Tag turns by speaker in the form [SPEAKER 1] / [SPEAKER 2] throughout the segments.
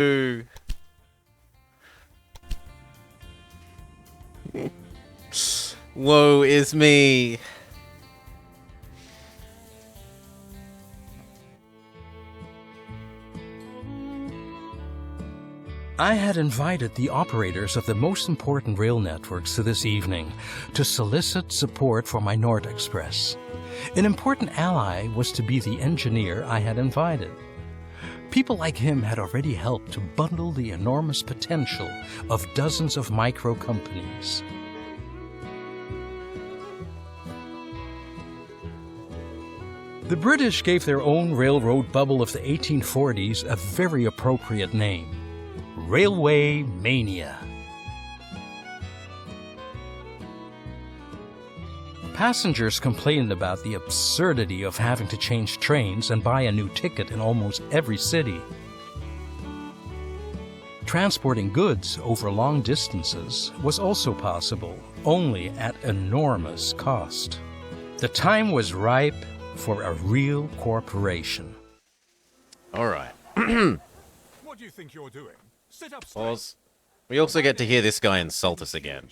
[SPEAKER 1] Ooh. Woe is me.
[SPEAKER 2] I had invited the operators of the most important rail networks to this evening to solicit support for my Nord Express. An important ally was to be the engineer I had invited. People like him had already helped to bundle the enormous potential of dozens of micro companies. The British gave their own railroad bubble of the 1840s a very appropriate name: Railway Mania. Passengers complained about the absurdity of having to change trains and buy a new ticket in almost every city. Transporting goods over long distances was also possible, only at enormous cost. The time was ripe for a real corporation.
[SPEAKER 1] All right.
[SPEAKER 3] What do you think you're doing? Sit up straight.
[SPEAKER 1] Pause. We also get to hear this guy insult us again.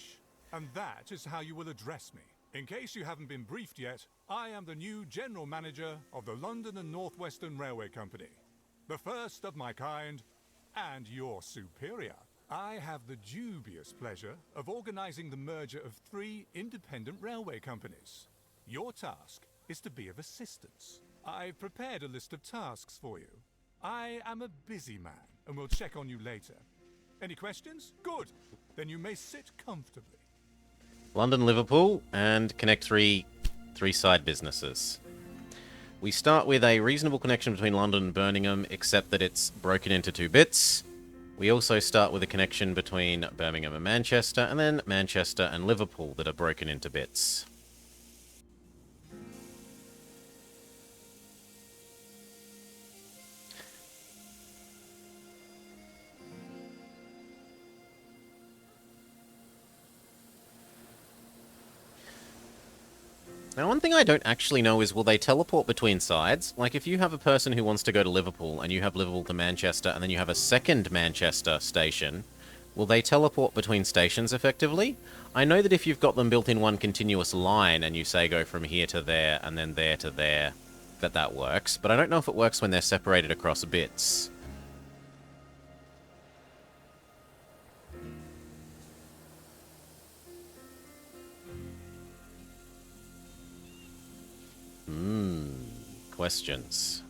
[SPEAKER 3] And that is how you will address me. In case you haven't been briefed yet, I am the new General Manager of the London and North Western Railway Company. The first of my kind, and your superior. I have the dubious pleasure of organizing the merger of 3 independent railway companies. Your task is to be of assistance. I've prepared a list of tasks for you. I am a busy man, and will check on you later. Any questions? Good. Then you may sit comfortably.
[SPEAKER 1] London, Liverpool, and connect three side businesses. We start with a reasonable connection between London and Birmingham, except that it's broken into 2 bits. We also start with a connection between Birmingham and Manchester, and then Manchester and Liverpool that are broken into bits. Now, one thing I don't actually know is, will they teleport between sides? Like, if you have a person who wants to go to Liverpool, and you have Liverpool to Manchester, and then you have a second Manchester station, will they teleport between stations effectively? I know that if you've got them built in one continuous line, and you say go from here to there, and then there to there, that works. But I don't know if it works when they're separated across bits. Questions.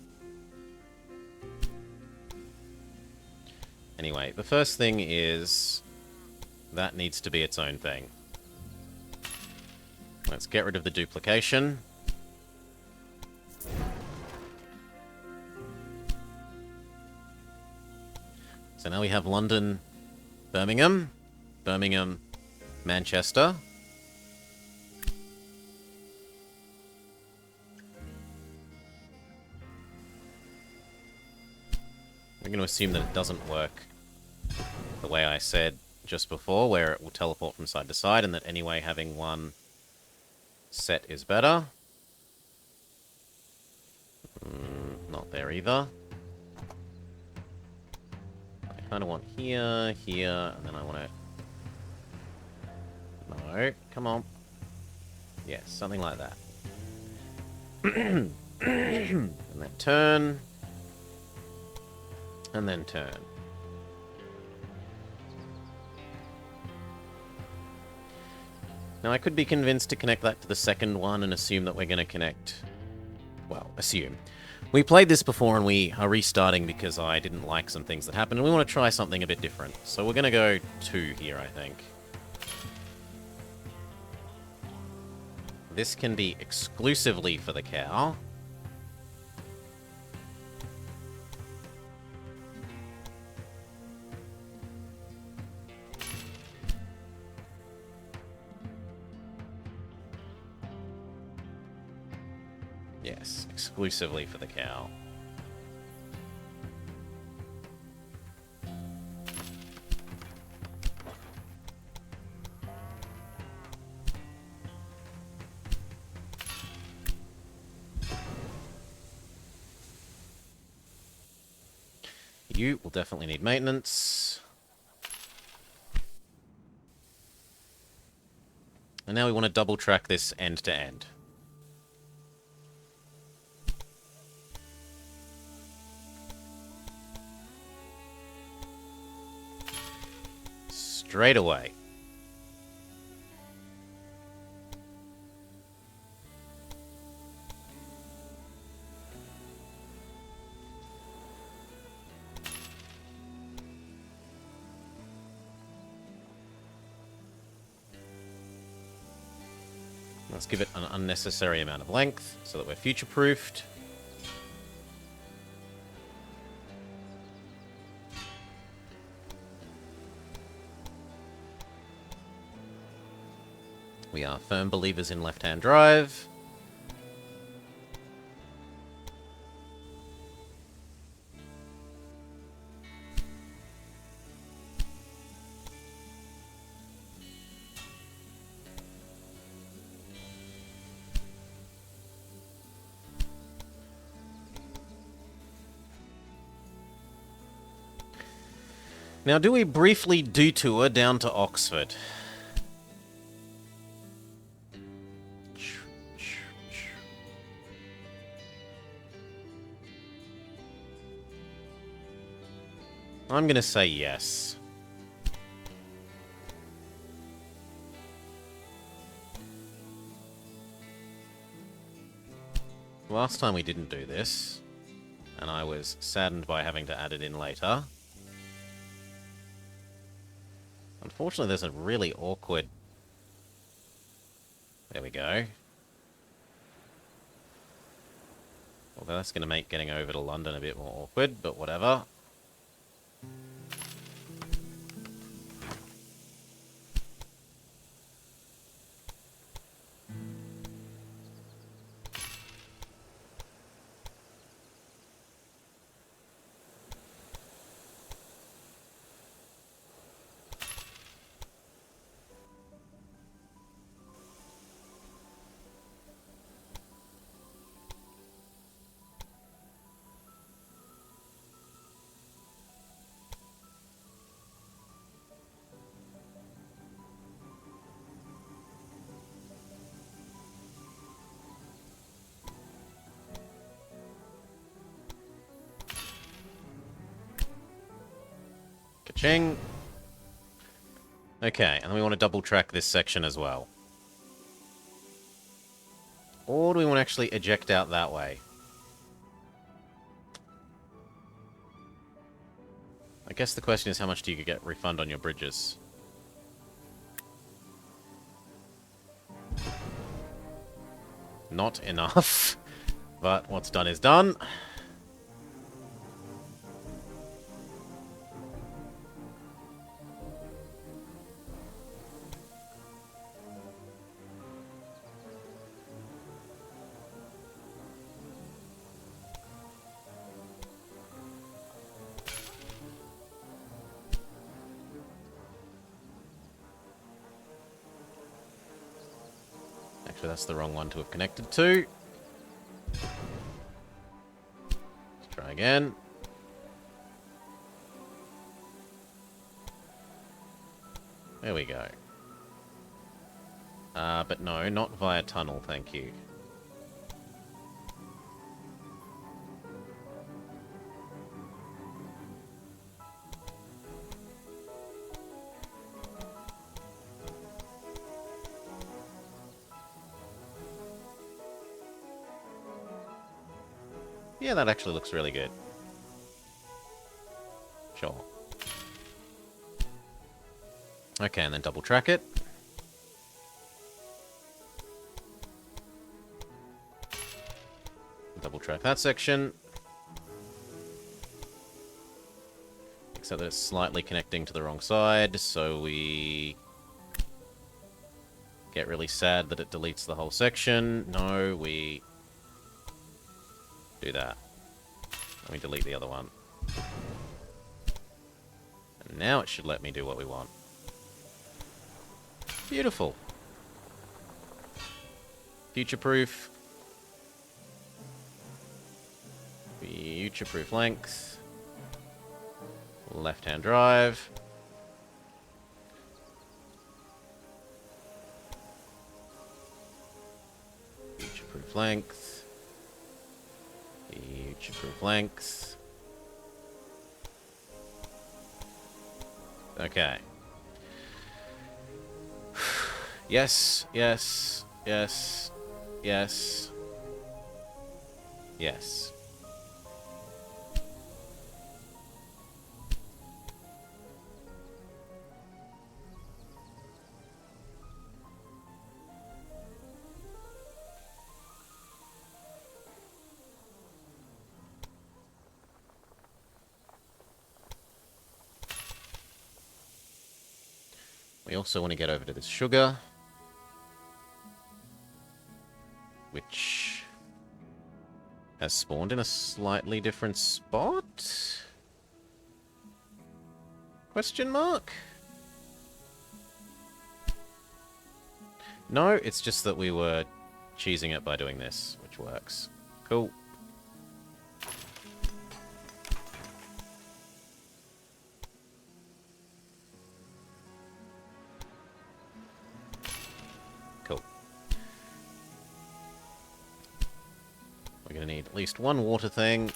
[SPEAKER 1] Anyway, the first thing is that needs to be its own thing. Let's get rid of the duplication. So now we have London, Birmingham, Birmingham, Manchester. I'm going to assume that it doesn't work the way I said just before, where it will teleport from side to side, and that anyway having one set is better. Not there either. I kind of want here, here, and then I want to... No, come on. Yes, something like that. And then turn. And then turn. Now, I could be convinced to connect that to the second one and assume that we're going to connect... Well, assume. We played this before and we are restarting because I didn't like some things that happened, and we want to try something a bit different. So we're going to go 2 here, I think. This can be exclusively for the cow. Yes, exclusively for the cow. you will definitely need maintenance. And now we want to double track this end to end. Straight away. Let's give it an unnecessary amount of length so that we're future-proofed. We are firm believers in left-hand drive. Now, do we briefly detour down to Oxford? I'm going to say yes. Last time we didn't do this, and I was saddened by having to add it in later. Unfortunately, there's a really awkward... There we go. Although that's going to make getting over to London a bit more awkward, but whatever. Ka-ching. Okay, and then we want to double track this section as well. Or do we want to actually eject out that way? I guess the question is how much do you get refund on your bridges? Not enough. But what's done is done. Actually, that's the wrong one to have connected to. Let's try again. There we go. But no, not via tunnel, thank you. Yeah, that actually looks really good. Sure. Okay, and then double track it. Double track that section. Except that it's slightly connecting to the wrong side, so we get really sad that it deletes the whole section. No, we do that. And we delete the other one. And now it should let me do what we want. Beautiful. Future-proof. Future-proof length. Left-hand drive. Future-proof length. Future-proof length. Okay. Yes, yes, yes, yes, yes. We also want to get over to this sugar, which has spawned in a slightly different spot? Question mark? No, it's just that we were cheesing it by doing this, which works. Cool. Cool. We're going to need at least one water thing.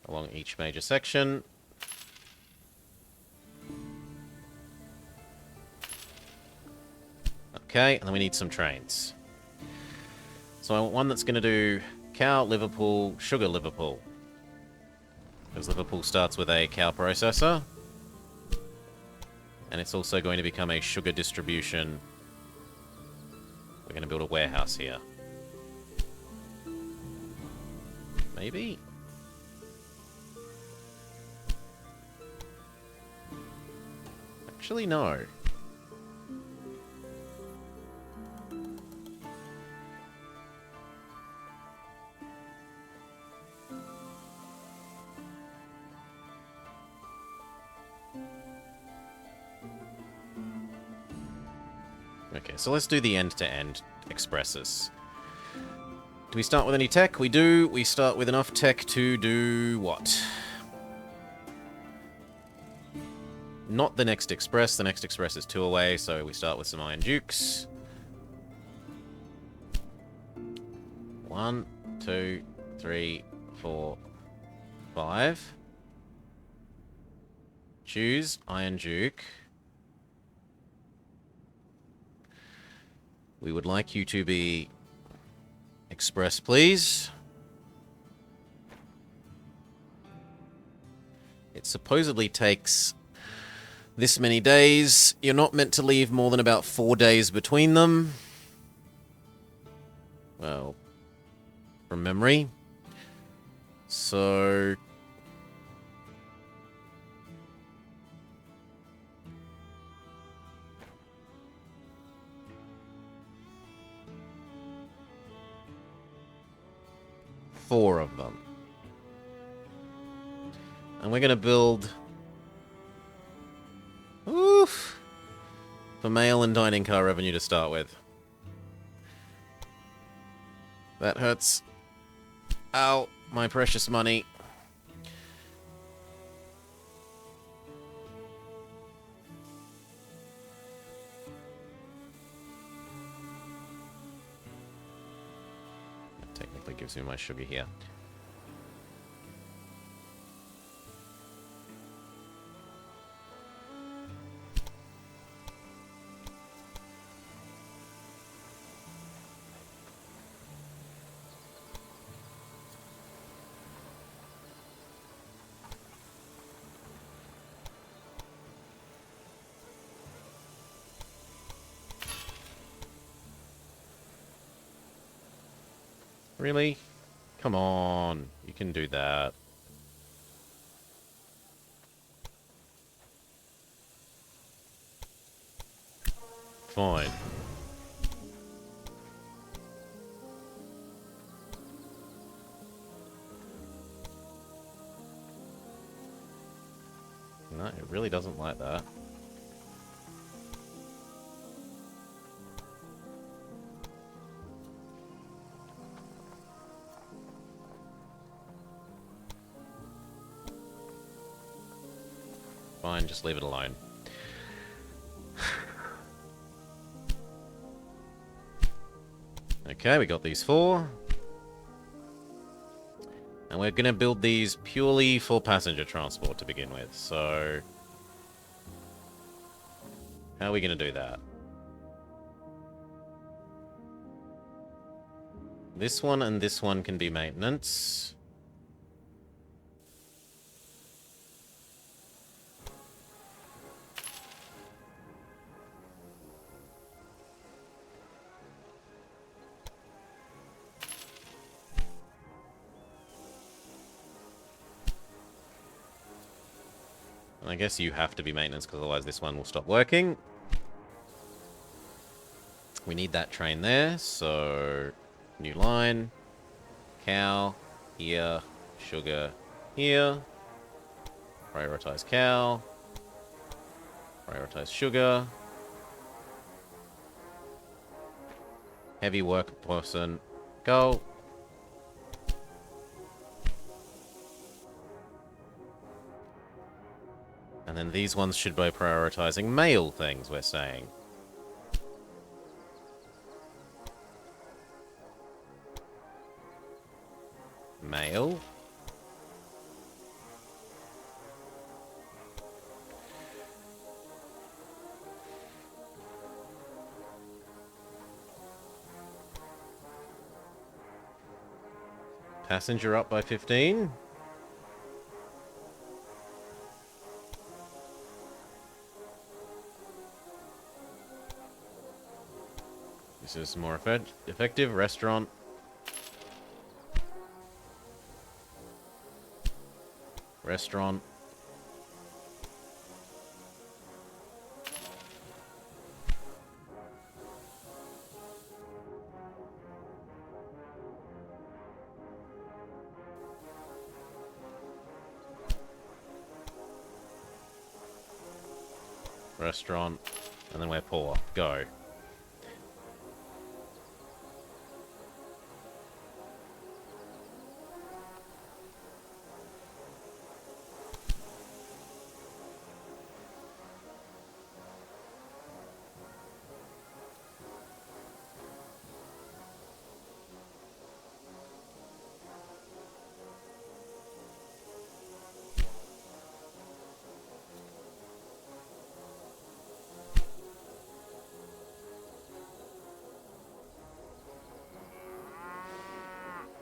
[SPEAKER 1] Along each major section. Okay, and then we need some trains. So I want one that's going to do cow, Liverpool, sugar, Liverpool. Because Liverpool starts with a cow processor. And it's also going to become a sugar distribution. We're going to build a warehouse here. Maybe? Actually, no. Okay, so let's do the end-to-end expresses. Do we start with any tech? We do. We start with enough tech to do what? Not the next express. The next express is 2 away, so we start with some Iron Dukes. 1, 2, 3, 4, 5. Choose Iron Duke. We would like you to be express, please. It supposedly takes this many days. You're not meant to leave more than about 4 days between them. Well, from memory. So... four of them. And we're going to build... Oof! For mail and dining car revenue to start with. That hurts. Ow, my precious money. That technically gives me my sugar here. Really? Come on. You can do that. Fine. No, it really doesn't like that. fine, just leave it alone. Okay, we got these 4. And we're going to build these purely for passenger transport to begin with, so... How are we going to do that? This one and this one can be maintenance. I guess you have to be maintenance, because otherwise this one will stop working. We need that train there, so... New line. Cow. Here. Sugar. Here. Prioritize cow. Prioritize sugar. Heavy work person. Go. And then these ones should be prioritizing mail things, we're saying. Mail. Passenger up by 15. This is more effective. Restaurant. Restaurant. Restaurant. And then we're poor. Go.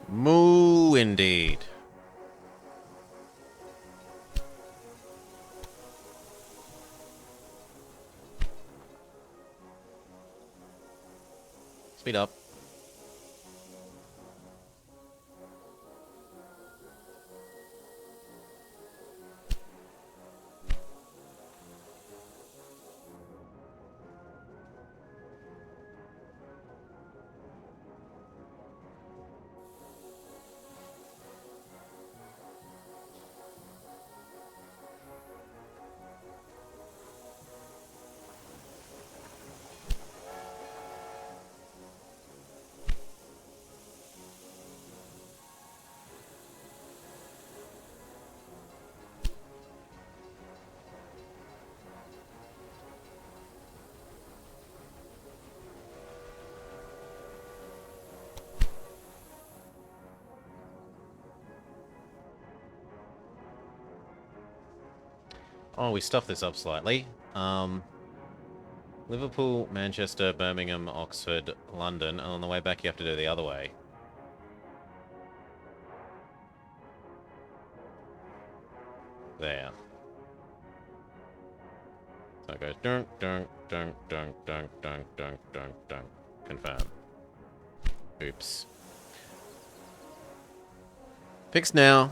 [SPEAKER 1] Moo, indeed. Speed up. Oh, we stuffed this up slightly. Liverpool, Manchester, Birmingham, Oxford, London, and on the way back you have to do the other way. There. So it goes dunk, dunk, dunk, dunk, dunk, dunk, dunk, dunk, dunk. Confirm. Oops. Fixed now.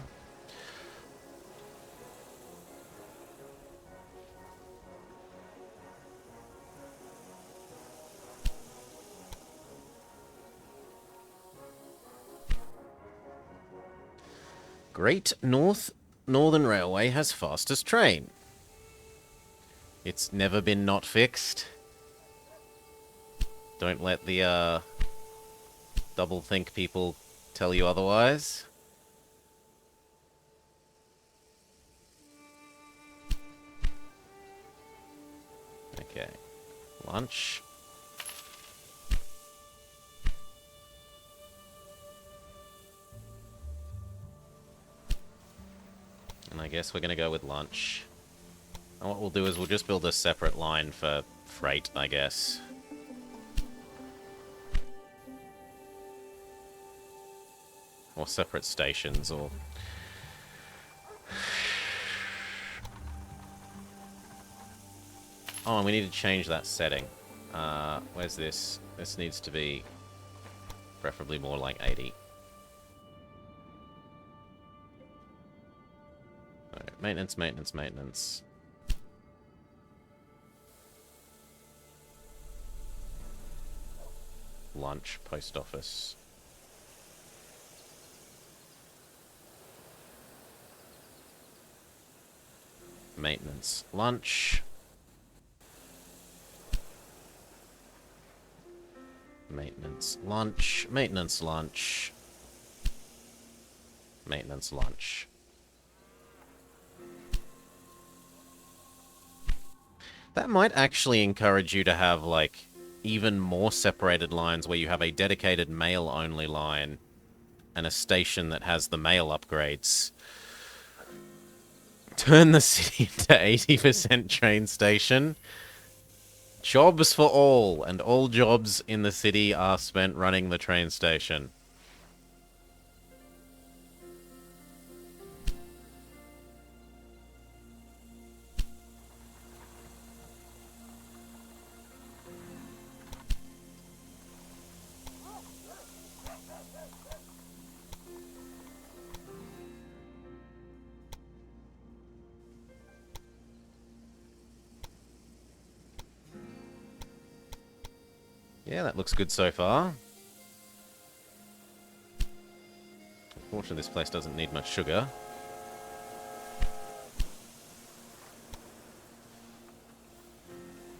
[SPEAKER 1] Great Northern Railway has fastest train. It's never been not fixed. Don't let the double think people tell you otherwise. Okay. Lunch. And I guess we're going to go with lunch. And what we'll do is we'll just build a separate line for freight, I guess. Or separate stations, or... Oh, and we need to change that setting. Where's this? This needs to be preferably more like 80. Right, maintenance, maintenance, maintenance. Lunch, post office. Maintenance, lunch. Maintenance, lunch. Maintenance, lunch. Maintenance, lunch. That might actually encourage you to have, like, even more separated lines where you have a dedicated mail-only line and a station that has the mail upgrades. Turn the city into 80% train station. Jobs for all, and all jobs in the city are spent running the train station. Yeah, that looks good so far. Unfortunately, this place doesn't need much sugar.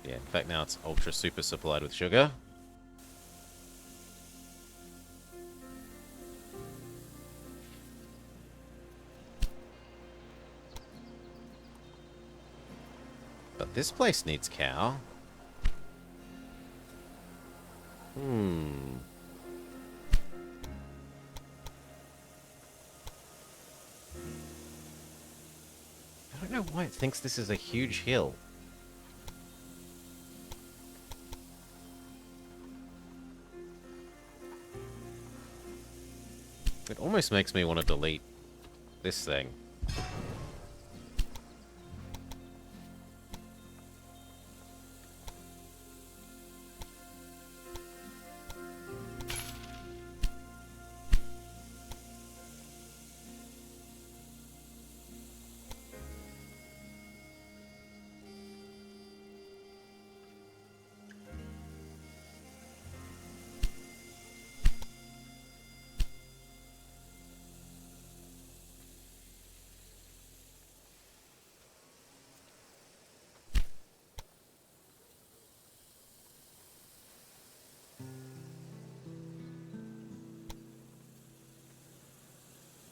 [SPEAKER 1] Yeah, in fact, now it's ultra super supplied with sugar. But this place needs cow. I don't know why it thinks this is a huge hill. It almost makes me want to delete this thing.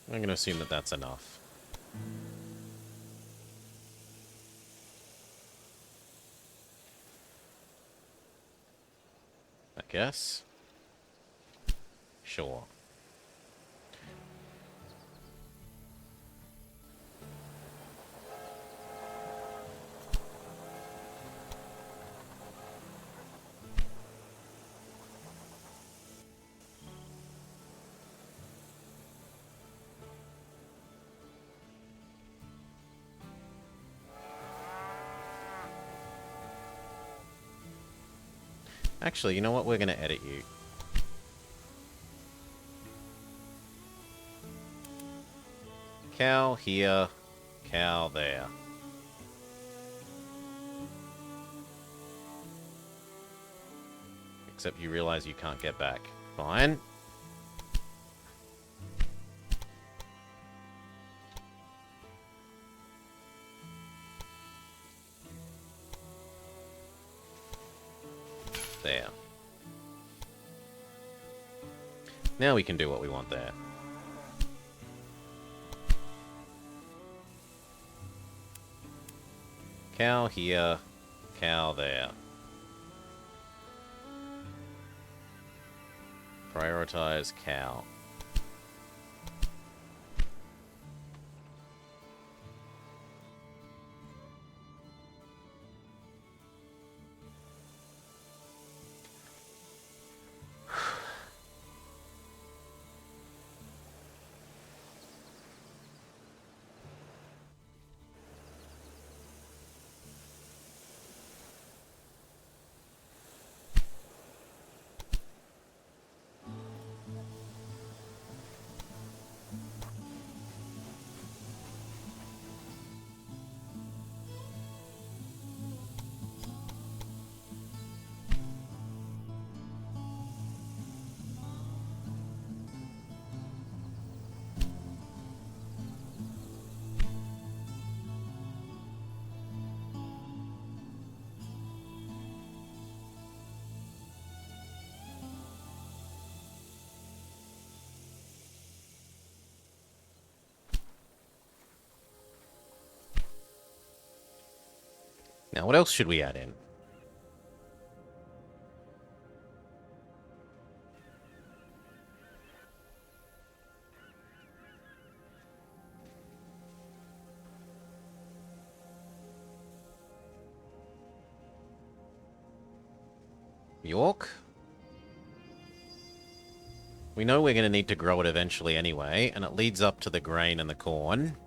[SPEAKER 1] I'm going to assume that that's enough. I guess. Sure. Actually, you know what? We're going to edit you. Cow here, cow there. Except you realize you can't get back. Fine. There. Now we can do what we want there. Cow here, Cow there. Prioritize cow. Now, what else should we add in? York? We know we're going to need to grow it eventually anyway, and it leads up to the grain and the corn.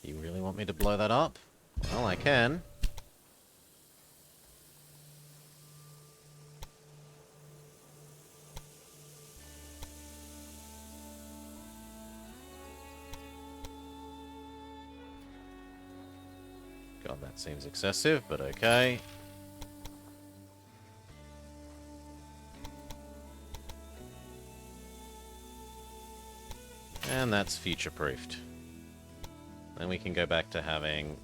[SPEAKER 1] You really want me to blow that up? Well, I can. God, that seems excessive, but okay. And that's future-proofed. Then we can go back to having...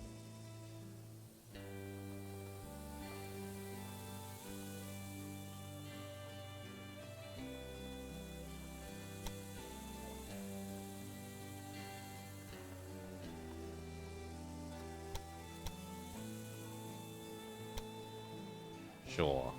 [SPEAKER 1] Sure.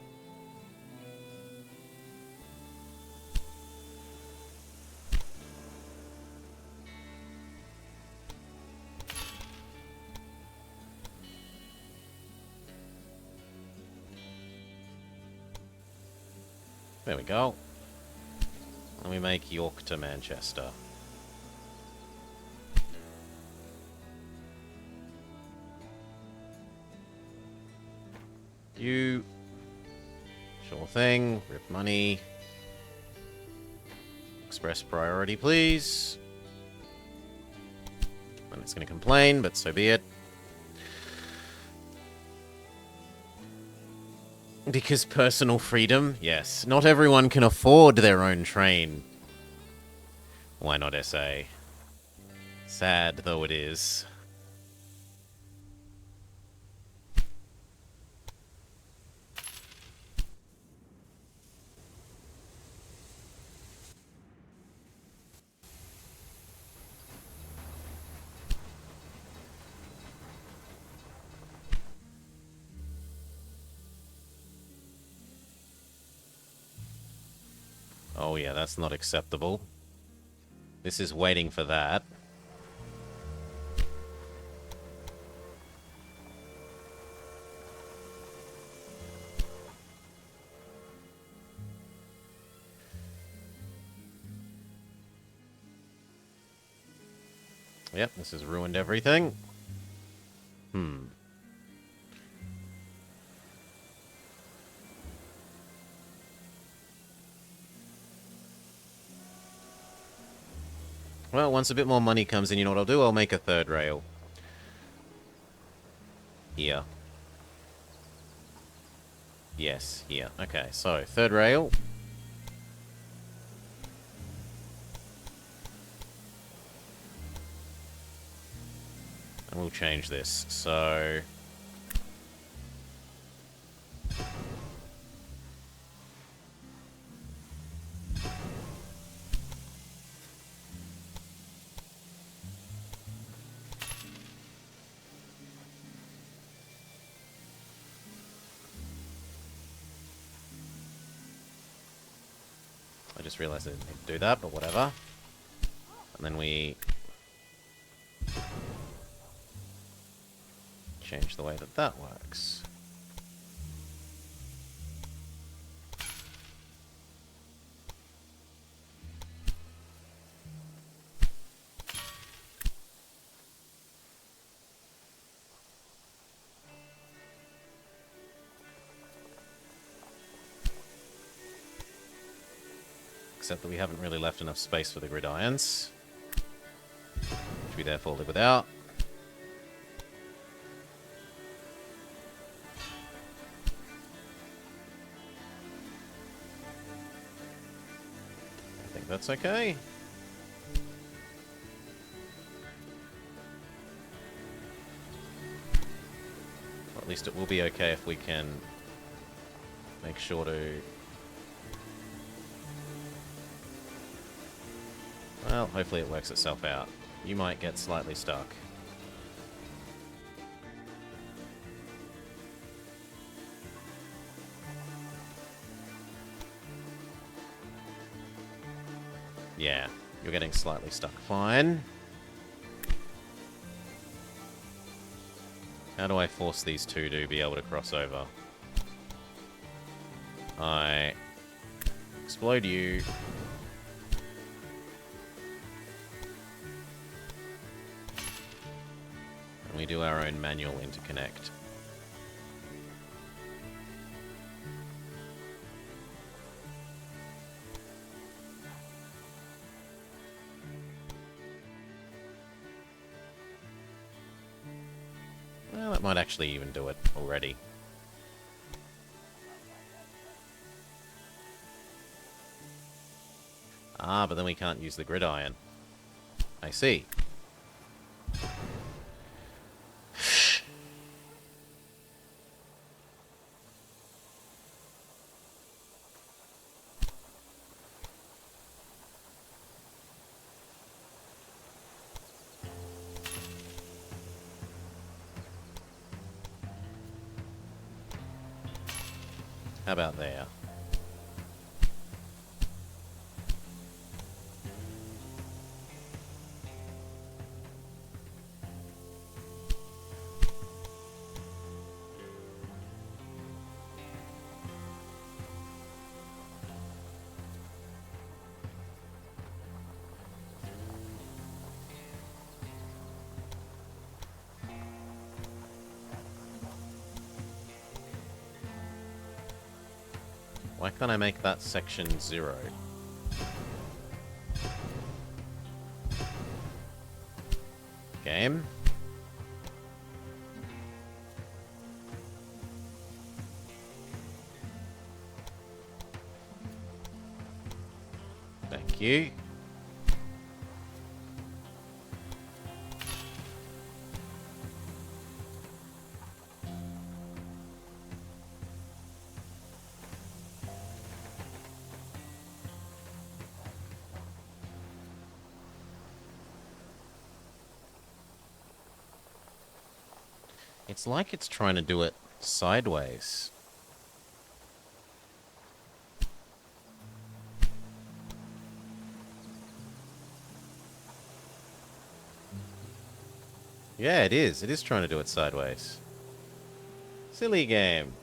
[SPEAKER 1] There we go. And we make York to Manchester. You... Sure thing. Rip money. Express priority, please. And it's going to complain, but so be it. Because personal freedom? Yes. Not everyone can afford their own train. Why not SA? Sad though it is. Oh yeah, that's not acceptable. This is waiting for that. Yep, this has ruined everything. Well, once a bit more money comes in, you know what I'll do? I'll make a third rail. Here. Yes, here. Okay, so, third rail. And we'll change this. So... I just realized I didn't need to do that, but whatever. And then we... change the way that that works. Except that we haven't really left enough space for the gridirons, which we therefore live without. I think that's okay. Or at least it will be okay if we can make sure to... Well, hopefully it works itself out. You might get slightly stuck. Yeah, you're getting slightly stuck. Fine. How do I force these two to be able to cross over? I explode you. And we do our own manual interconnect. Well, that might actually even do it already. Ah, but then we can't use the gridiron. I see. How about there? Why can't I make that section 0? Game? Thank you. It's like it's trying to do it sideways. Yeah, it is. It is trying to do it sideways. Silly game.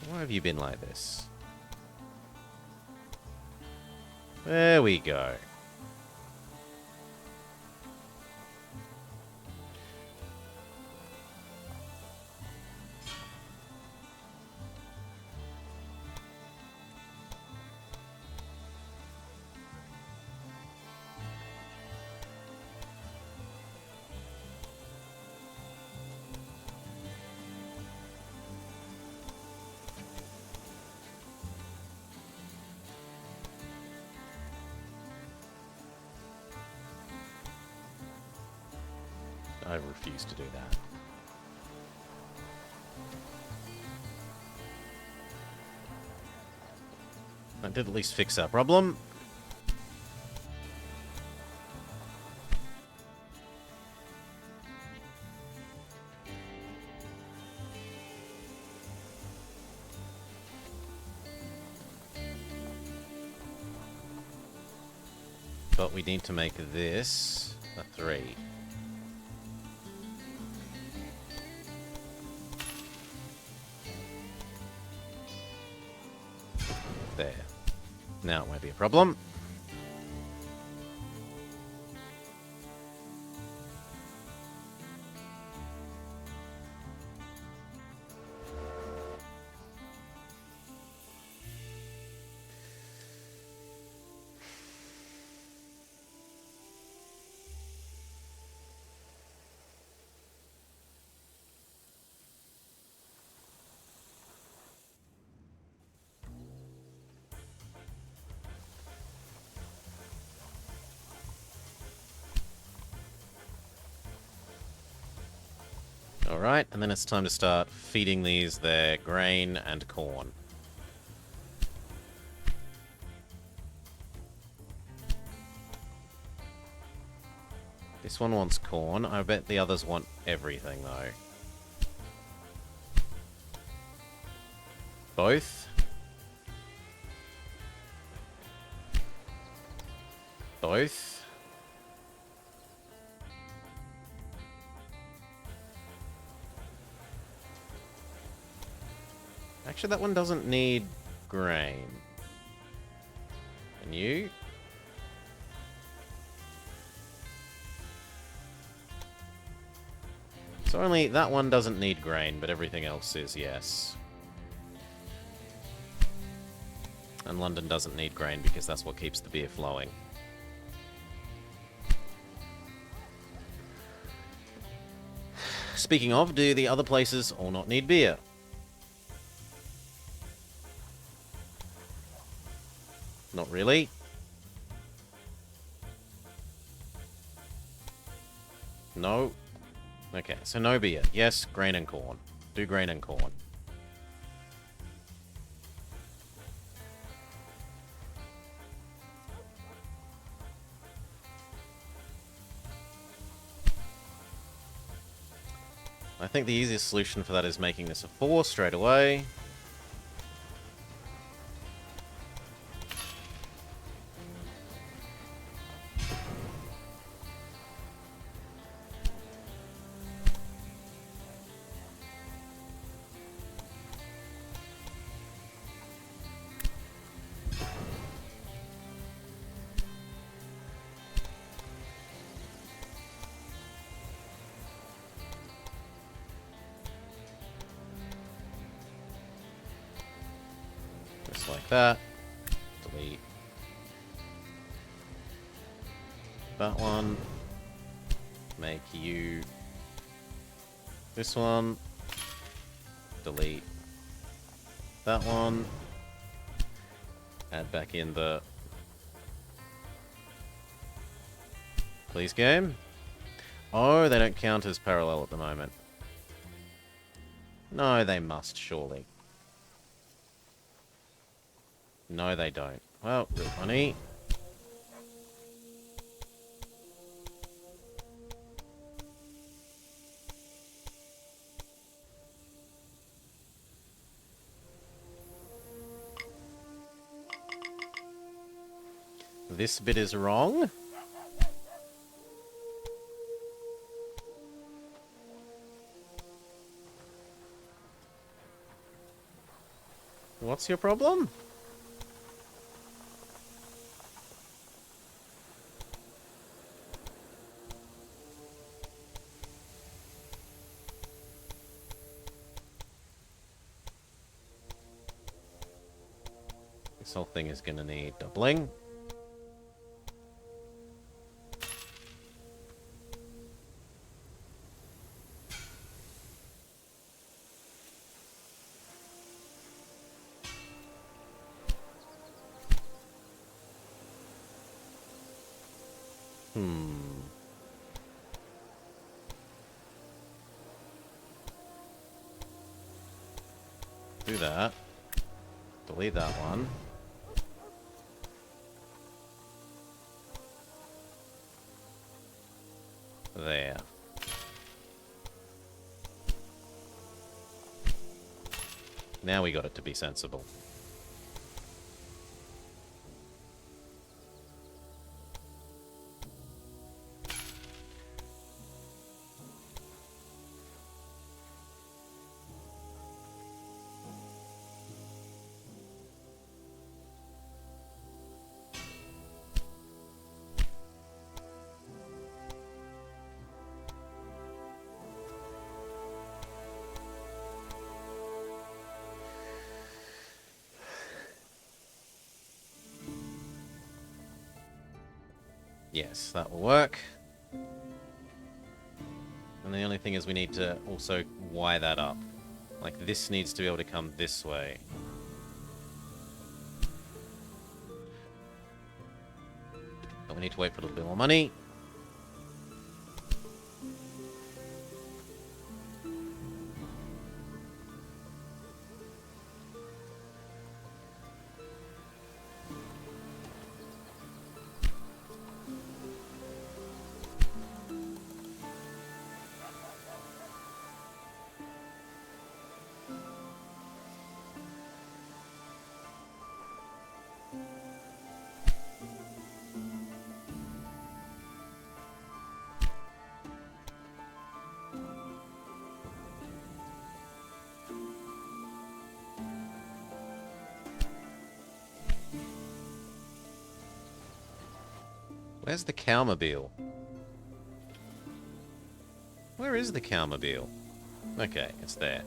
[SPEAKER 1] Why have you been like this? There we go. I refuse to do that. That did at least fix our problem. But we need to make this a 3. There. Now it won't be a problem. Alright, and then it's time to start feeding these their grain and corn. This one wants corn. I bet the others want everything, though. Both? Both? Actually, that one doesn't need grain. And you? So only that one doesn't need grain, but everything else is yes. And London doesn't need grain because that's what keeps the beer flowing. Speaking of, do the other places all not need beer? Not really. No. Okay, so no beer. Yes, grain and corn. Do grain and corn. I think the easiest solution for that is making this a 4 straight away. Just like that. Delete that one. Make you this one. Delete that one. Add back in the... Please, game. Oh, they don't count as parallel at the moment. No, they must, surely. No, they don't. Well, real funny. This bit is wrong. What's your problem? This whole thing is gonna need doubling. Do that. Delete that one. There. Now we got it to be sensible. Yes, that will work. And the only thing is we need to also wire that up. Like, this needs to be able to come this way. But we need to wait for a little bit more money. Where's the cowmobile? Where is the cowmobile? Okay, it's there.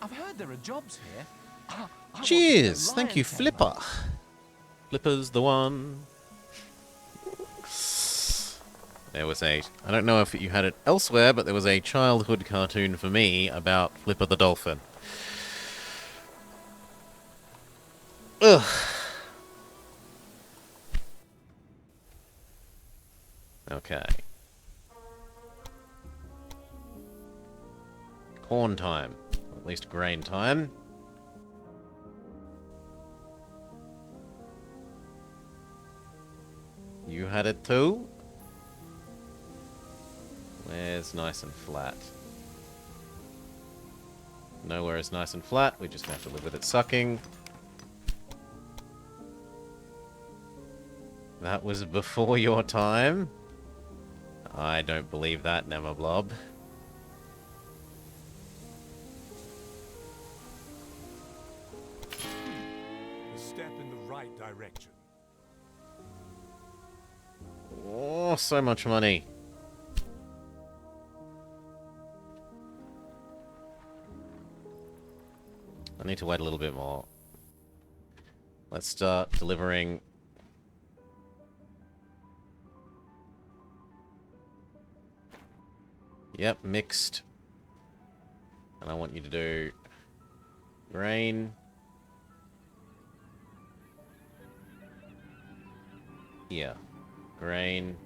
[SPEAKER 4] I've heard there are jobs here. I want to be a
[SPEAKER 1] Cheers!
[SPEAKER 4] lion
[SPEAKER 1] Thank you,
[SPEAKER 4] tamer.
[SPEAKER 1] Flipper. Flipper's the one. There was a... I don't know if you had it elsewhere, but there was a childhood cartoon for me about Flipper the dolphin. Ugh. Okay. Corn time. Or at least grain time. You had it too? Where's nice and flat? Nowhere is nice and flat. We just have to live with it sucking. That was before your time? I don't believe that, Nemablob.
[SPEAKER 3] A step in the right direction.
[SPEAKER 1] Oh, so much money. I need to wait a little bit more. Let's start delivering. Yep, mixed. And I want you to do grain. here. Grain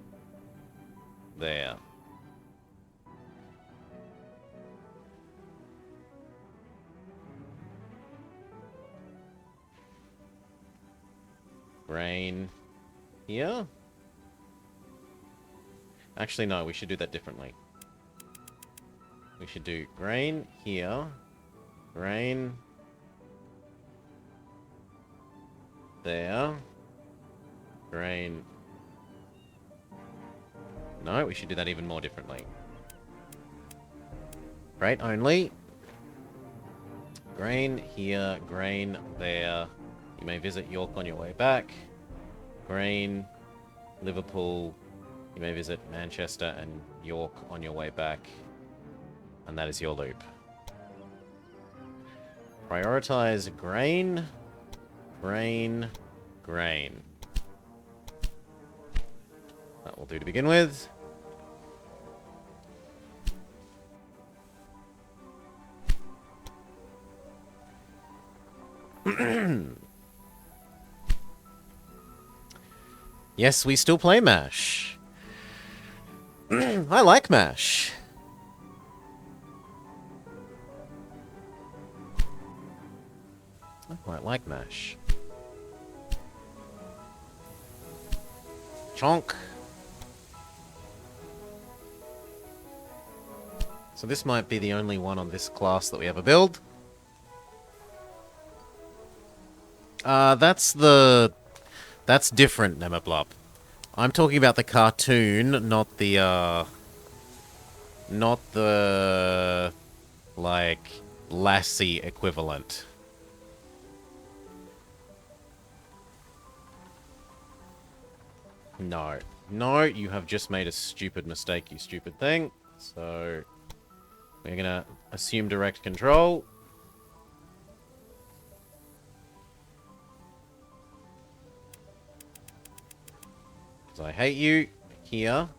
[SPEAKER 1] there. Grain here. Actually, no, we should do that differently. We should do grain here. Grain there. Grain. No, we should do that even more differently. Grain only. Grain here, grain there. You may visit York on your way back. Grain, Liverpool. You may visit Manchester and York on your way back. And that is your loop. Prioritize grain, grain, grain. That will do to begin with. Yes, we still play MASH. I like MASH. I quite like MASH. Chonk. So this might be the only one on this class that we ever build. That's different, Nemeblop. I'm talking about the cartoon, not the, like, Lassie equivalent. No. No, you have just made a stupid mistake, you stupid thing. So, we're gonna assume direct control. I hate you. Here.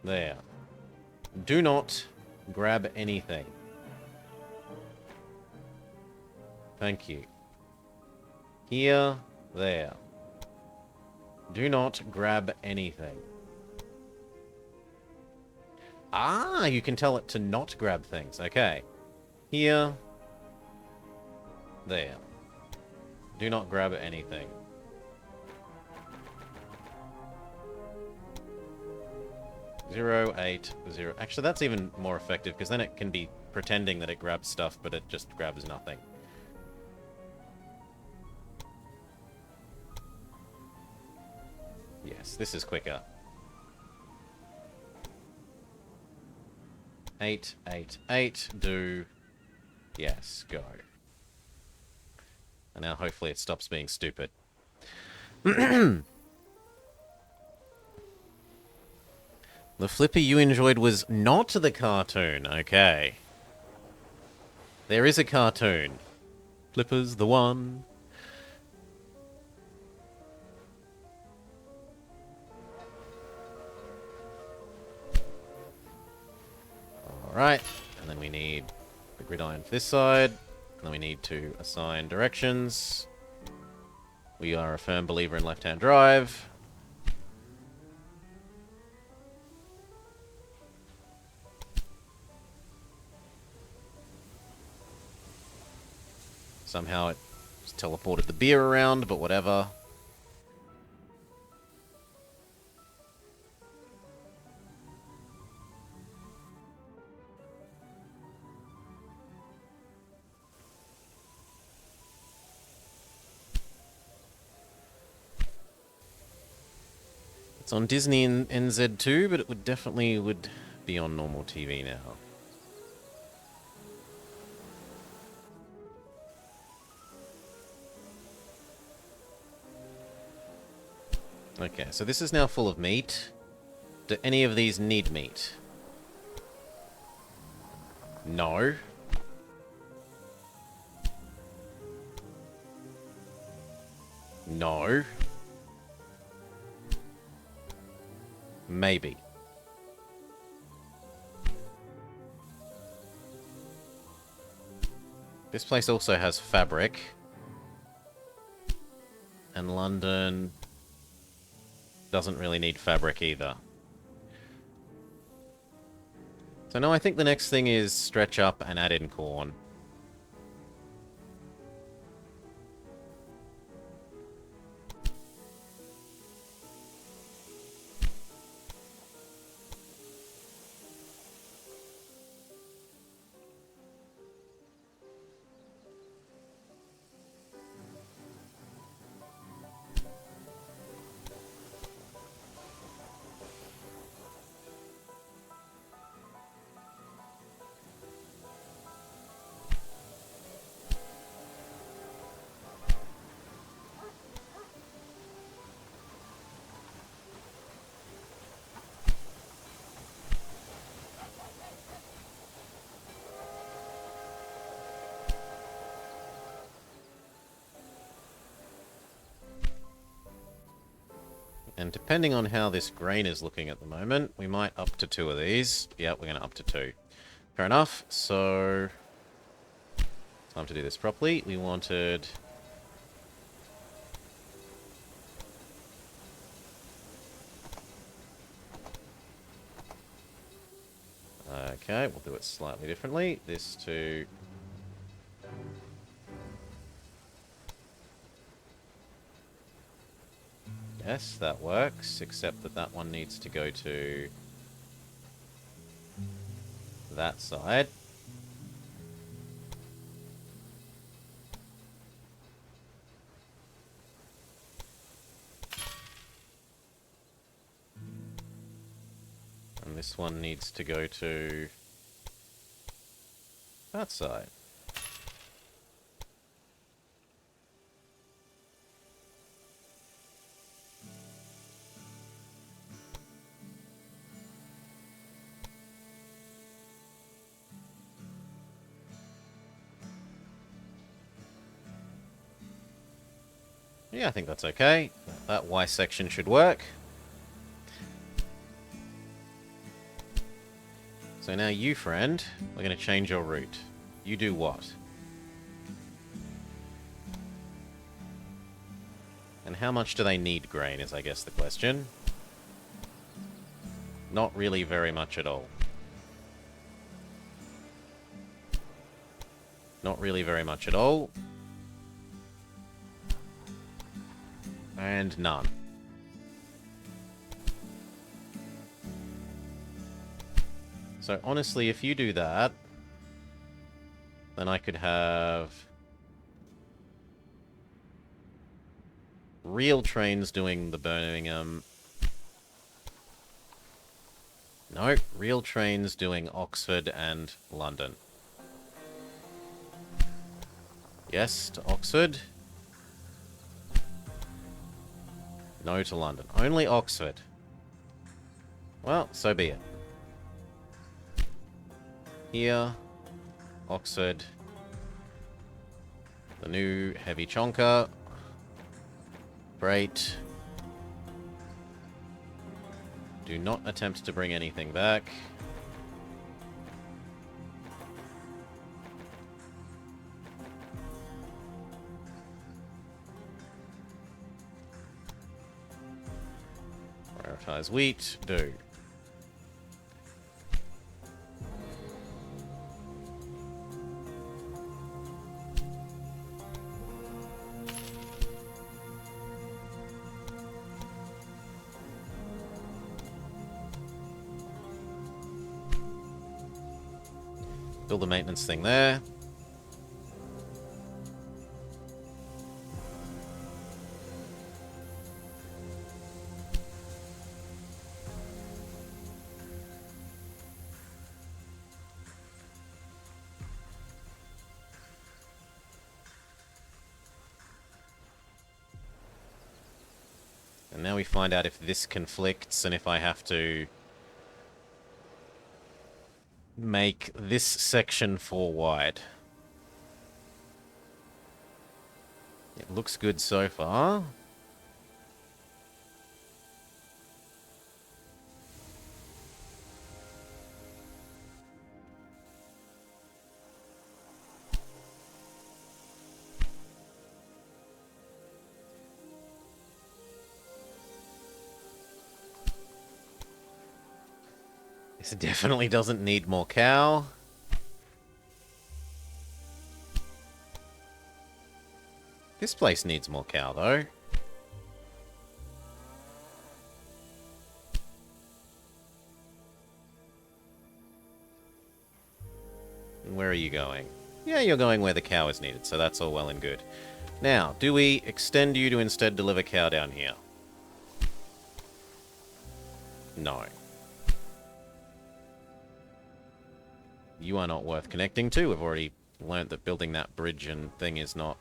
[SPEAKER 1] There. Do not grab anything. Thank you. Here. There. Do not grab anything. Ah, you can tell it to not grab things. Okay. Here. There. Do not grab anything. Zero, 8, 0. Actually, that's even more effective, because then it can be pretending that it grabs stuff, but it just grabs nothing. Yes, this is quicker. 8, 8, 8, do. Yes, go. And now hopefully it stops being stupid. The flipper you enjoyed was not the cartoon. Okay. There is a cartoon. Flipper's the one. Alright. And then we need the gridiron for this side. And then we need to assign directions. We are a firm believer in left-hand drive. Somehow it just teleported the beer around, but whatever. It's on Disney and NZ2, but it would definitely be on normal TV now. Okay, so this is now full of meat. Do any of these need meat? No. No. Maybe. This place also has fabric. And London doesn't really need fabric either. So no, I think the next thing is stretch up and add in corn. And depending on how this grain is looking at the moment, we might up to 2 of these. Yeah, we're going to up to 2. Fair enough. So, time to do this properly. We wanted... Okay, we'll do it slightly differently. This to... Yes, that works, except that that one needs to go to that side. And this one needs to go to that side. Yeah, I think that's okay. That Y section should work. So now you, friend, we're going to change your route. You do what? And how much do they need grain is, I guess, the question. Not really very much at all. Not really very much at all. And none. So honestly, if you do that, then I could have real trains doing the Birmingham. No, real trains doing Oxford and London. Yes to Oxford. No to London. Only Oxford. Well, so be it. Here, Oxford. The new heavy chonker. Great. Do not attempt to bring anything back. Prioritize wheat. Do. Build the maintenance thing there. And now we find out if this conflicts and if I have to make this section 4 wide. It looks good so far. This definitely doesn't need more cow. This place needs more cow, though. Where are you going? Yeah, you're going where the cow is needed, so that's all well and good. Now, do we extend you to instead deliver cow down here? No. You are not worth connecting to. We've already learnt that building that bridge and thing is not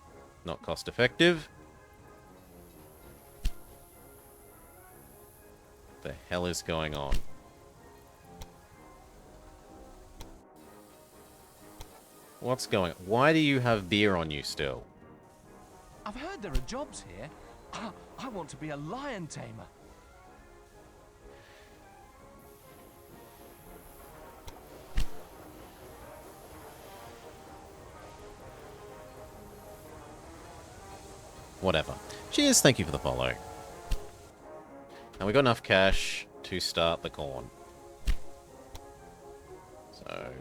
[SPEAKER 1] cost effective. The hell is going on? What's going on? Why do you have beer on you still?
[SPEAKER 4] I've heard there are jobs here. I want to be a lion tamer.
[SPEAKER 1] Whatever. Cheers, thank you for the follow. And we got enough cash to start the corn. So...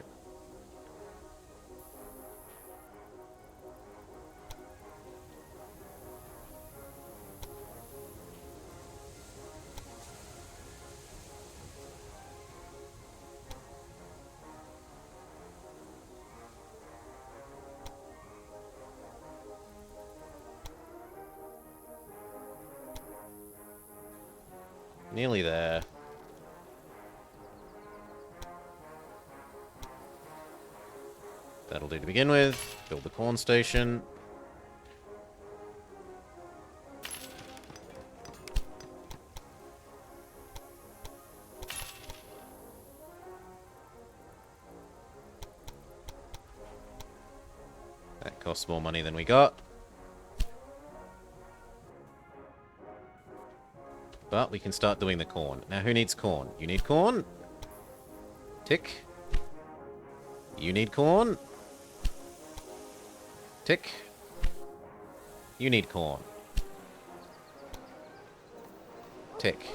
[SPEAKER 1] nearly there. That'll do to begin with. Build the corn station. That costs more money than we got. But we can start doing the corn. Now, who needs corn? You need corn? Tick. You need corn? Tick. You need corn. Tick.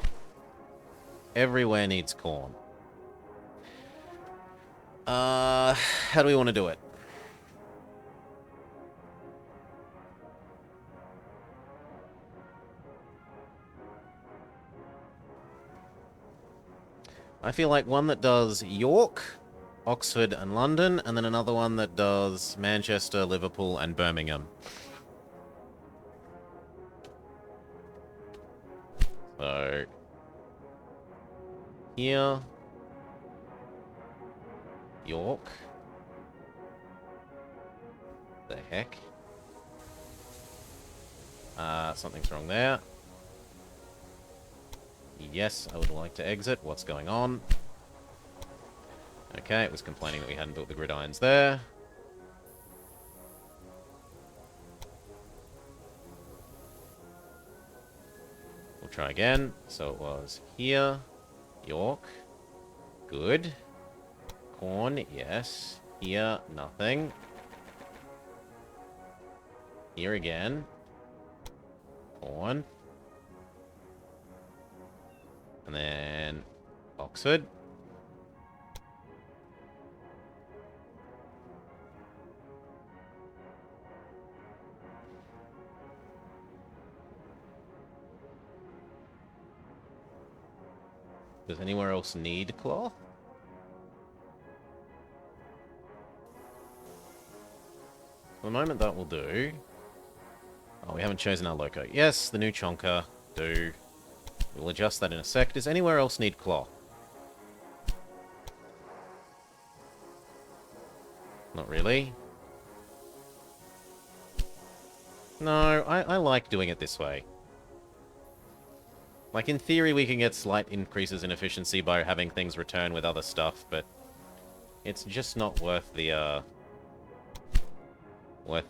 [SPEAKER 1] Everywhere needs corn. How do we want to do it? I feel like one that does York, Oxford, and London, and then another one that does Manchester, Liverpool, and Birmingham. So... here... York... the heck? Something's wrong there. Yes, I would like to exit. What's going on? Okay, it was complaining that we hadn't built the gridirons there. We'll try again. So it was here. York. Good. Corn, yes. Here, nothing. Here again. Corn. And then Oxford. Does anywhere else need cloth? For the moment, that will do. Oh, we haven't chosen our loco. Yes, the new chonker. Do. We'll adjust that in a sec. Does anywhere else need cloth? Not really. No, I like doing it this way. Like, in theory, we can get slight increases in efficiency by having things return with other stuff, but it's just not worth the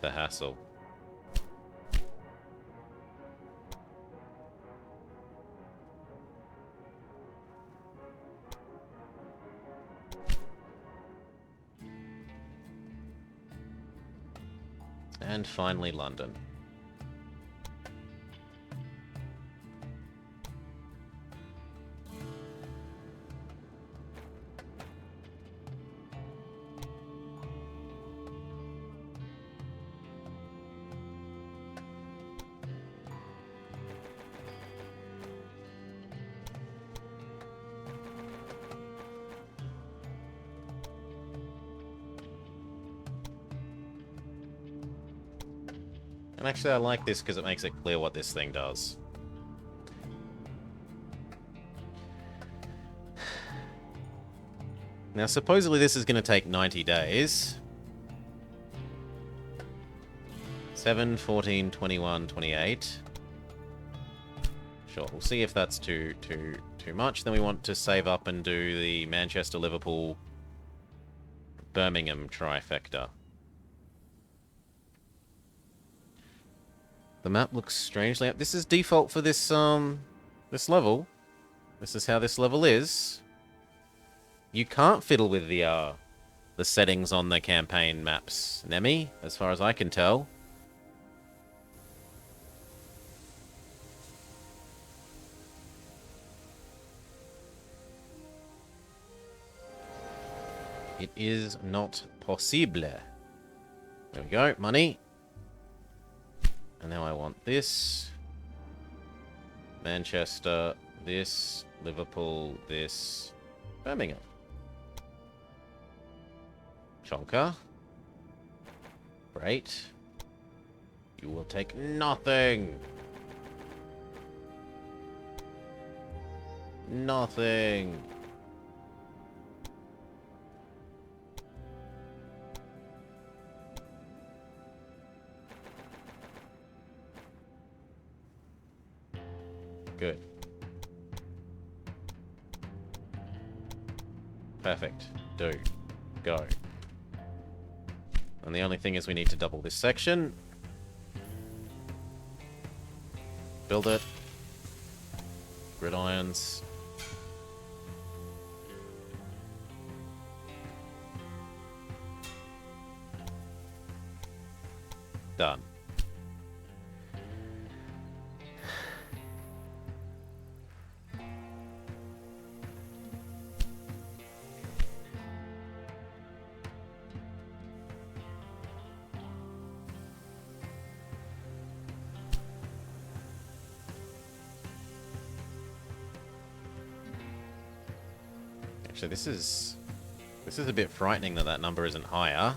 [SPEAKER 1] hassle. And finally, London. And actually, I like this because it makes it clear what this thing does. Now, supposedly this is going to take 90 days. 7, 14, 21, 28. Sure, we'll see if that's too much. Then we want to save up and do the Manchester, Liverpool, Birmingham trifecta. The map looks strangely up. This is default for this this level. This is how this level is. You can't fiddle with the settings on the campaign maps, Nemi, as far as I can tell. It is not possible. There we go, money. And now I want this. Manchester, this, Liverpool, this, Birmingham. Chonka. Great. You will take nothing. Nothing. Good. Perfect. Do. Go. And the only thing is we need to double this section. Build it. Gridirons. Done. Actually, this is a bit frightening that that number isn't higher.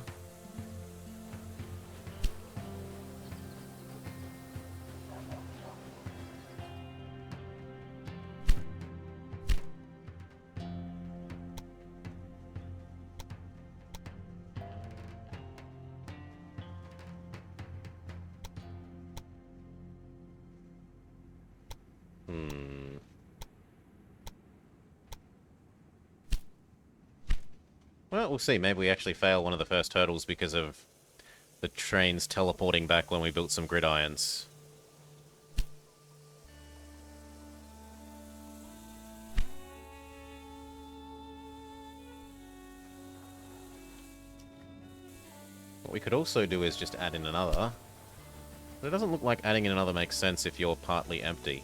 [SPEAKER 1] Well, we'll see. Maybe we actually fail one of the first hurdles because of the trains teleporting back when we built some gridirons. What we could also do is just add in another. But it doesn't look like adding in another makes sense if you're partly empty.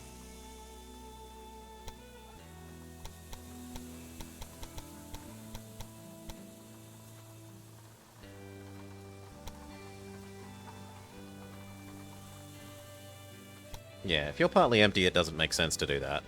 [SPEAKER 1] Yeah, if you're partly empty, it doesn't make sense to do that.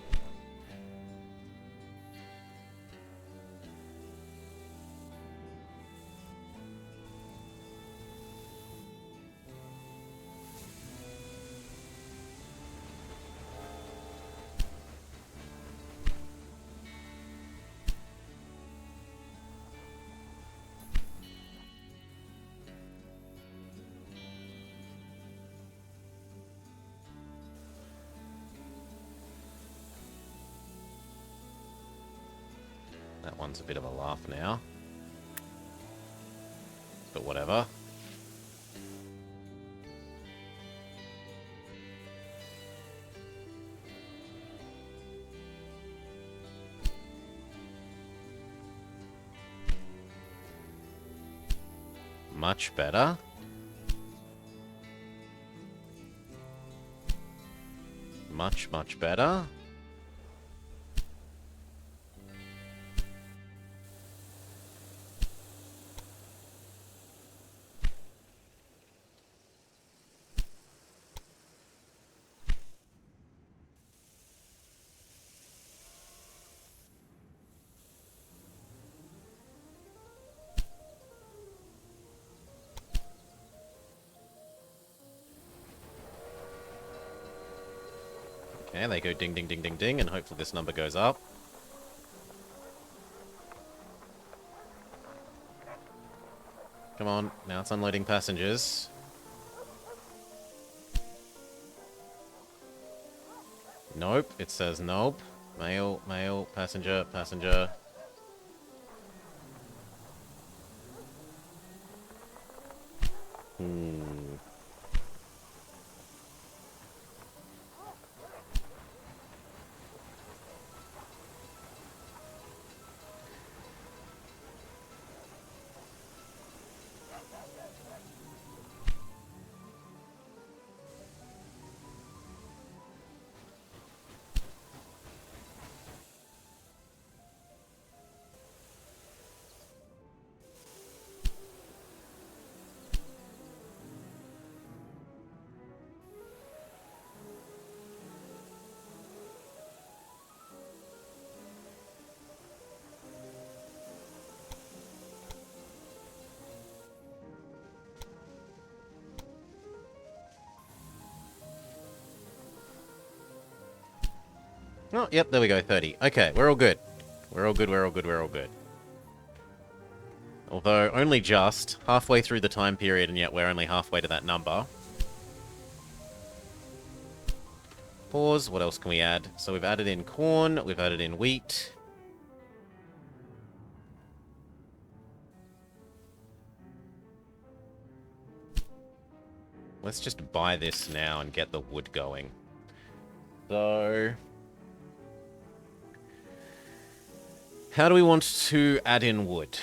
[SPEAKER 1] That one's a bit of a laugh now. But whatever. Much better. Much, much better. Okay, they go ding, ding, ding, ding, ding, and hopefully this number goes up. Come on, now it's unloading passengers. Nope, it says nope. Mail, mail, passenger, passenger. Oh, yep, there we go, 30. Okay, we're all good. We're all good, we're all good, we're all good. Although, only just halfway through the time period, and yet we're only halfway to that number. Pause, what else can we add? So we've added in corn, we've added in wheat. Let's just buy this now and get the wood going. So... how do we want to add in wood?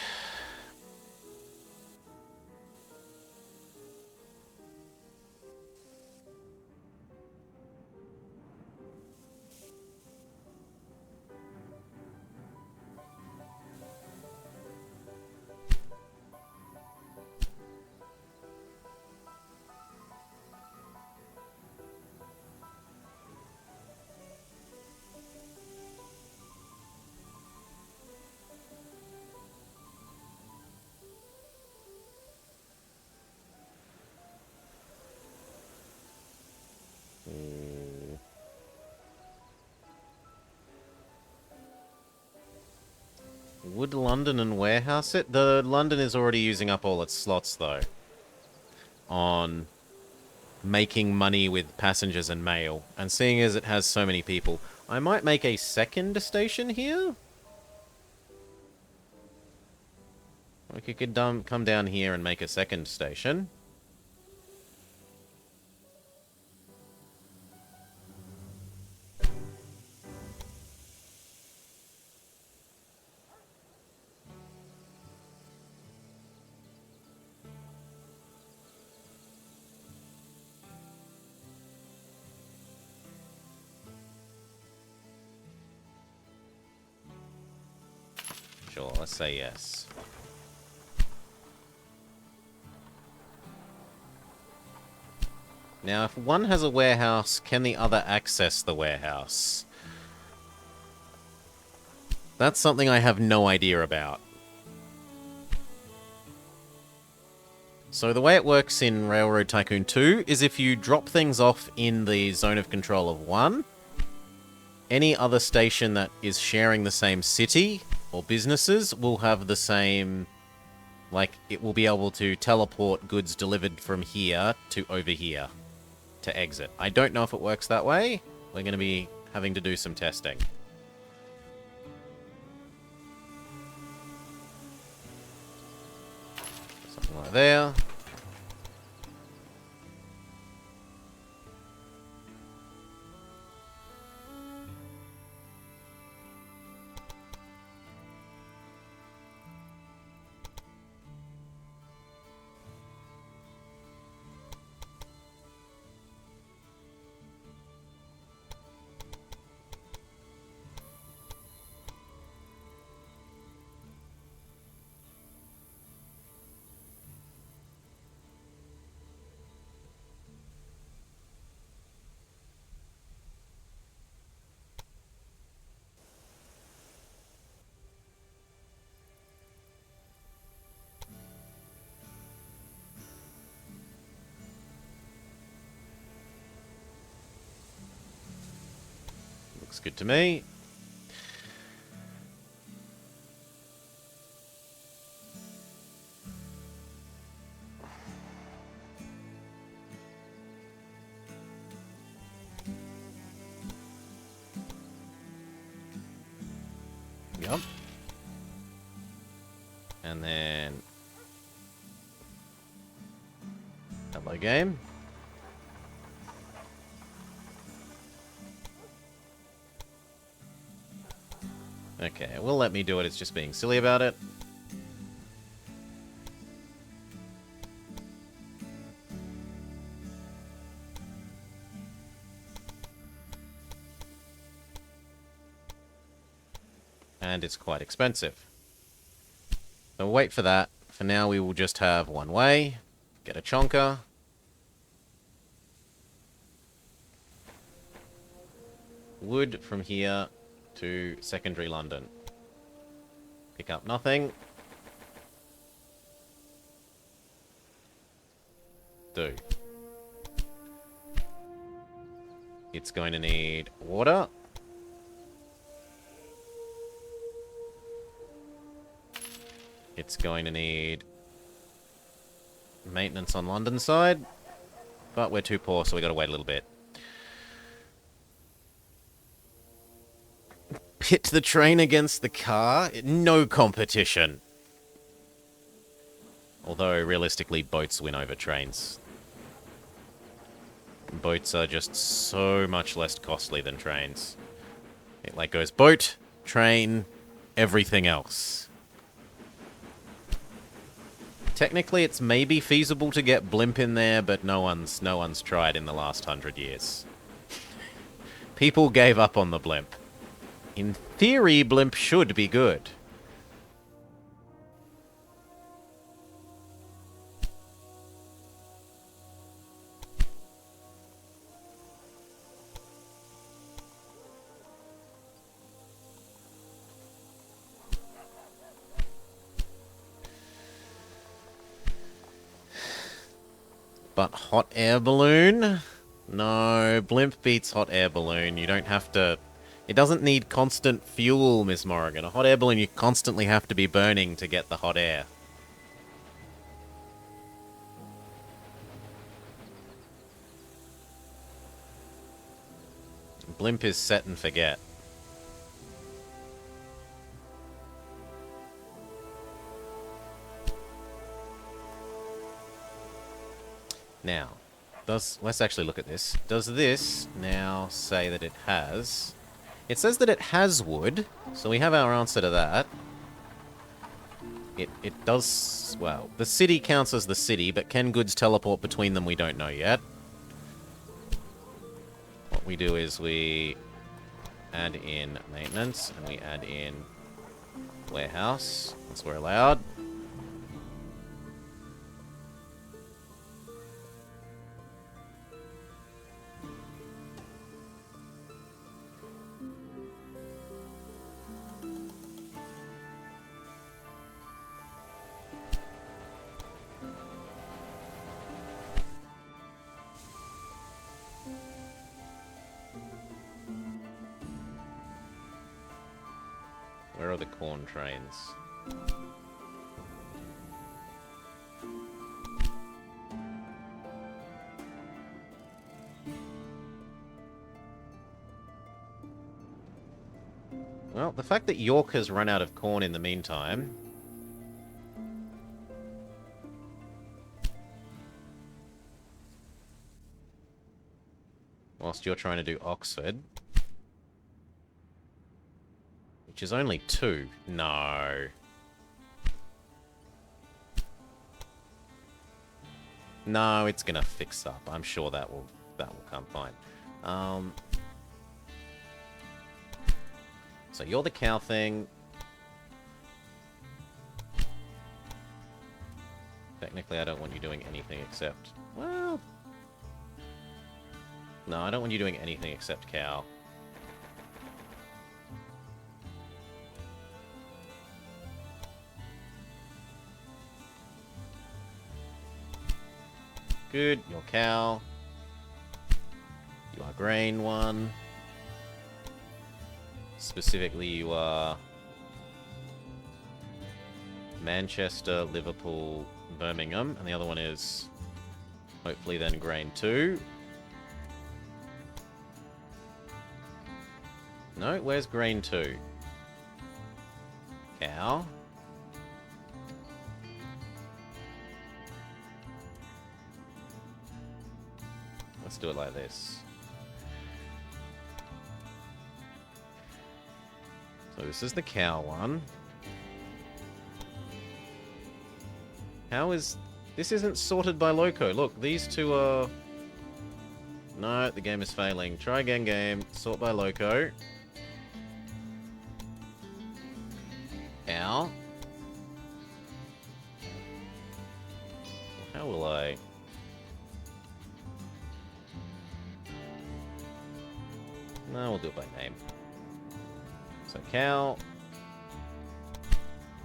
[SPEAKER 1] Would London and warehouse it? The London is already using up all its slots, though, on making money with passengers and mail. And seeing as it has so many people, I might make a second station here? We could come down here and make a second station. Sure, let's say yes. Now, if one has a warehouse, can the other access the warehouse? That's something I have no idea about. So the way it works in Railroad Tycoon 2 is if you drop things off in the zone of control of one, any other station that is sharing the same city or businesses will have the same... like, it will be able to teleport goods delivered from here to over here to exit. I don't know if it works that way. We're going to be having to do some testing. Something like there. Looks good to me. Yep. And then... hello, game. Okay, it will let me do it, it's just being silly about it. And it's quite expensive. So we'll wait for that. For now, we will just have one way. Get a chonker. Wood from here to secondary London. Pick up nothing. Do. It's going to need water. It's going to need maintenance on London side. But we're too poor, so we got to wait a little bit. Pit the train against the car? No competition. Although, realistically, boats win over trains. Boats are just so much less costly than trains. It like goes boat, train, everything else. Technically, it's maybe feasible to get blimp in there, but no one's tried in the last 100 years. People gave up on the blimp. In theory, blimp should be good. But hot air balloon? No, blimp beats hot air balloon. You don't have to... It doesn't need constant fuel, Miss Morrigan. A hot air balloon you constantly have to be burning to get the hot air. Blimp is set and forget. Now, let's actually look at this. Does this now say that it has... It says that it has wood, so we have our answer to that. It does... Well, the city counts as the city, but can goods teleport between them? We don't know yet. What we do is we add in maintenance, and we add in warehouse, once we're allowed. Where are the corn trains? Well, the fact that York has run out of corn in the meantime... Whilst you're trying to do Oxford... Which is only 2. No. No, it's gonna fix up. I'm sure that will come fine. So you're the cow thing. Technically, I don't want you doing anything except... Well... No, I don't want you doing anything except cow. Good, you're cow. You are grain 1. Specifically, you are Manchester, Liverpool, Birmingham, and the other one is hopefully then Grain 2. No, where's Grain 2? Cow. Let's do it like this. So this is the cow one. How is... This isn't sorted by loco. Look, these two are... No, the game is failing. Try again, game. Sort by loco. Cow. How will I... No, we'll do it by name. So cow.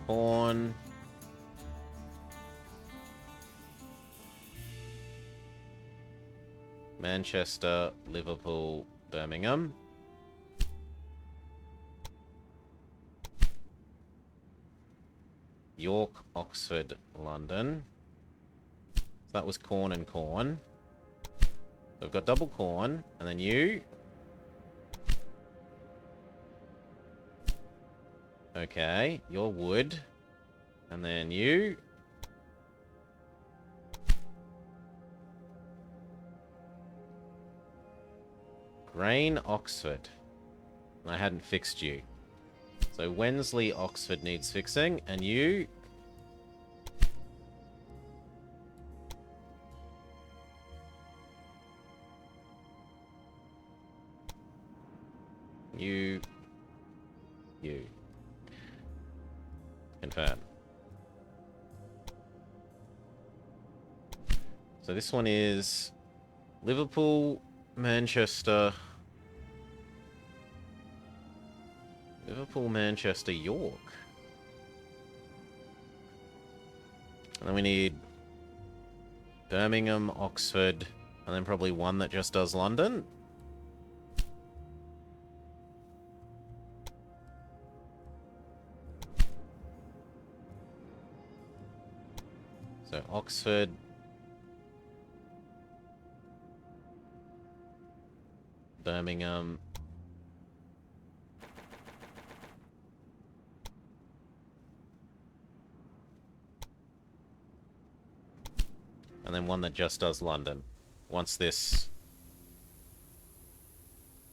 [SPEAKER 1] Corn. Manchester, Liverpool, Birmingham. York, Oxford, London. So that was corn and corn. So we've got double corn, and then you. Okay, you're wood. And then you. Grain, Oxford. I hadn't fixed you. So Wensley, Oxford needs fixing. And you... You... Confirm. So this one is Liverpool, Manchester... Liverpool, Manchester, York. And then we need Birmingham, Oxford, and then probably one that just does London. So Oxford, Birmingham, and then one that just does London. Once this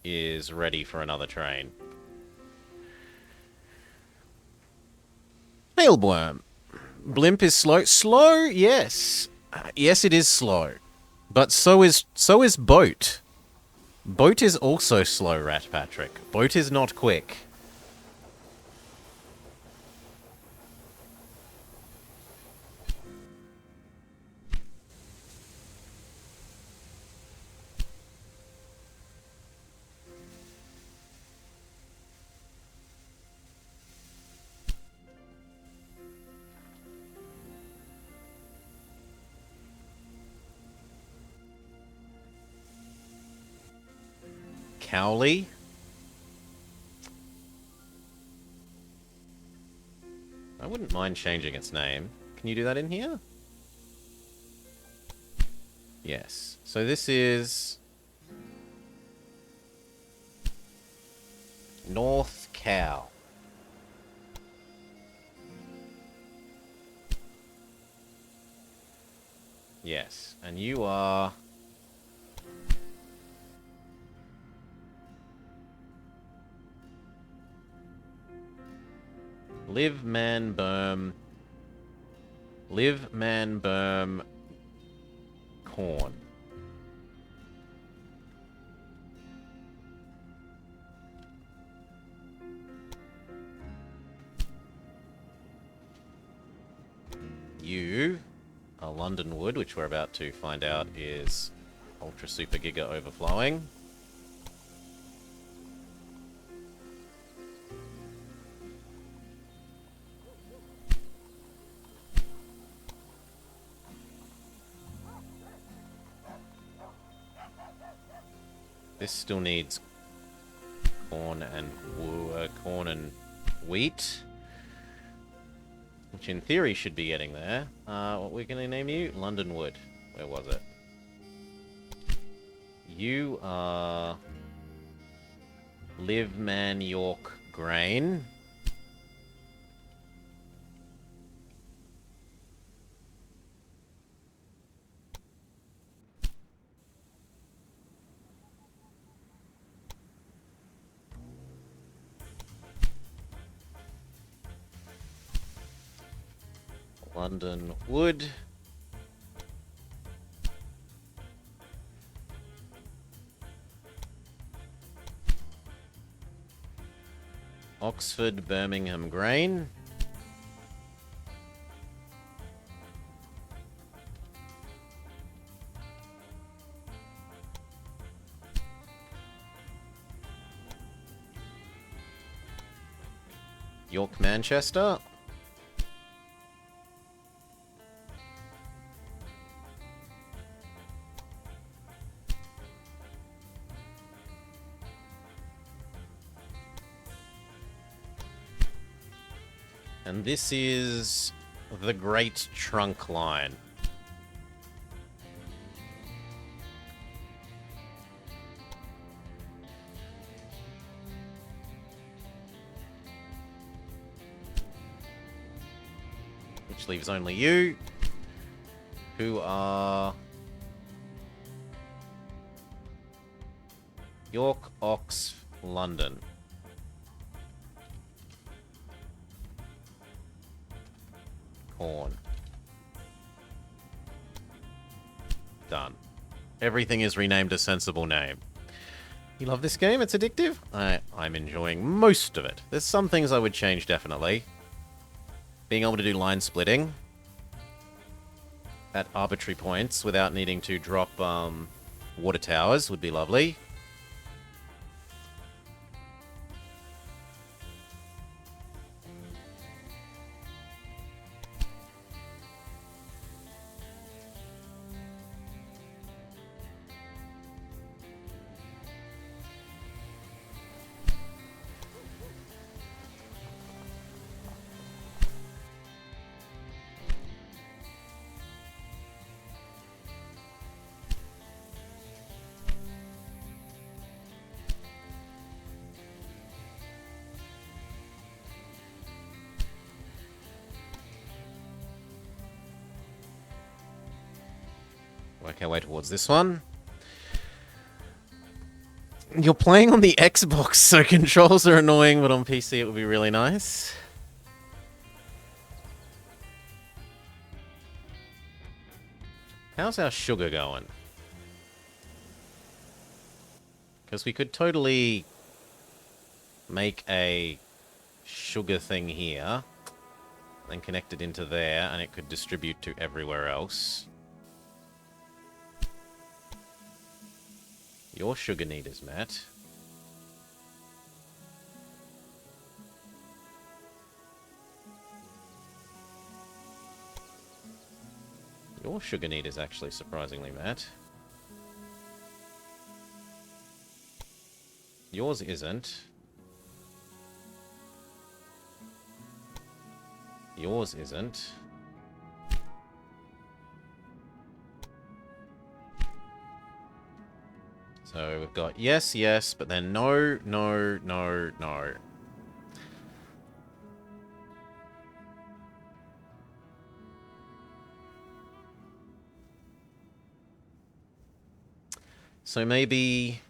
[SPEAKER 1] is ready for another train. Hailworm. Blimp is slow. Slow, yes. Yes, it is slow. But so is boat. Boat is also slow, Rat Patrick. Boat is not quick. Cowley. I wouldn't mind changing its name. Can you do that in here? Yes. So this is... North Cow. Yes. And you are... Live, man, berm. Live, man, berm. Corn. You are London Wood, which we're about to find out is Ultra Super Giga overflowing. This still needs corn and wheat. Which in theory should be getting there. What we're going to name you? London Wood. Where was it? You are... Live Man York Grain. London Wood. Oxford Birmingham Grain. York Manchester. And this is the Great Trunk Line. Which leaves only you, who are York, Ox, London. Corn. Done. Everything is renamed a sensible name. You love this game? It's addictive? I'm enjoying most of it. There's some things I would change, definitely. Being able to do line splitting at arbitrary points without needing to drop water towers would be lovely. Work our way towards this one. You're playing on the Xbox, so controls are annoying, but on PC it would be really nice. How's our sugar going? Because we could totally make a sugar thing here, then connect it into there, and it could distribute to everywhere else. Your sugar need is met. Your sugar need is actually surprisingly met. Yours isn't. Yours isn't. So we've got yes, yes, but then no, no, no, no. So maybe...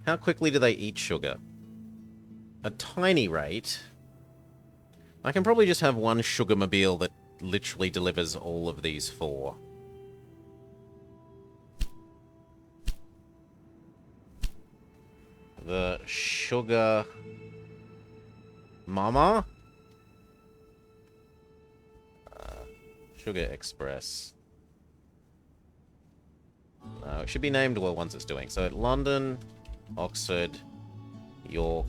[SPEAKER 1] How quickly do they eat sugar? A tiny rate. I can probably just have one sugarmobile that literally delivers all of these four. The Sugar Mama? Sugar Express. It should be named well once it's doing. So London, Oxford, York,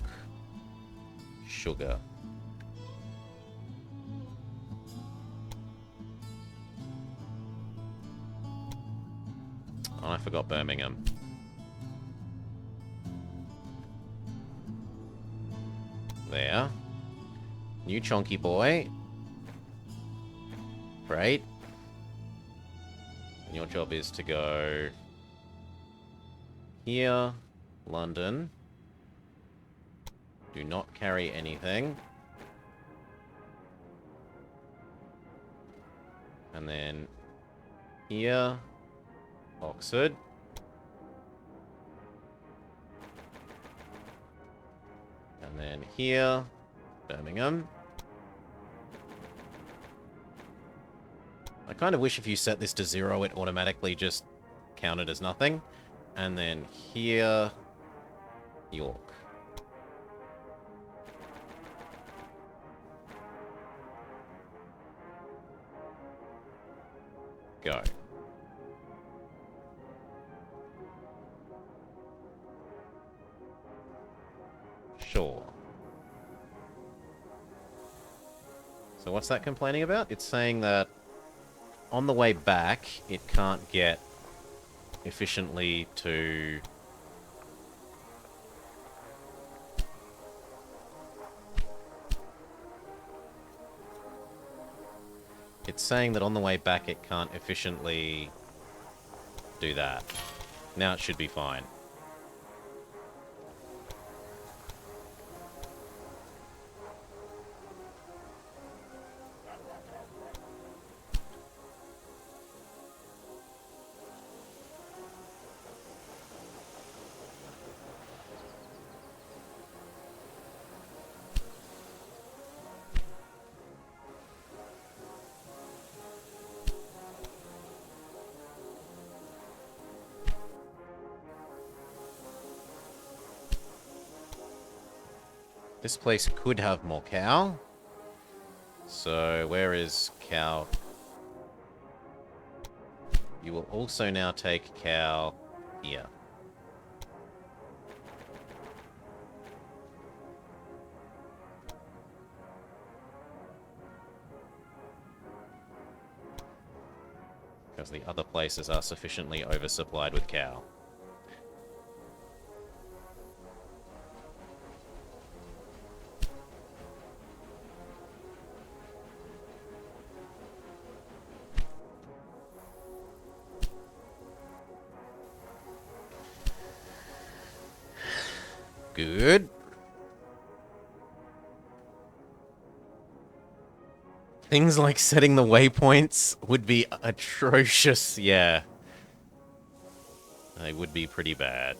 [SPEAKER 1] Sugar. Oh, I forgot Birmingham. there. New Chonky Boy. Great. And your job is to go here, London. Do not carry anything. And then here, Oxford. And then here, Birmingham. I kind of wish if you set this to 0, it automatically just counted as nothing. And then here, York. Go. Sure. So what's that complaining about? It's saying that on the way back, it can't get efficiently to... It's saying that on the way back, it can't efficiently do that. Now it should be fine. This place could have more cow. So, where is cow? You will also now take cow here. Because the other places are sufficiently oversupplied with cow. Good. Things like setting the waypoints would be atrocious, yeah. They would be pretty bad.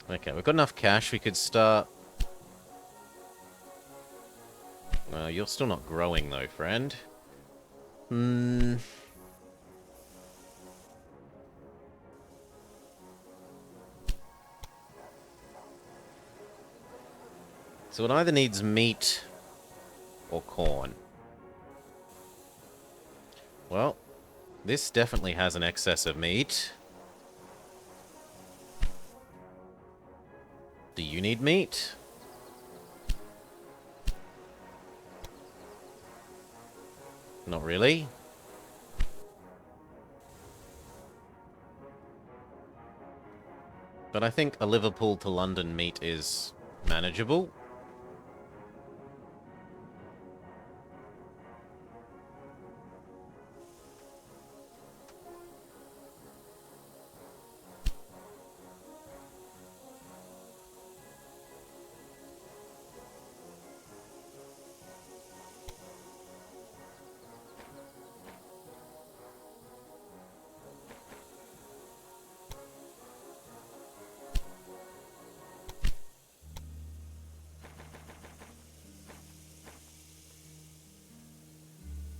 [SPEAKER 1] Okay, we've got enough cash, we could start... Well, you're still not growing though, friend. So it either needs meat or corn. Well, this definitely has an excess of meat. Do you need meat? Not really. But I think a Liverpool to London meet is manageable.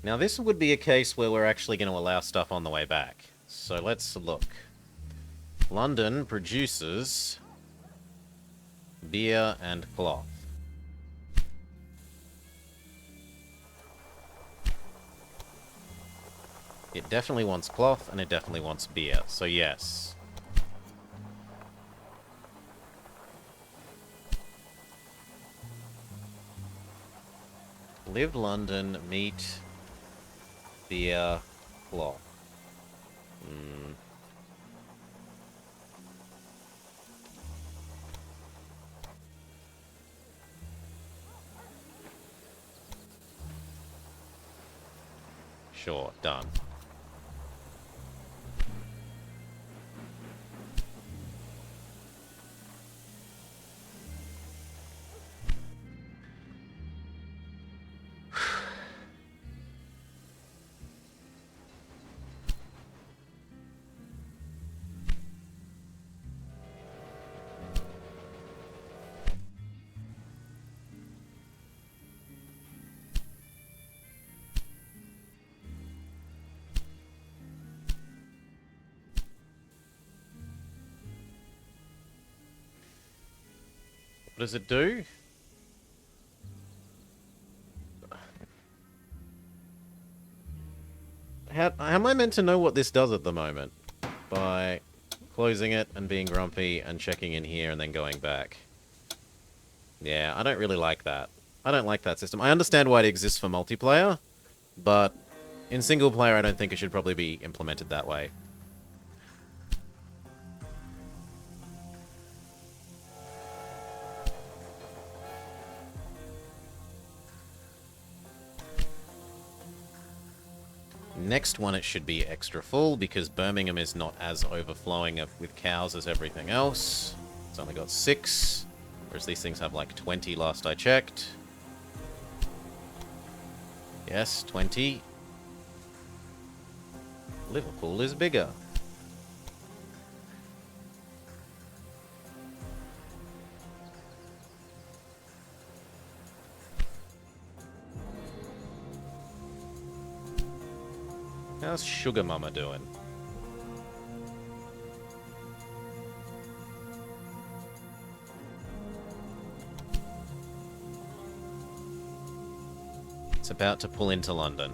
[SPEAKER 1] Now this would be a case where we're actually going to allow stuff on the way back. So let's look. London produces beer and cloth. It definitely wants cloth and it definitely wants beer. So yes. Live London, meat, beer, cloth. Sure, done. What does it do? How am I meant to know what this does at the moment? By closing it and being grumpy and checking in here and then going back. Yeah, I don't really like that. I don't like that system. I understand why it exists for multiplayer, but in single player I don't think it should probably be implemented that way. Next one, it should be extra full because Birmingham is not as overflowing with cows as everything else. It's only got 6, whereas these things have like 20 last I checked. Yes, 20. Liverpool is bigger. How's Sugar Mama doing? It's about to pull into London.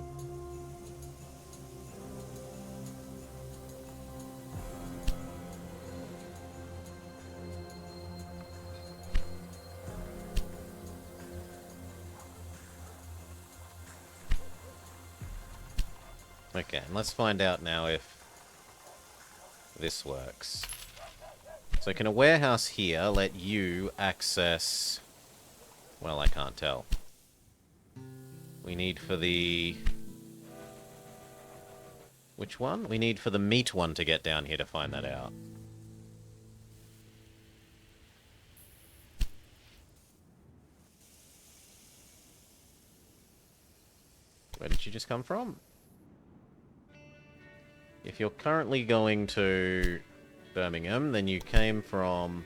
[SPEAKER 1] Okay, and let's find out now if this works. So can a warehouse here let you access... Well, I can't tell. We need for the... Which one? We need for the meat one to get down here to find that out. Where did you just come from? If you're currently going to Birmingham, then you came from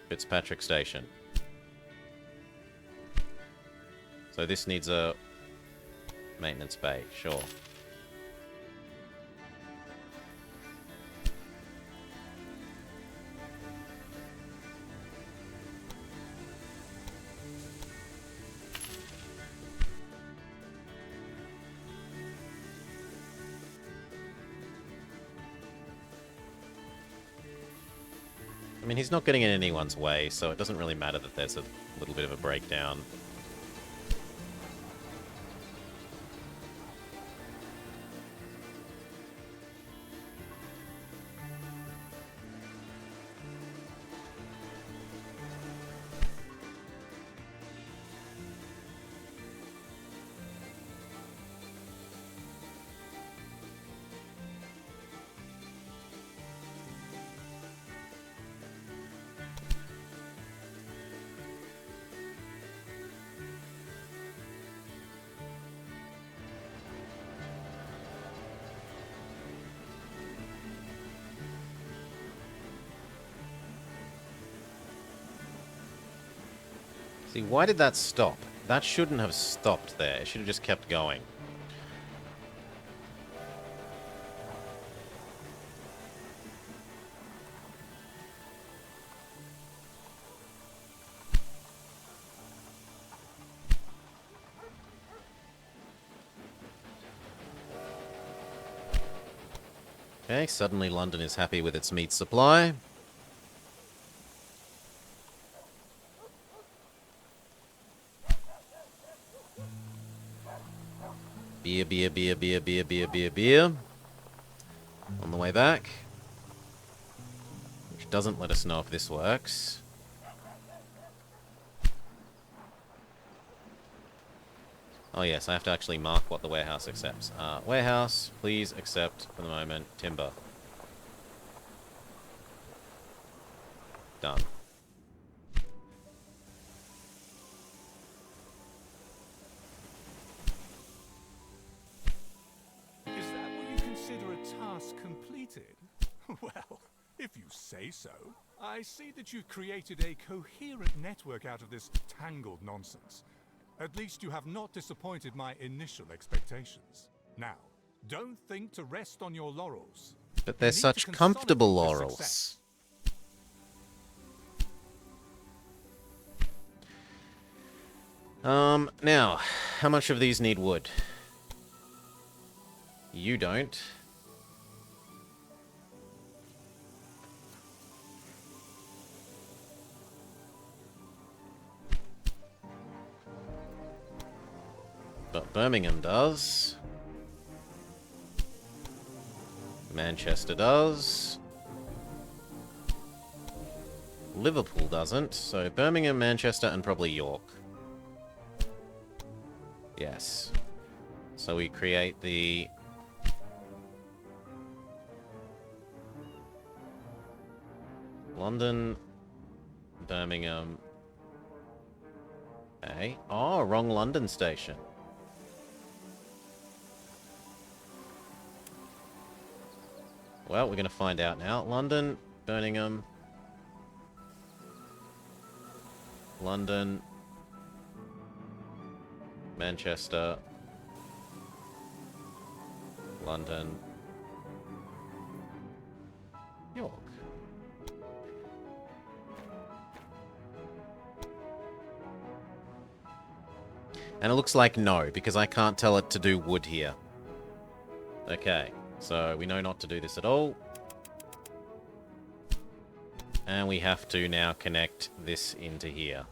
[SPEAKER 1] Fitzpatrick Station. So this needs a maintenance bay, sure. I mean, he's not getting in anyone's way, so it doesn't really matter that there's a little bit of a breakdown. See, why did that stop? That shouldn't have stopped there. It should have just kept going. Okay, suddenly London is happy with its meat supply. Beer, beer, beer, beer, beer, beer, beer, beer. On the way back. Which doesn't let us know if this works. Oh yes, I have to actually mark what the warehouse accepts. Warehouse, please accept, for the moment, timber. Done.
[SPEAKER 3] Is that what you consider a task completed? Well, if you say so. I see that you've created a coherent network out of this tangled nonsense. At least you have not disappointed my initial expectations. Now, don't think to rest on your laurels.
[SPEAKER 1] But
[SPEAKER 3] You
[SPEAKER 1] they're
[SPEAKER 3] need to
[SPEAKER 1] such
[SPEAKER 3] consolidate
[SPEAKER 1] comfortable
[SPEAKER 3] this
[SPEAKER 1] laurels.
[SPEAKER 3] success.
[SPEAKER 1] Now, how much of these need wood? You don't. But Birmingham does. Manchester does. Liverpool doesn't, so Birmingham, Manchester, and probably York. Yes. So we create the... London, Birmingham... Okay. Oh, wrong London station. Well, we're going to find out now. London, Birmingham... London... Manchester... London... York. And it looks like no, because I can't tell it to do wood here. Okay, so we know not to do this at all. And we have to now connect this into here.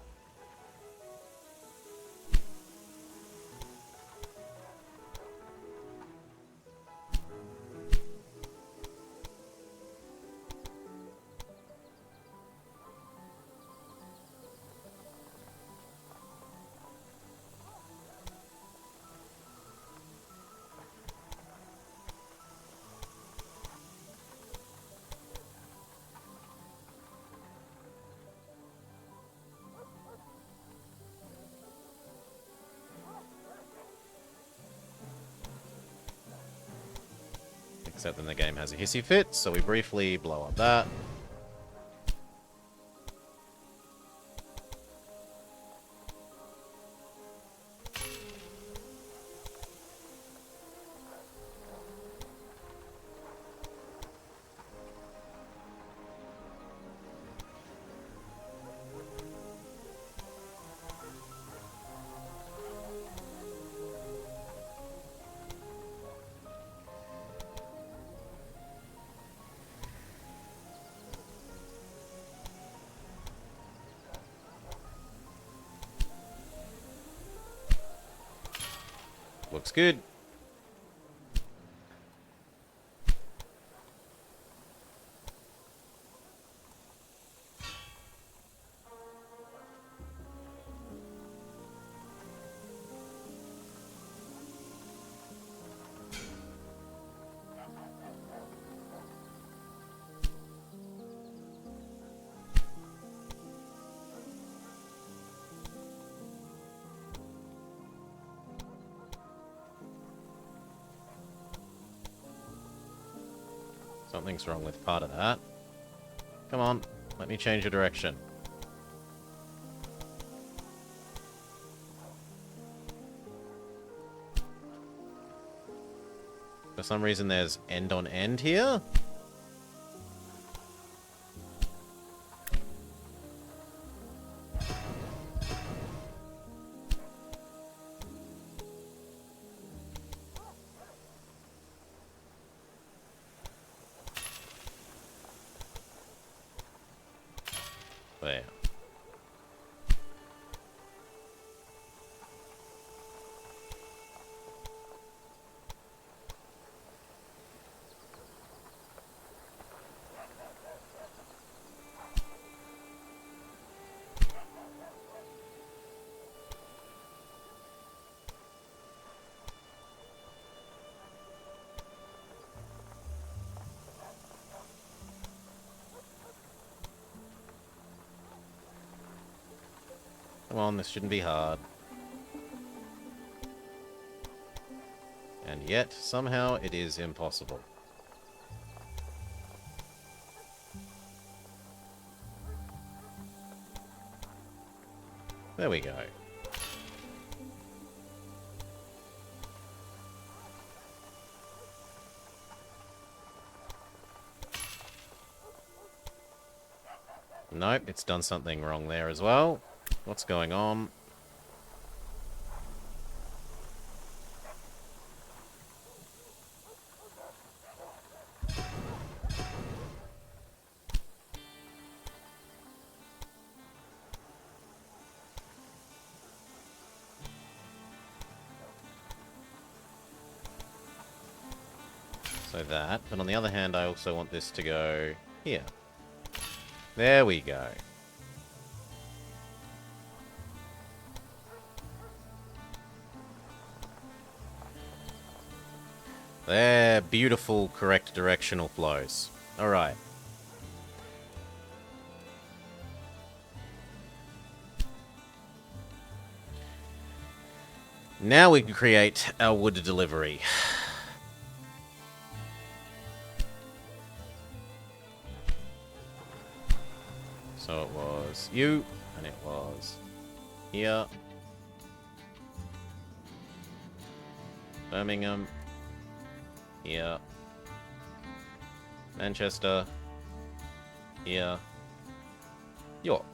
[SPEAKER 1] Except then the game has a hissy fit, so we briefly blow up that. Looks good. Something's wrong with part of that. Come on, let me change your direction. For some reason there's end on end here. There. Come on, this shouldn't be hard. And yet, somehow, it is impossible. There we go. Nope, it's done something wrong there as well. What's going on? So that, but on the other hand, I also want this to go here. There we go. They're beautiful, correct directional flows. Alright. Now we can create our wood delivery. So it was you, and it was here. Birmingham. Here. Manchester. Here. York.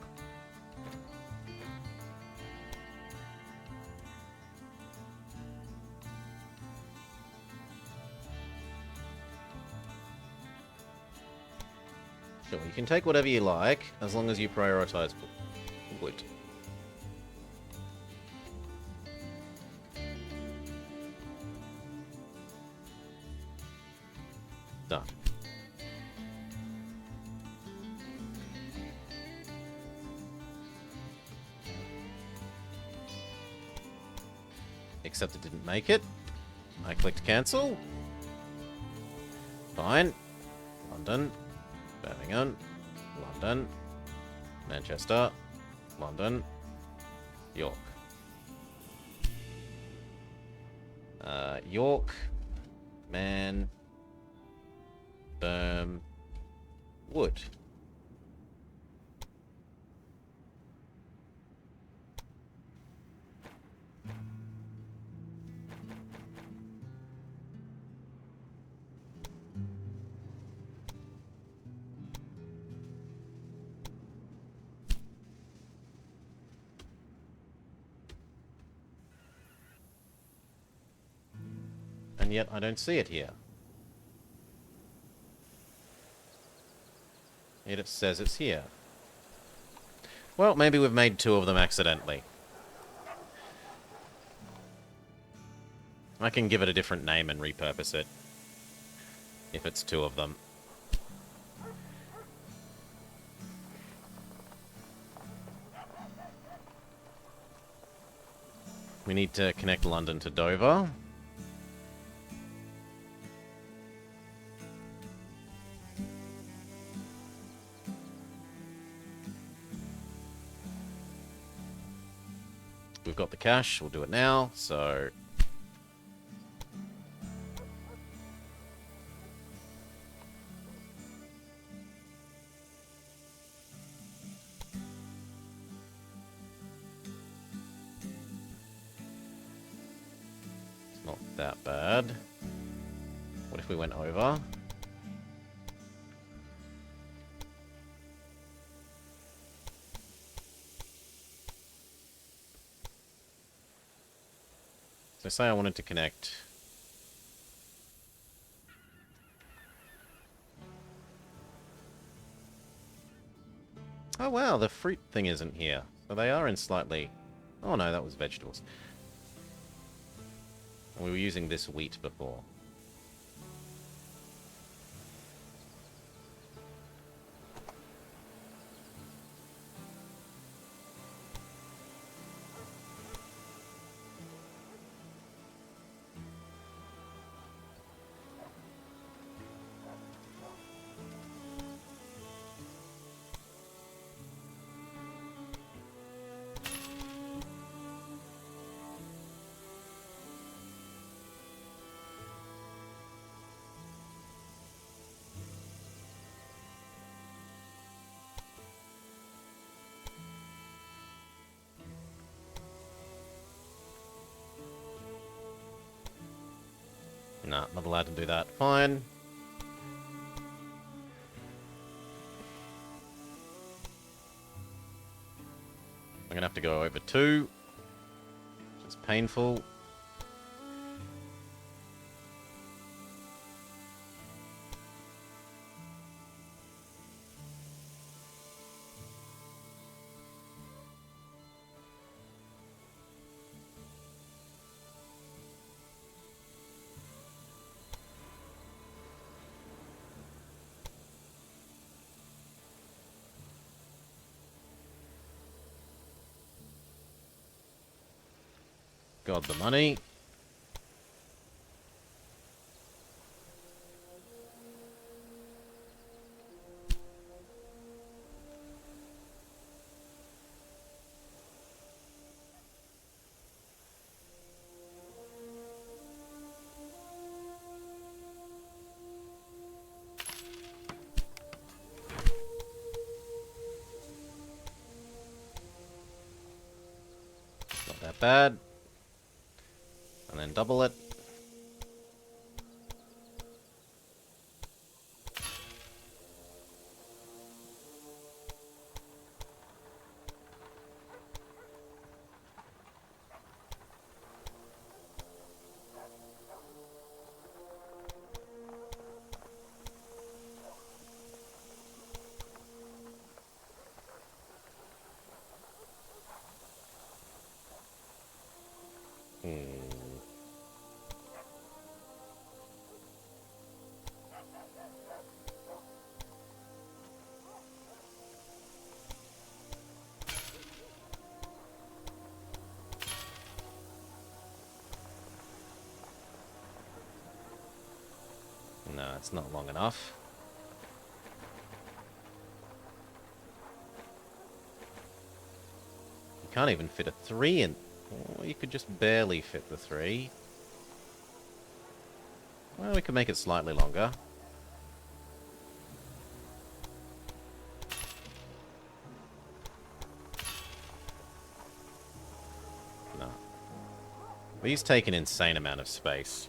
[SPEAKER 1] Sure, you can take whatever you like, as long as you prioritize wood. Done. Except it didn't make it. I clicked cancel. Fine. London. Birmingham. London. Manchester. London. York. York. Man. Wood. And yet I don't see it here. Yet it says it's here. Well, maybe we've made two of them accidentally. I can give it a different name and repurpose it. If it's two of them. We need to connect London to Dover. We've got the cash, we'll do it now, so... It's not that bad. What if we went over? So say I wanted to connect... Oh wow, the fruit thing isn't here. So they are in slightly... Oh no, that was vegetables. We were using this wheat before. Nah, not allowed to do that. Fine. I'm gonna have to go over 2, which is painful. God, the money. Not that bad. And then double it. No, it's not long enough. You can't even fit a 3 in. Oh, you could just barely fit the 3. Well, we could make it slightly longer. No. These take an insane amount of space.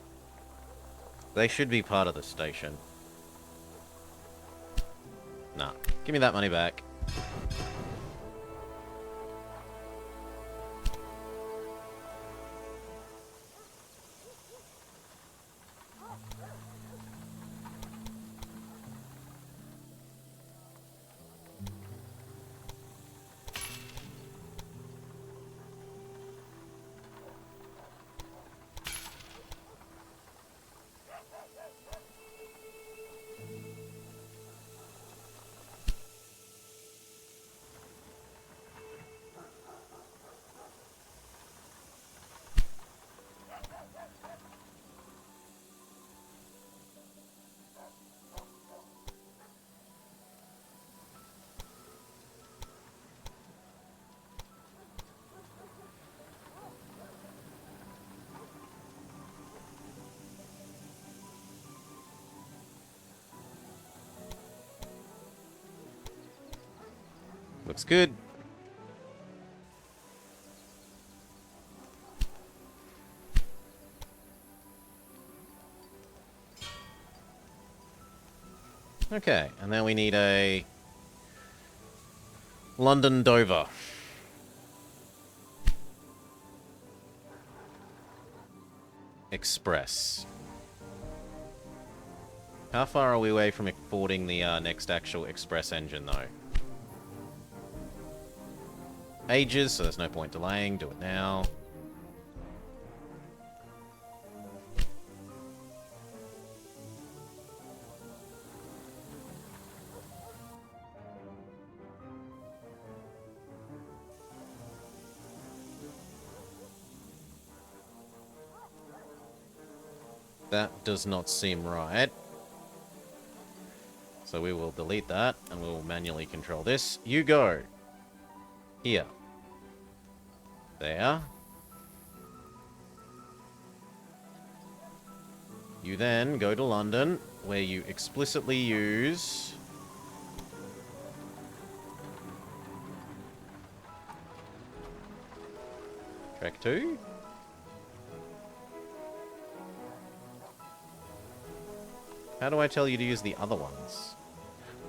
[SPEAKER 1] They should be part of the station. Nah. Give me that money back. Looks good. Okay, and then we need a London Dover Express. How far are we away from exporting the next actual express engine, though? Ages, so there's no point delaying. Do it now. That does not seem right. So we will delete that, and we will manually control this. You go. Here. There. You then go to London, where you explicitly use... Track 2? How do I tell you to use the other ones?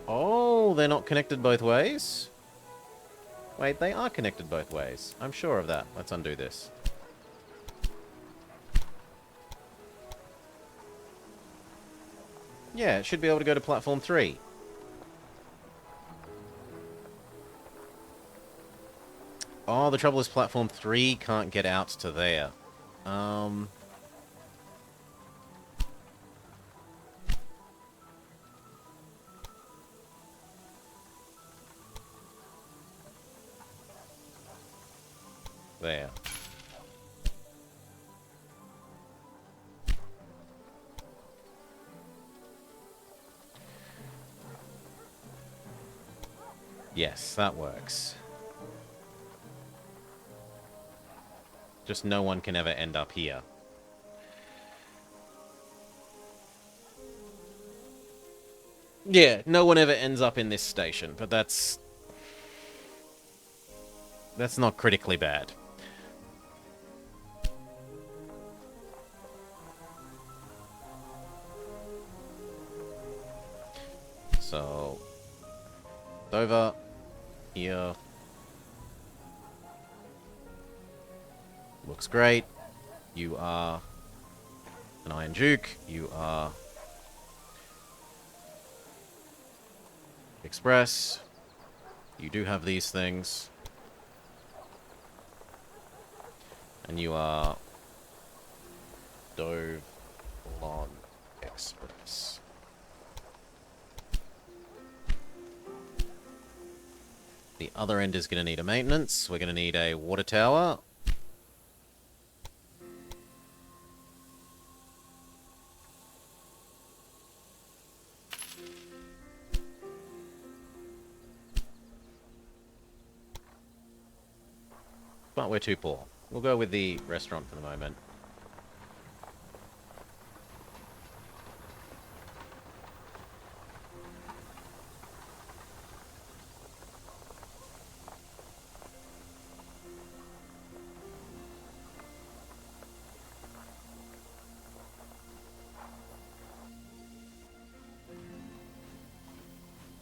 [SPEAKER 1] Oh, they're not connected both ways? Wait, they are connected both ways. I'm sure of that. Let's undo this. Yeah, it should be able to go to platform 3. Oh, the trouble is platform 3 can't get out to there. There. Yes, that works. Just no one can ever end up here. Yeah, no one ever ends up in this station, but that's not critically bad. So, over here. Looks great. You are an Iron Duke. You are Express. You do have these things. And you are Dove Lon Express. The other end is going to need a maintenance. We're going to need a water tower. But we're too poor. We'll go with the restaurant for the moment.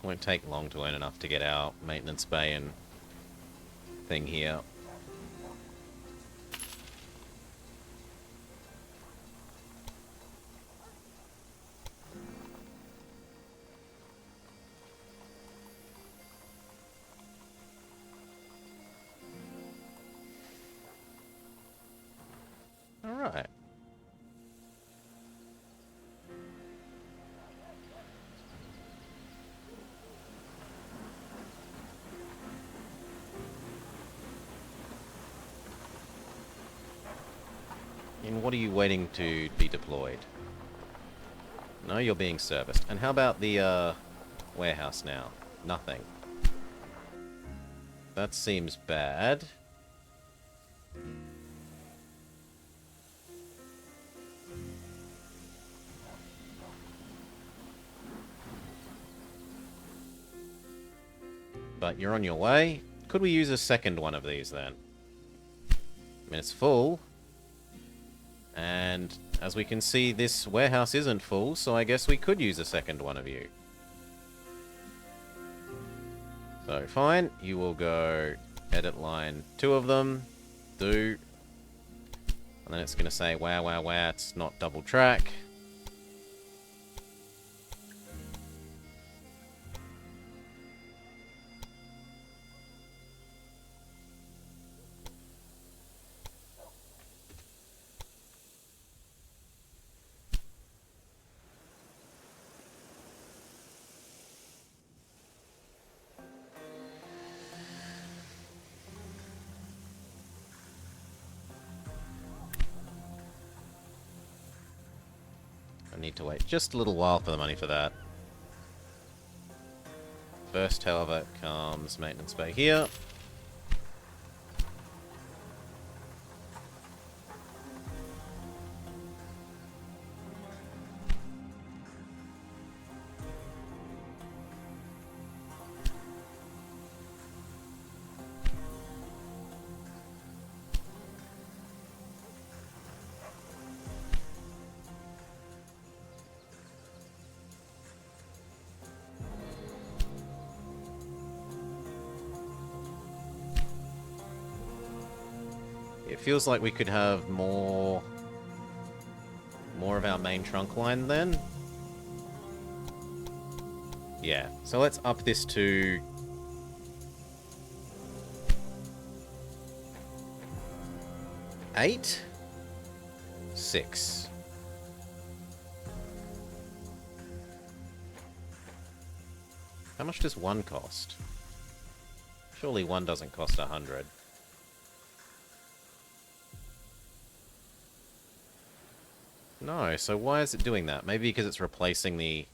[SPEAKER 1] Won't take long to earn enough to get our maintenance bay and thing here. Alright. And what are you waiting to be deployed? No, you're being serviced. And how about the warehouse now? Nothing. That seems bad. But you're on your way. Could we use a second one of these then? I mean, it's full. And as we can see, this warehouse isn't full, so I guess we could use a second one of you. So, fine. You will go edit line 2 of them. Do. And then it's going to say, wow, wow, wow, it's not double track. I need to wait just a little while for the money for that. First, however, comes maintenance bay here. feels like we could have more of our main trunk line then. Yeah, so let's up this to 8, 6. How much does 1 cost? Surely 1 doesn't cost 100. No, so why is it doing that? Maybe because it's replacing the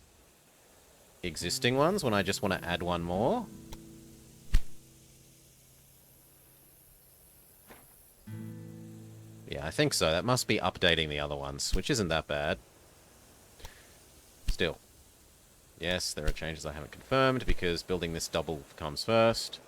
[SPEAKER 1] existing ones when I just want to add one more? Yeah, I think so. That must be updating the other ones, which isn't that bad. Still. Yes, there are changes I haven't confirmed because building this double comes first.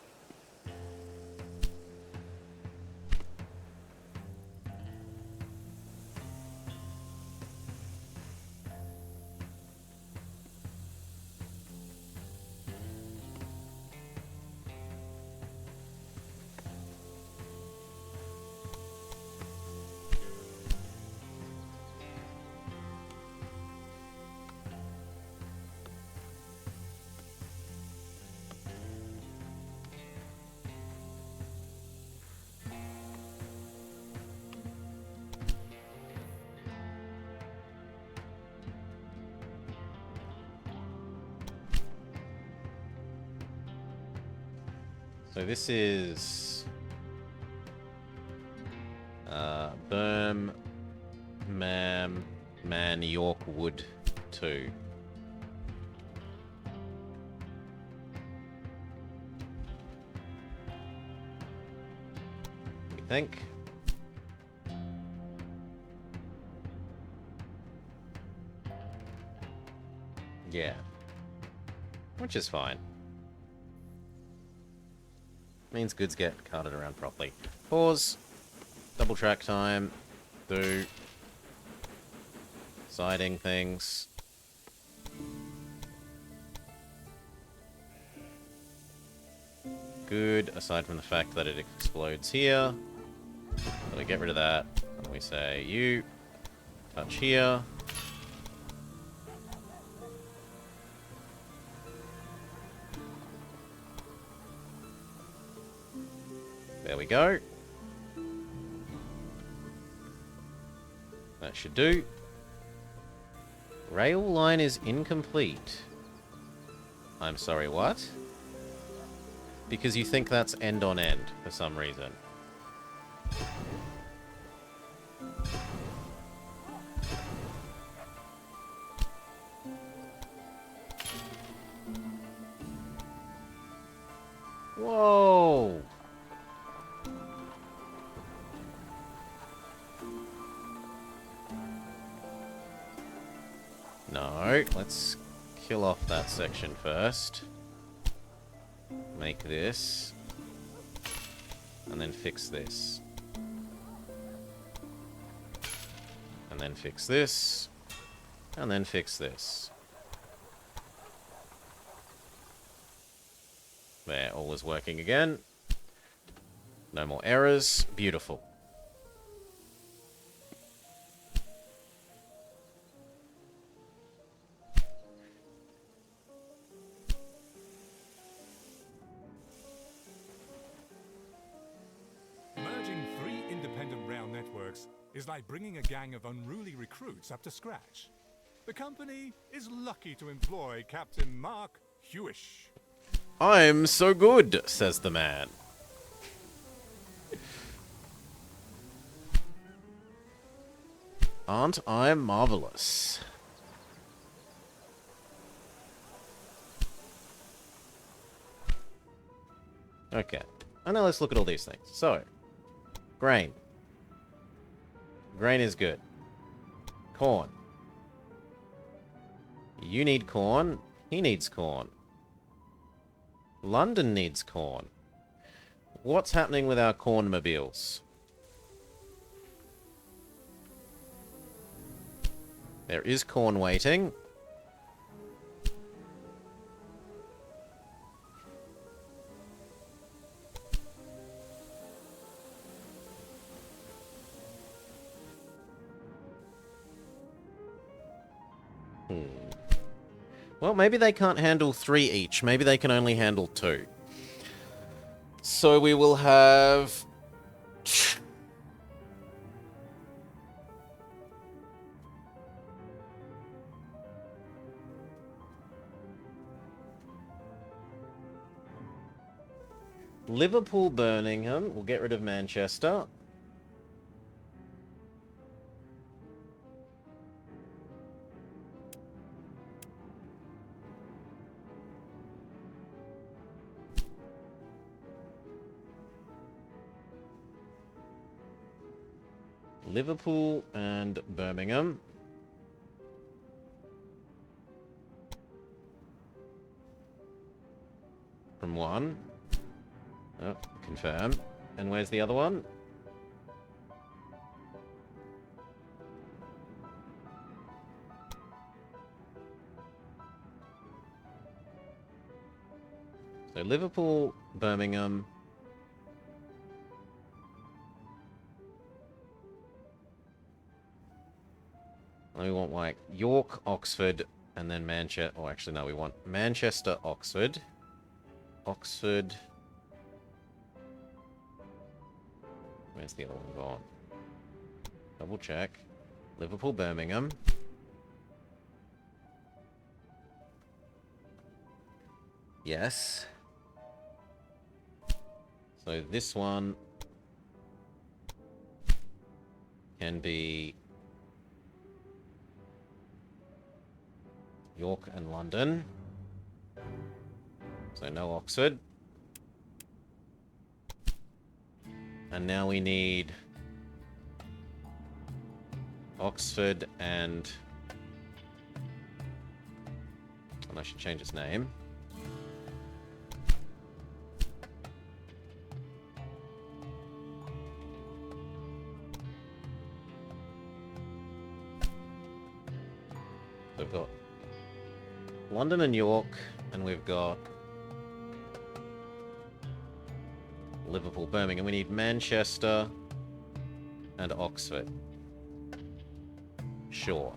[SPEAKER 1] So this is Man York Wood 2. We think. Yeah. Which is fine. Means goods get carted around properly. Pause. Double track time. Do. Siding things. Good, aside from the fact that it explodes here. So we get rid of that. And we say, you. Touch here. There we go. That should do. Rail line is incomplete. I'm sorry, what? Because you think that's end on end for some reason. Whoa! No, let's kill off that section first. Make this. And then fix this. And then fix this. And then fix this. There, all is working again. No more errors. Beautiful.
[SPEAKER 3] Merging 3 independent rail networks is like bringing a gang of unruly recruits up to scratch. The company is lucky to employ Captain Mark Hewish.
[SPEAKER 1] I'm so good, says the man. Aren't I marvelous? Okay. And now let's look at all these things. So, grain. Grain is good. Corn. You need corn. He needs corn. London needs corn. What's happening with our cornmobiles? There is corn waiting. Well, maybe they can't handle 3 each. Maybe they can only handle 2. So we will have... Liverpool, Birmingham. We'll get rid of Manchester. Liverpool and Birmingham. From 1. Oh, confirm. And where's the other one? So Liverpool, Birmingham. And we want like York, Oxford, and then Manchester. Oh, actually, no, we want Manchester, Oxford. Oxford. Where's the other one gone? Double check. Liverpool, Birmingham. Yes. So this one can be York and London. So no Oxford. And now we need Oxford and I should change its name. So we've got London and York, and we've got Liverpool, Birmingham. We need Manchester and Oxford. Sure.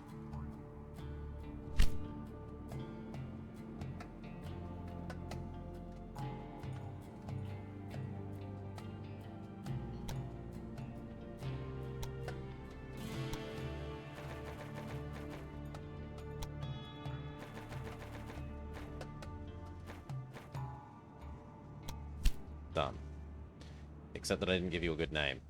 [SPEAKER 1] Done. Except that I didn't give you a good name.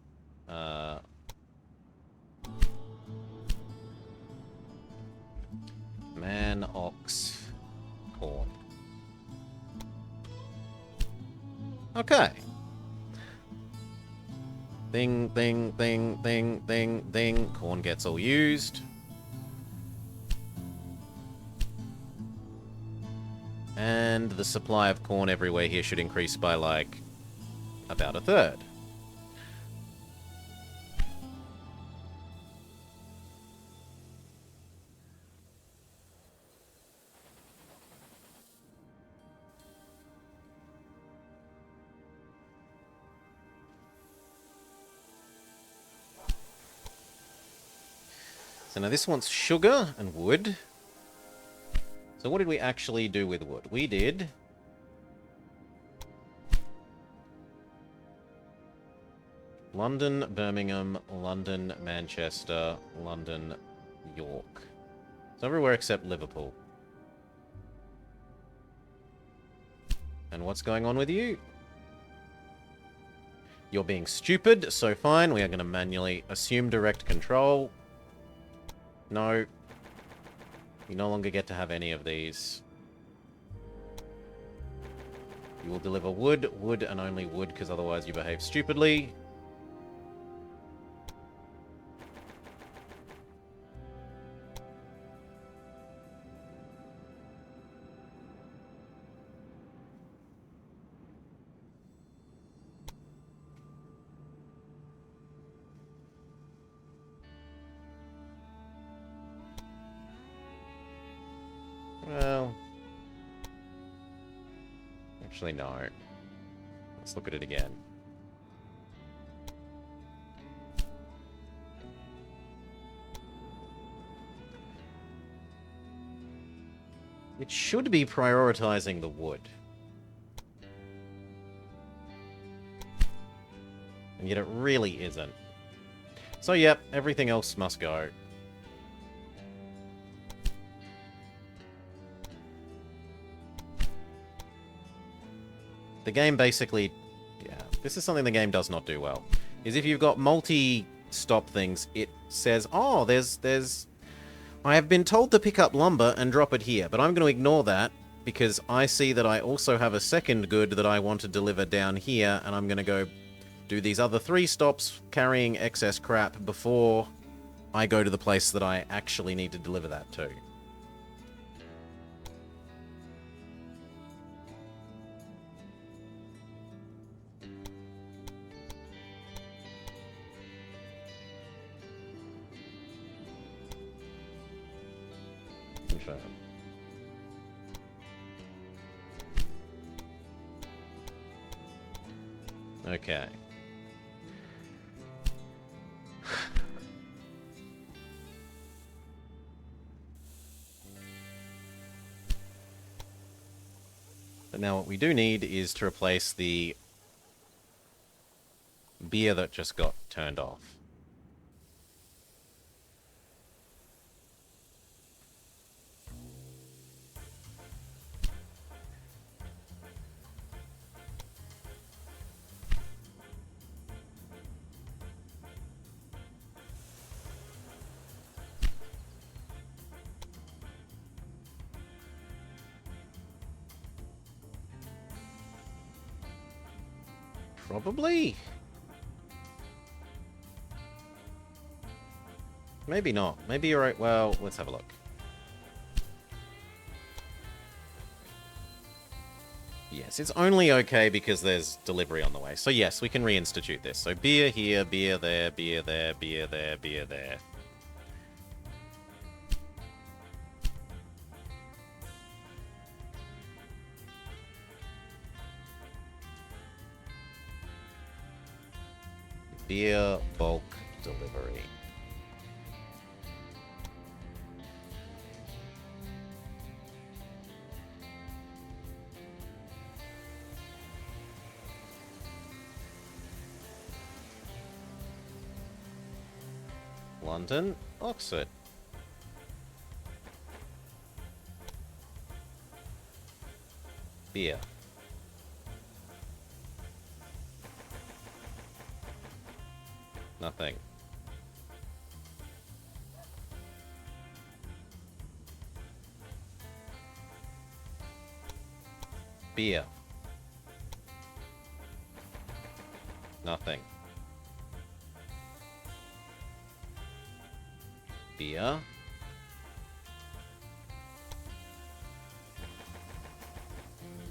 [SPEAKER 1] Man, ox, corn. Okay. Ding, ding, ding, ding, ding, ding. Corn gets all used. And the supply of corn everywhere here should increase by, like, about 1/3. So now this wants sugar and wood. So what did we actually do with wood? We did London, Birmingham, London, Manchester, London, York. So everywhere except Liverpool. And what's going on with you? You're being stupid, so fine. We are going to manually assume direct control. No. You no longer get to have any of these. You will deliver wood, wood, and only wood, because otherwise you behave stupidly. Well, actually no. Let's look at it again. It should be prioritizing the wood. And yet it really isn't. So, yep, everything else must go. The game basically... Yeah, this is something the game does not do well. Is if you've got multi-stop things, it says, oh, there's... I have been told to pick up lumber and drop it here, but I'm going to ignore that because I see that I also have a second good that I want to deliver down here, and I'm going to go do these other 3 stops carrying excess crap before I go to the place that I actually need to deliver that to. Confirm. Okay. But now what we do need is to replace the beer that just got turned off. Probably. Maybe not. Maybe you're right. Well, let's have a look. Yes, it's only okay because there's delivery on the way. So yes, we can reinstitute this. So beer here, beer there, beer there, beer there, beer there. Beer bulk delivery. London, Oxford. Beer. Nothing. Beer. Nothing. Beer.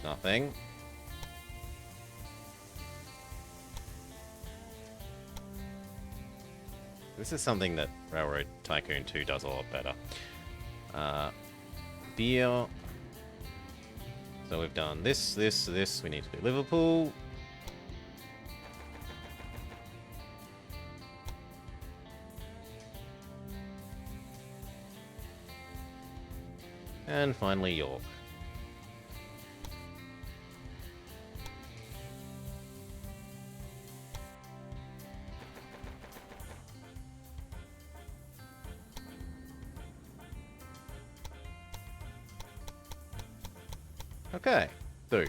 [SPEAKER 1] Nothing. This is something that Railroad Tycoon 2 does a lot better. Beer. So we've done this, this, this. We need to do Liverpool. And finally York. Okay, do.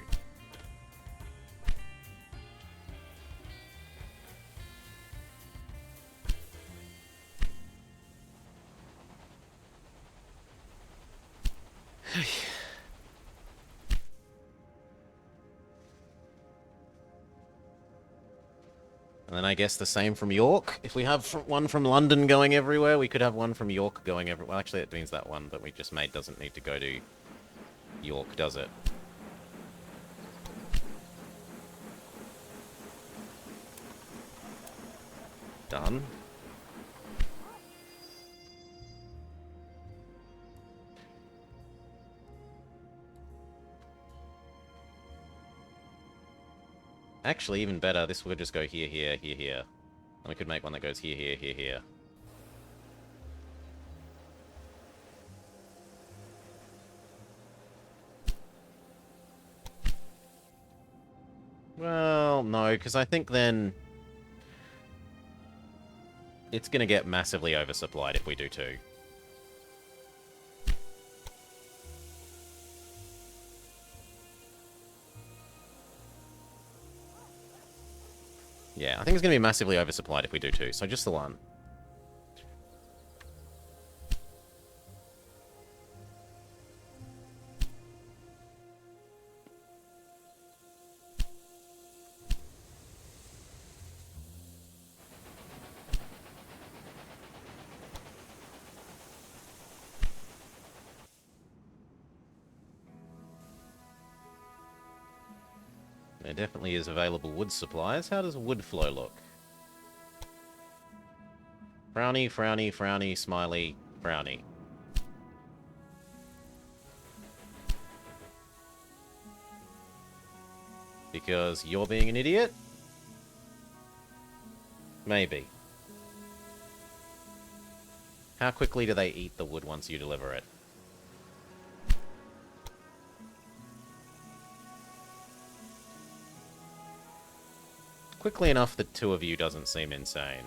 [SPEAKER 1] And then I guess the same from York. If we have one from London going everywhere, we could have one from York going everywhere. Well, actually, it means that one that we just made doesn't need to go to York, does it? Done. Actually, even better, this would just go here, here, here, here. And we could make one that goes here, here, here, here. Well, no, because I think then it's going to get massively oversupplied if we do 2. Yeah, I think it's going to be massively oversupplied if we do 2, so just the 1. There definitely is available wood supplies. How does wood flow look? Frowny, frowny, frowny, smiley, frowny. Because you're being an idiot? Maybe. How quickly do they eat the wood once you deliver it? Quickly enough that 2 of you doesn't seem insane.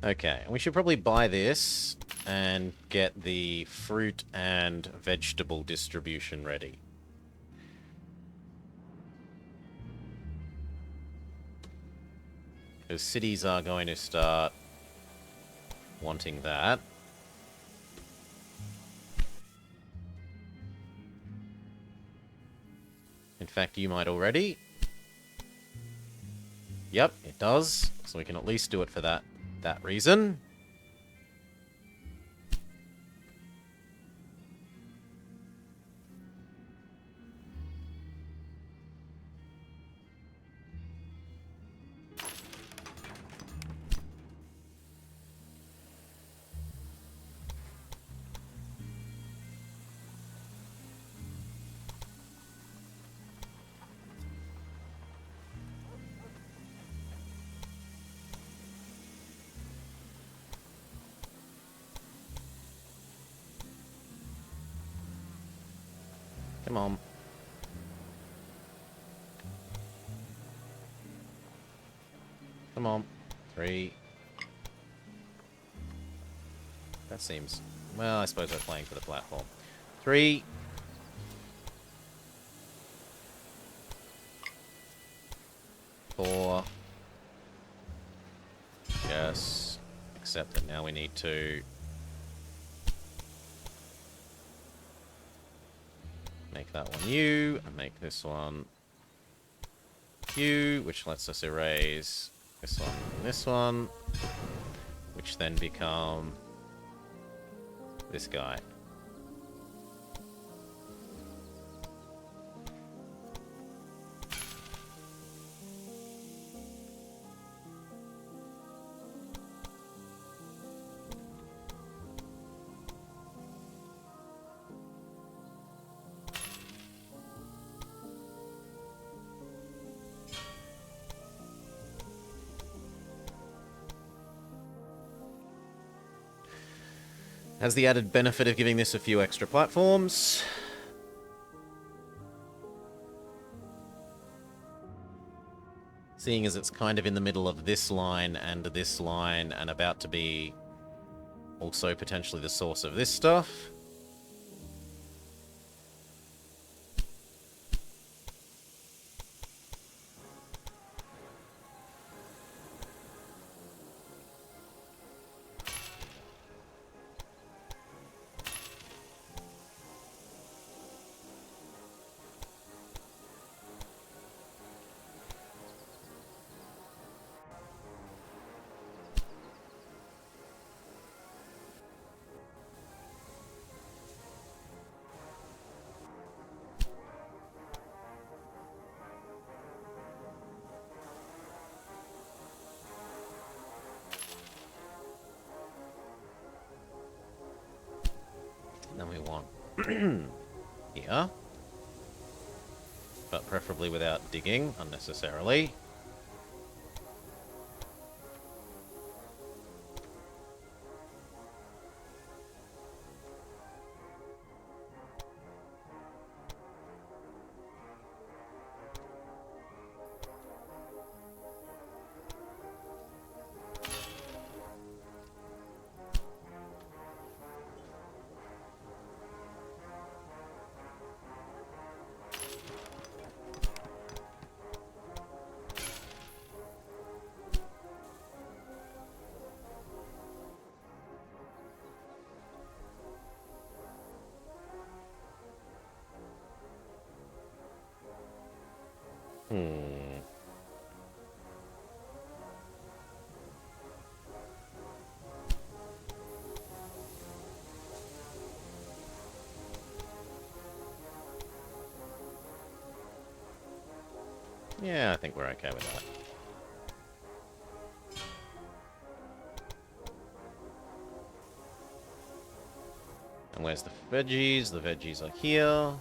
[SPEAKER 1] Okay, we should probably buy this and get the fruit and vegetable distribution ready. Because cities are going to start wanting that. In fact, you might already. Yep, it does. So we can at least do it for that reason. Come on. Come on. 3. That seems... Well, I suppose we're playing for the platform. 3. 4. Yes. Except that now we need to... make that one U, and make this one U, which lets us erase this one and this one, which then become this guy. Has the added benefit of giving this a few extra platforms. Seeing as it's kind of in the middle of this line and about to be also potentially the source of this stuff. Here. But preferably without digging unnecessarily. Yeah, I think we're okay with that. And where's the veggies? The veggies are here.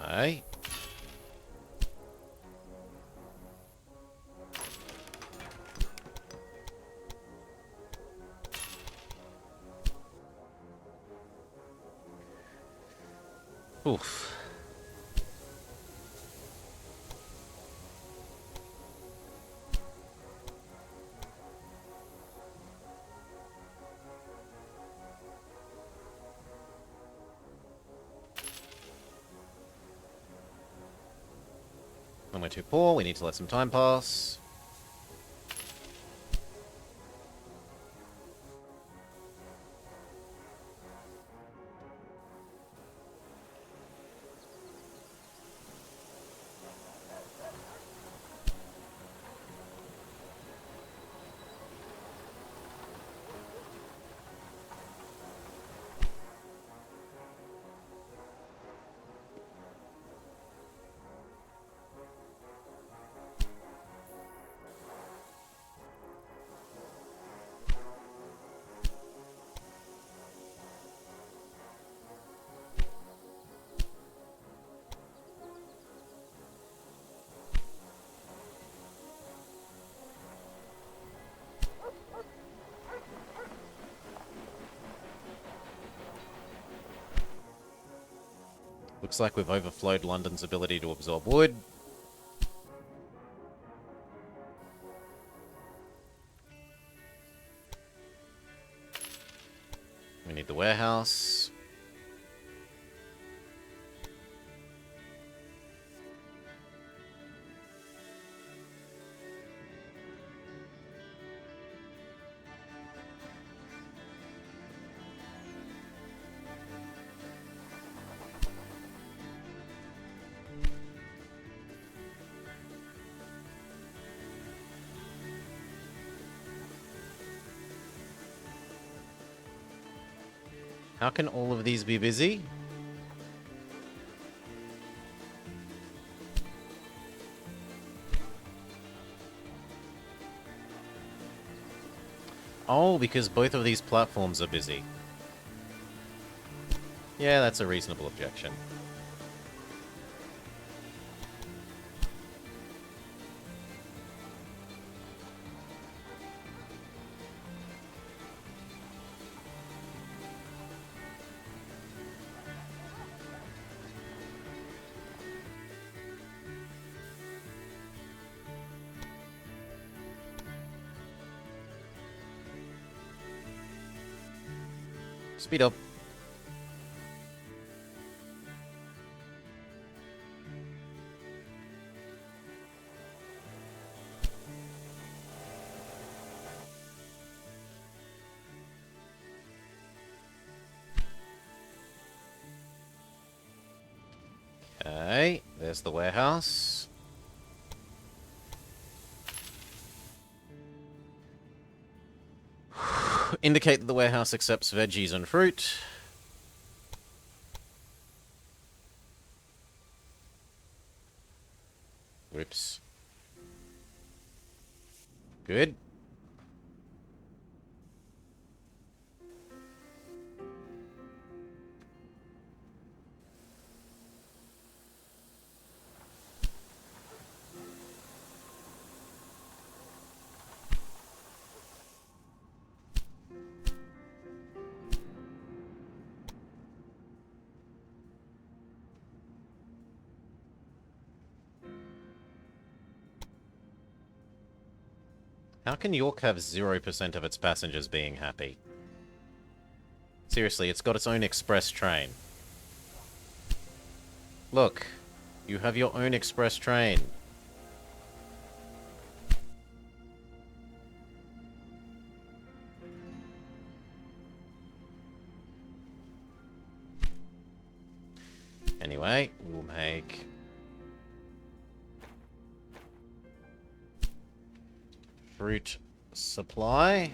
[SPEAKER 1] Okay. Oof. And we're too poor, we need to let some time pass. Looks like we've overflowed London's ability to absorb wood. We need the warehouse. How can all of these be busy? Oh, because both of these platforms are busy. Yeah, that's a reasonable objection. Speed up. There's the warehouse. Indicate that the warehouse accepts veggies and fruit. Whoops. Good. How can York have 0% of its passengers being happy? Seriously, it's got its own express train. Look, you have your own express train. Anyway, we'll make fruit supply.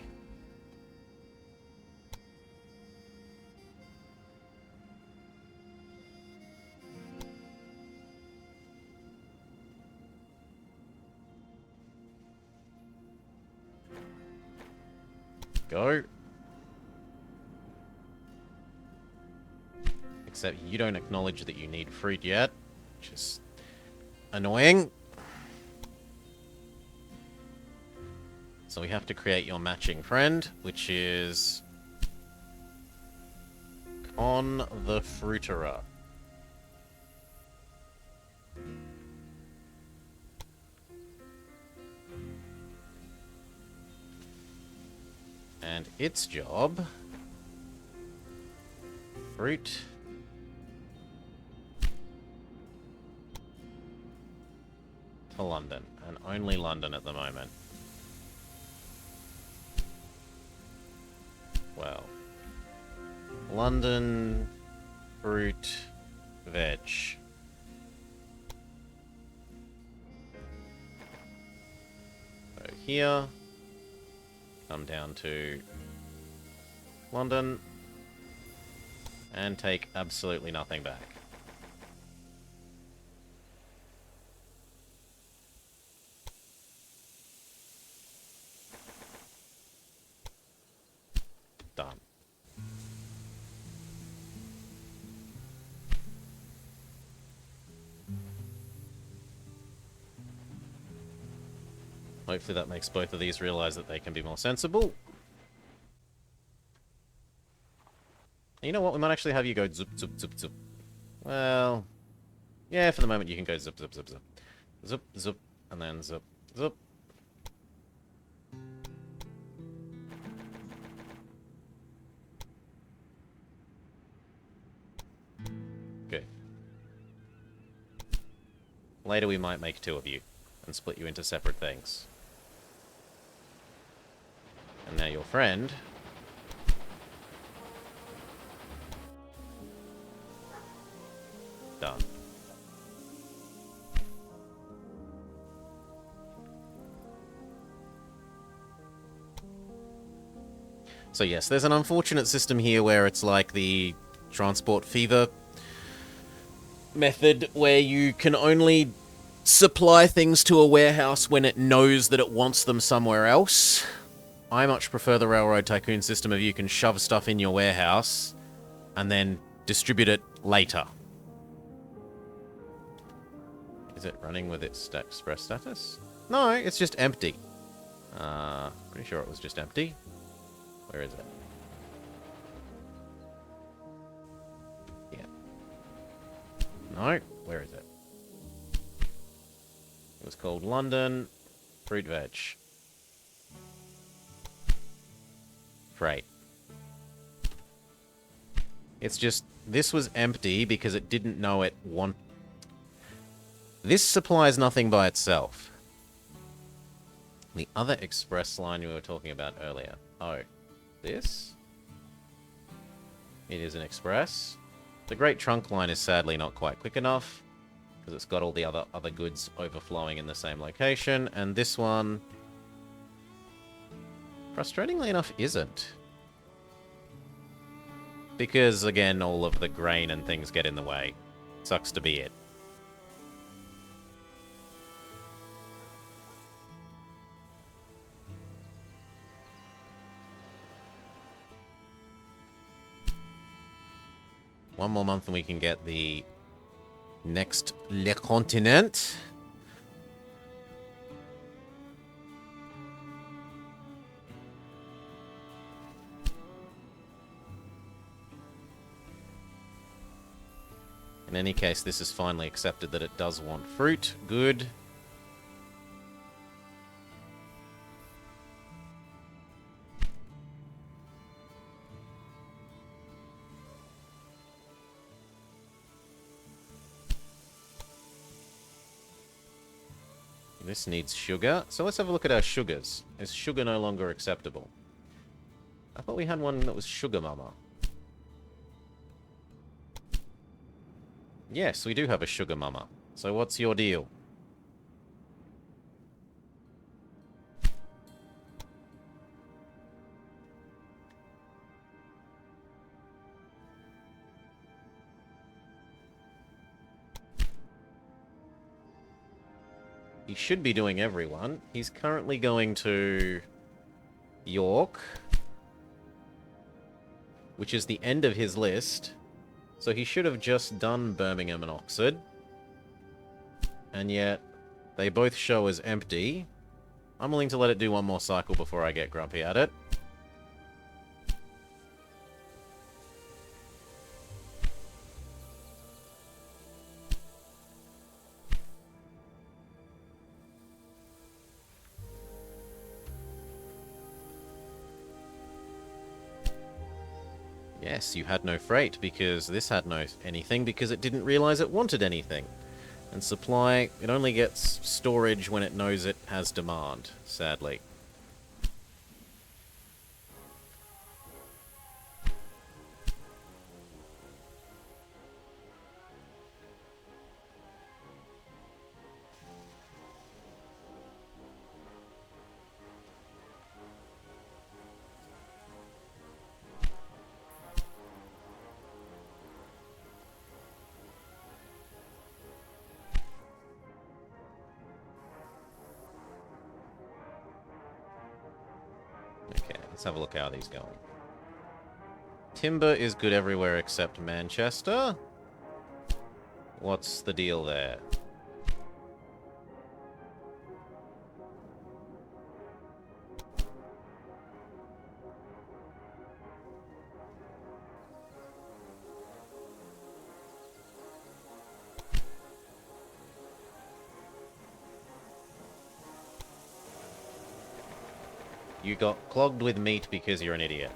[SPEAKER 1] Go. Except you don't acknowledge that you need fruit yet, which is annoying. So we have to create your matching friend, which is Con the Fruiterer. And its job, fruit, to London, and only London at the moment. Well, London, fruit, veg. So here, come down to London, and take absolutely nothing back. Done. Hopefully that makes both of these realize that they can be more sensible. You know what? We might actually have you go zup, zup, zup, zup. Well, yeah, for the moment you can go zip, zip, zip, zip. Zip, zip, and then zip, zip. Good. Later we might make two of you and split you into separate things. And now your friend... Done. So yes, there's an unfortunate system here where it's like the transport fever method, where you can only supply things to a warehouse when it knows that it wants them somewhere else. I much prefer the Railroad Tycoon system of you can shove stuff in your warehouse and then distribute it later. Is it running with its express status? No, it's just empty. Pretty sure it was just empty. Where is it? Yeah. No, where is it? It was called London Fruit Veg. Freight. It's just, this was empty because it didn't know it wanted. This supplies nothing by itself. The other express line we were talking about earlier. Oh, this? It is an express. The Great Trunk line is sadly not quite quick enough. because it's got all the other goods overflowing in the same location. And this one, frustratingly enough, isn't. Because, again, all of the grain and things get in the way. Sucks to be it. One more month and we can get the next Le Continent. In any case, this is finally accepted that it does want fruit. Good. This needs sugar. So let's have a look at our sugars. Is sugar no longer acceptable? I thought we had one that was Sugar Mama. Yes, we do have a Sugar Mama. So what's your deal? He should be doing everyone. He's currently going to York, which is the end of his list. So he should have just done Birmingham and Oxford. And yet, they both show as empty. I'm willing to let it do one more cycle before I get grumpy at it. Yes, you had no freight, because this had no anything, because it didn't realize it wanted anything. And supply, it only gets storage when it knows it has demand, sadly. Okay, let's have a look how these going. Timber is good everywhere except Manchester. What's the deal there? You got clogged with meat because you're an idiot.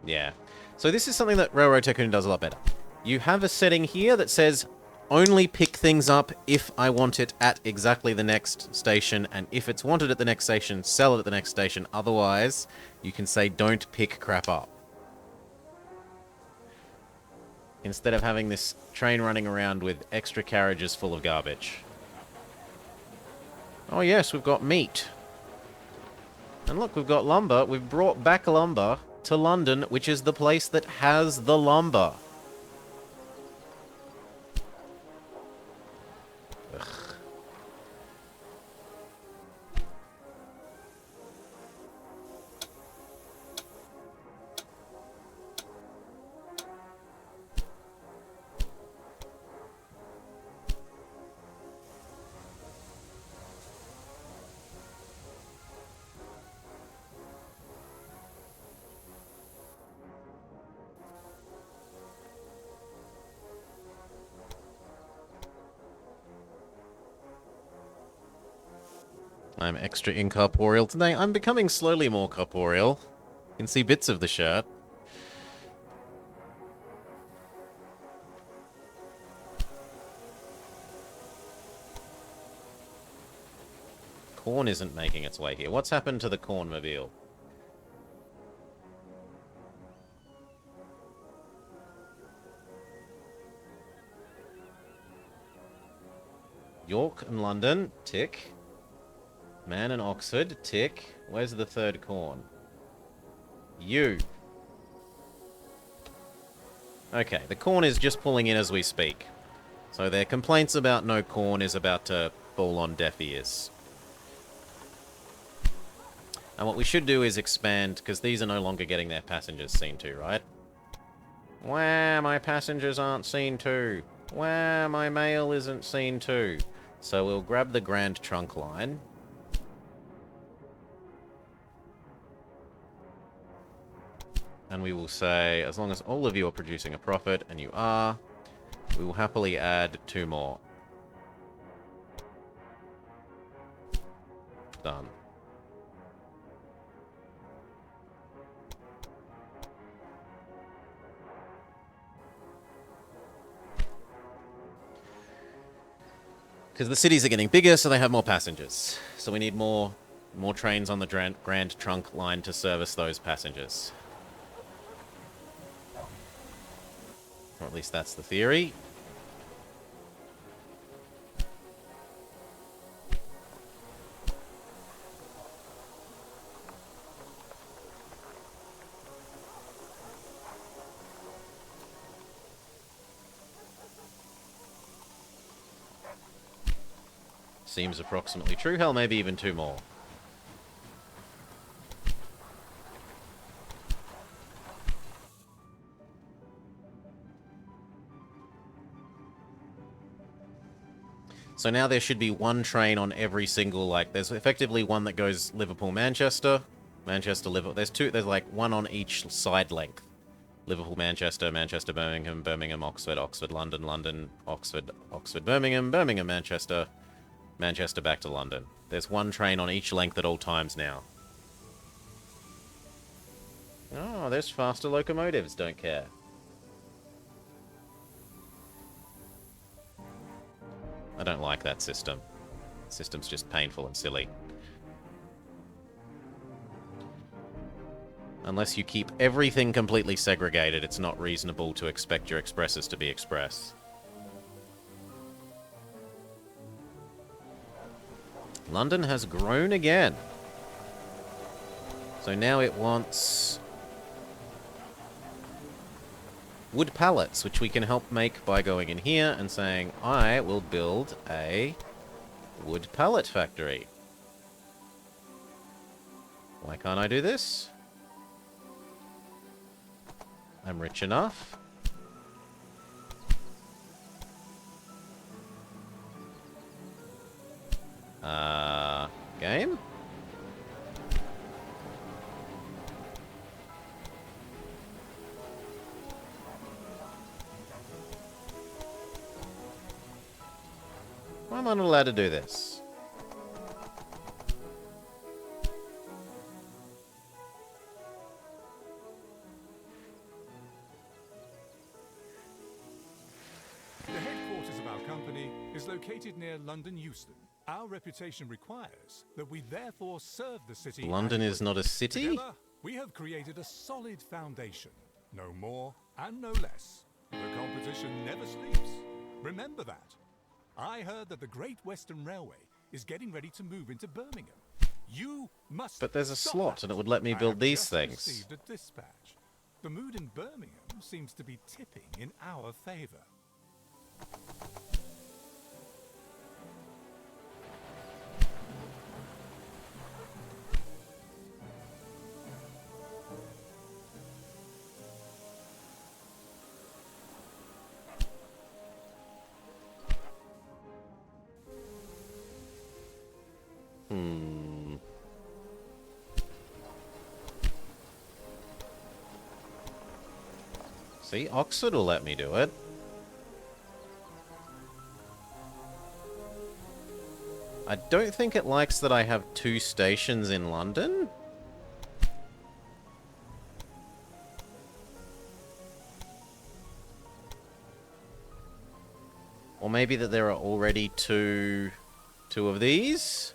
[SPEAKER 1] Yeah. So this is something that Railroad Tycoon does a lot better. You have a setting here that says, only pick things up if I want it at exactly the next station, and if it's wanted at the next station, sell it at the next station. Otherwise, you can say, don't pick crap up. Instead of having this train running around with extra carriages full of garbage. Oh yes, we've got meat. And look, we've got lumber. We've brought back lumber to London, which is the place that has the lumber. Ugh. I'm extra incorporeal today. I'm becoming slowly more corporeal. You can see bits of the shirt. Corn isn't making its way here. What's happened to the cornmobile? York and London, tick. Man and Oxford, tick. Where's the third corn? You. Okay, the corn is just pulling in as we speak. So their complaints about no corn is about to fall on deaf ears. And what we should do is expand, because these are no longer getting their passengers seen to, right? Wah, my passengers aren't seen to. Wah, my mail isn't seen to. So we'll grab the Grand Trunk line. And we will say, as long as all of you are producing a profit, and you are, we will happily add 2 more. Done. Because the cities are getting bigger, so they have more passengers. So we need more trains on the Grand Trunk line to service those passengers. Or at least that's the theory. Seems approximately true. Hell, maybe even 2 more. So now there should be 1 train on every single, like, there's effectively 1 that goes Liverpool-Manchester, Manchester-Liverpool. There's like 1 on each side length. Liverpool-Manchester, Manchester-Birmingham, Birmingham-Oxford, Oxford-London, London, Oxford, Oxford-Birmingham, Birmingham-Manchester, Manchester back to London. There's 1 train on each length at all times now. Oh, there's faster locomotives, don't care. I don't like that system. The system's just painful and silly. Unless you keep everything completely segregated, it's not reasonable to expect your expresses to be express. London has grown again. So now it wants wood pallets, which we can help make by going in here and saying, I will build a wood pallet factory. Why can't I do this? I'm rich enough. Game? Why am I not allowed to do this?
[SPEAKER 3] The headquarters of our company is located near London Euston. Our reputation requires that we therefore serve the city.
[SPEAKER 1] London is not a city?
[SPEAKER 3] Together, we have created a solid foundation. No more and no less. The competition never sleeps. Remember that. I heard that the Great Western Railway is getting ready to move into Birmingham. You must.
[SPEAKER 1] But there's a
[SPEAKER 3] stop
[SPEAKER 1] slot,
[SPEAKER 3] that.
[SPEAKER 1] and it would let me
[SPEAKER 3] I
[SPEAKER 1] build
[SPEAKER 3] have
[SPEAKER 1] these
[SPEAKER 3] just
[SPEAKER 1] things.
[SPEAKER 3] received a dispatch. The mood in Birmingham seems to be tipping in our favor.
[SPEAKER 1] See, Oxford will let me do it. I don't think it likes that I have 2 stations in London. Or maybe that there are already two of these.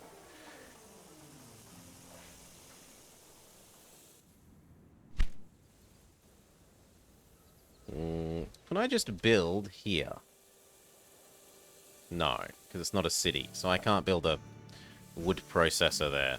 [SPEAKER 1] Can I just build here? No, because it's not a city, so I can't build a wood processor there.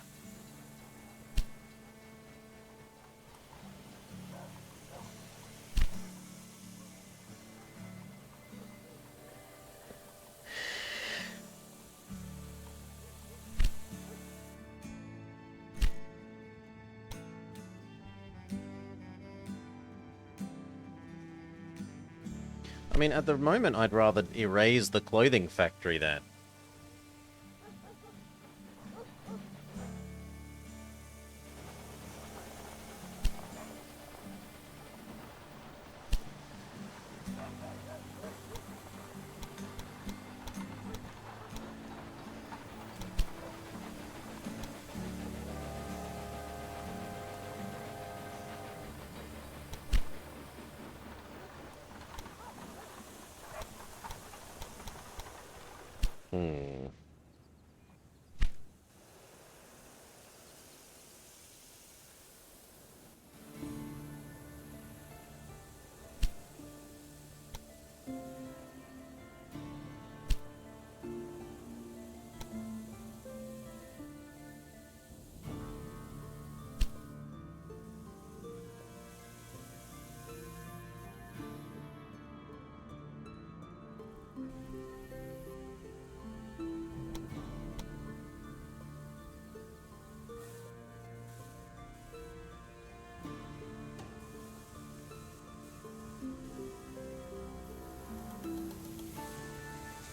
[SPEAKER 1] I mean, at the moment, I'd rather erase the clothing factory then. Hmm.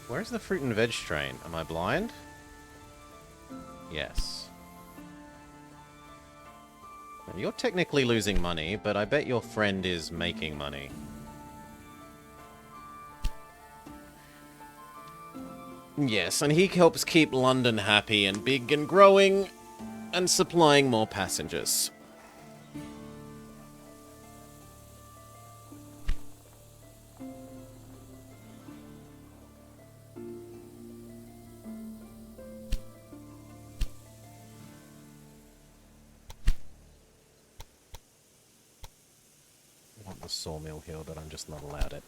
[SPEAKER 1] Where's the fruit and veg train? Am I blind? Yes. You're technically losing money, but I bet your friend is making money. Yes, and he helps keep London happy and big and growing and supplying more passengers. I want the sawmill here, but I'm just not allowed it.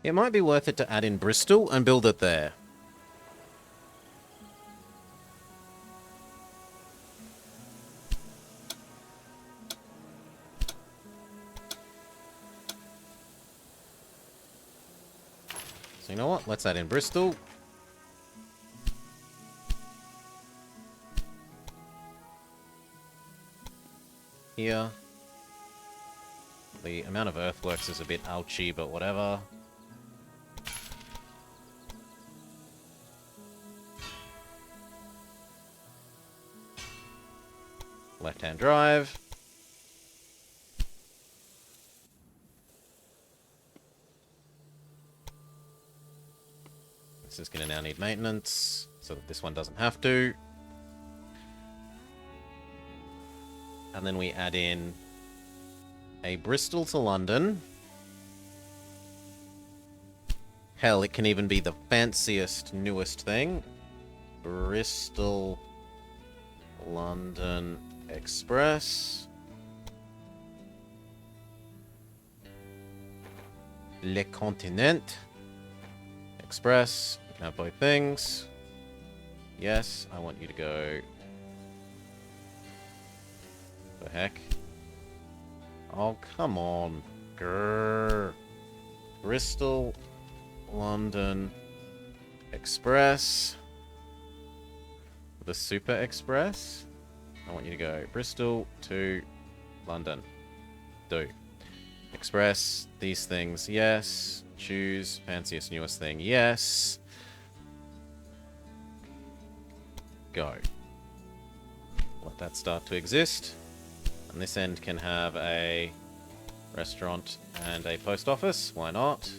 [SPEAKER 1] It might be worth it to add in Bristol and build it there. So you know what? Let's add in Bristol. Here. The amount of earthworks is a bit ouchy, but whatever. Left-hand drive. This is going to now need maintenance, so that this one doesn't have to. And then we add in a Bristol to London. Hell, it can even be the fanciest, newest thing. Bristol, London Express. Le Continent Express. You can have both things. Yes, I want you to go. The heck? Oh, come on. Grrr. Bristol, London Express. The Super Express. I want you to go Bristol to London. Do. Express, these things, yes. Choose, fanciest, newest thing, yes. Go. Let that start to exist. And this end can have a restaurant and a post office. Why not?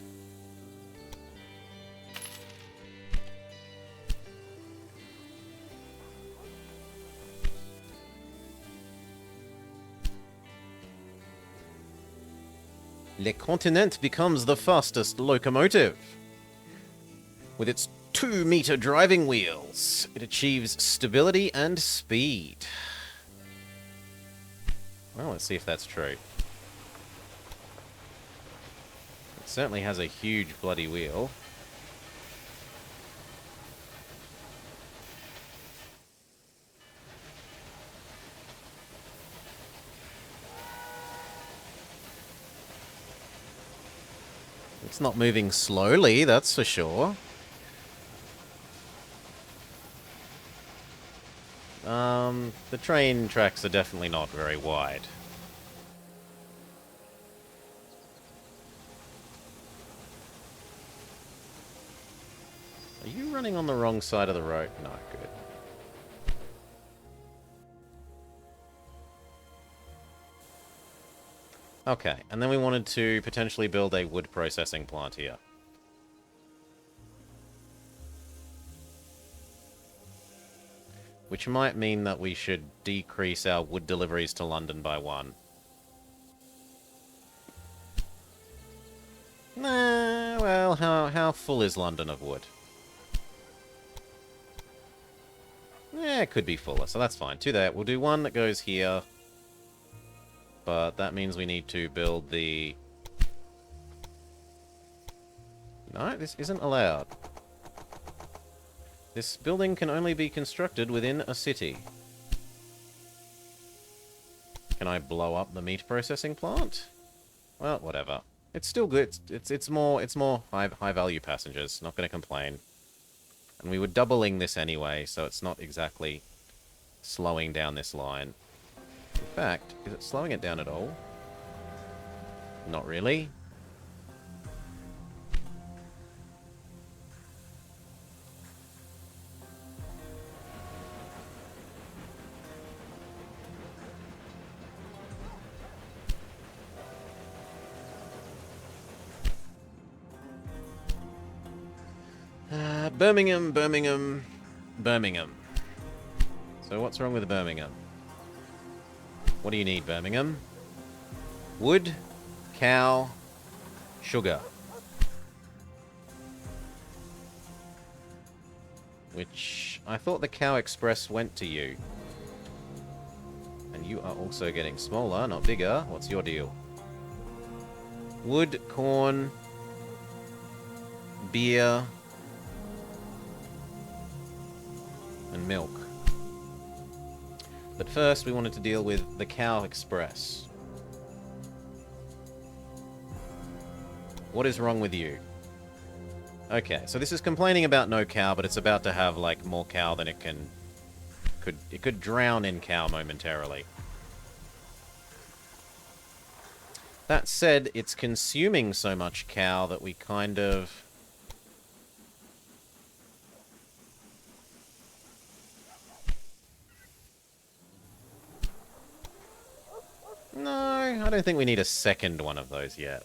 [SPEAKER 1] Le Continent becomes the fastest locomotive. With its 2-meter driving wheels. It achieves stability and speed. Well, let's see if that's true. It certainly has a huge bloody wheel. It's not moving slowly, that's for sure. The train tracks are definitely not very wide. Are you running on the wrong side of the road? No, good. Okay, and then we wanted to potentially build a wood processing plant here. Which might mean that we should decrease our wood deliveries to London by 1. Nah, well, how full is London of wood? Yeah, it could be fuller, so that's fine. To that, we'll do 1 that goes here. But that means we need to build the... No, this isn't allowed. This building can only be constructed within a city. Can I blow up the meat processing plant? Well, whatever. It's still good. It's more high value passengers. Not going to complain. And we were doubling this anyway, so it's not exactly slowing down this line. In fact, is it slowing it down at all? Not really. Birmingham. So what's wrong with Birmingham? What do you need, Birmingham? Wood, cow, sugar. Which, I thought the Cow Express went to you. And you are also getting smaller, not bigger. What's your deal? Wood, corn, beer, and milk. But first, we wanted to deal with the Cow Express. What is wrong with you? Okay, so this is complaining about no cow, but it's about to have, like, more cow than it can... It could drown in cow momentarily. That said, it's consuming so much cow that we kind of... No, I don't think we need a second one of those yet.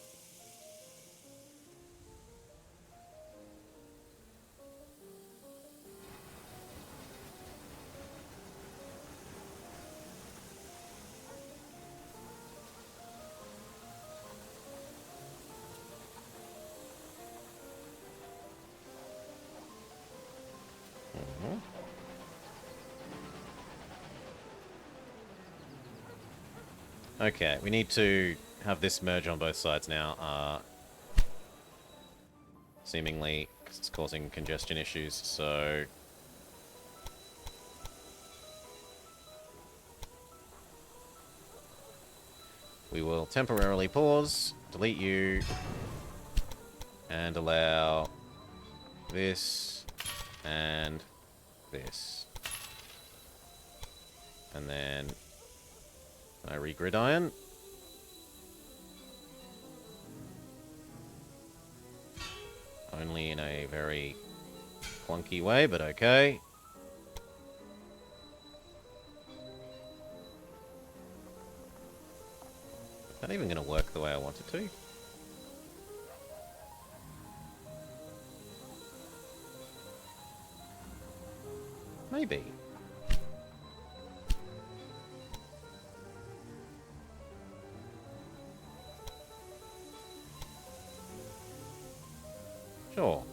[SPEAKER 1] Okay, we need to have this merge on both sides now, seemingly, because it's causing congestion issues, so... We will temporarily pause, delete you, and allow this, and this. And then... I regrid iron. Only in a very clunky way, but okay. Is that even going to work the way I want it to? Maybe. Sure.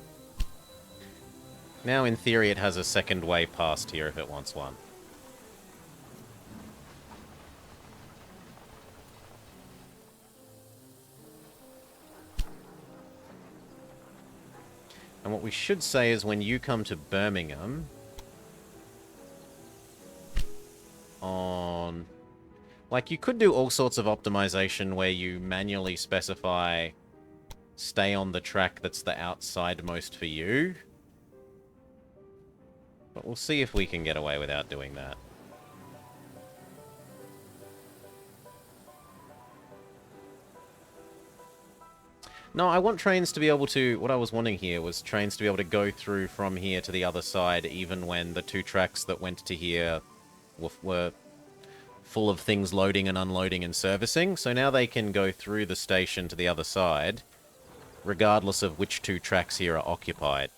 [SPEAKER 1] Now, in theory, it has a second way past here if it wants one. And what we should say is when you come to Birmingham... on... Like, you could do all sorts of optimization where you manually specify stay on the track that's the outside most for you. But we'll see if we can get away without doing that. No, I want trains to be able to... What I was wanting here was trains to be able to go through from here to the other side, even when the two tracks that went to here were full of things loading and unloading and servicing. So now they can go through the station to the other side, regardless of which two tracks here are occupied.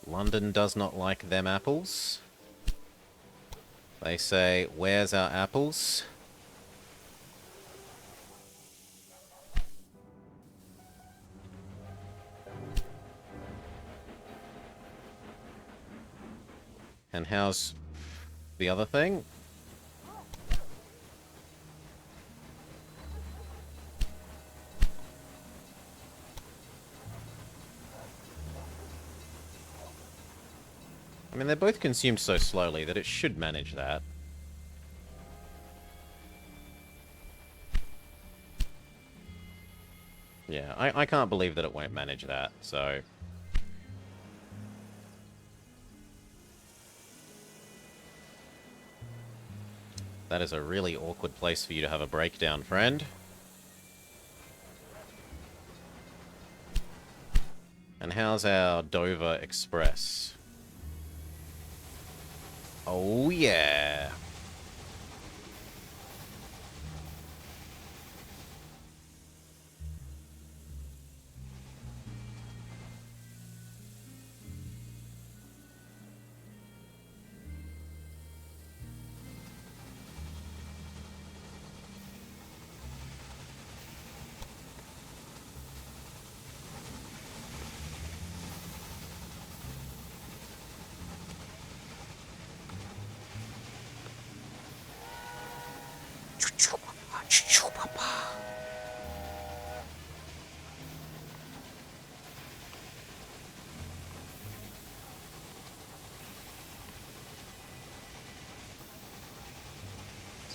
[SPEAKER 1] London does not like them apples. They say, where's our apples? And how's the other thing? I mean, they're both consumed so slowly that it should manage that. Yeah, I can't believe that it won't manage that, so... That is a really awkward place for you to have a breakdown, friend. And how's our Dover Express? Oh, yeah.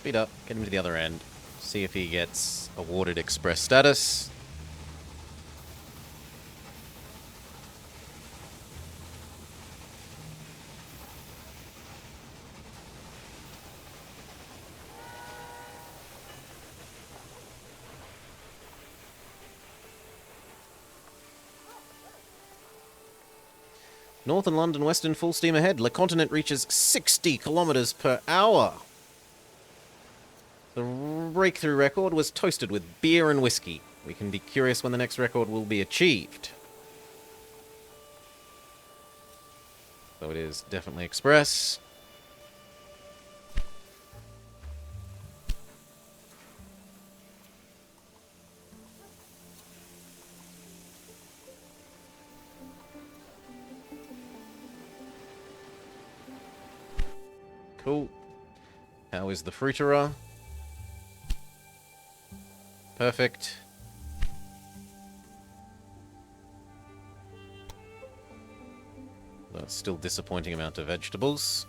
[SPEAKER 1] Speed up, get him to the other end. See if he gets awarded express status. Northern London Western full steam ahead. Le Continent reaches 60 kilometers per hour. The breakthrough record was toasted with beer and whiskey. We can be curious when the next record will be achieved. So it is definitely express. Cool. How is the fruiterer? Perfect. That's still disappointing amount of vegetables.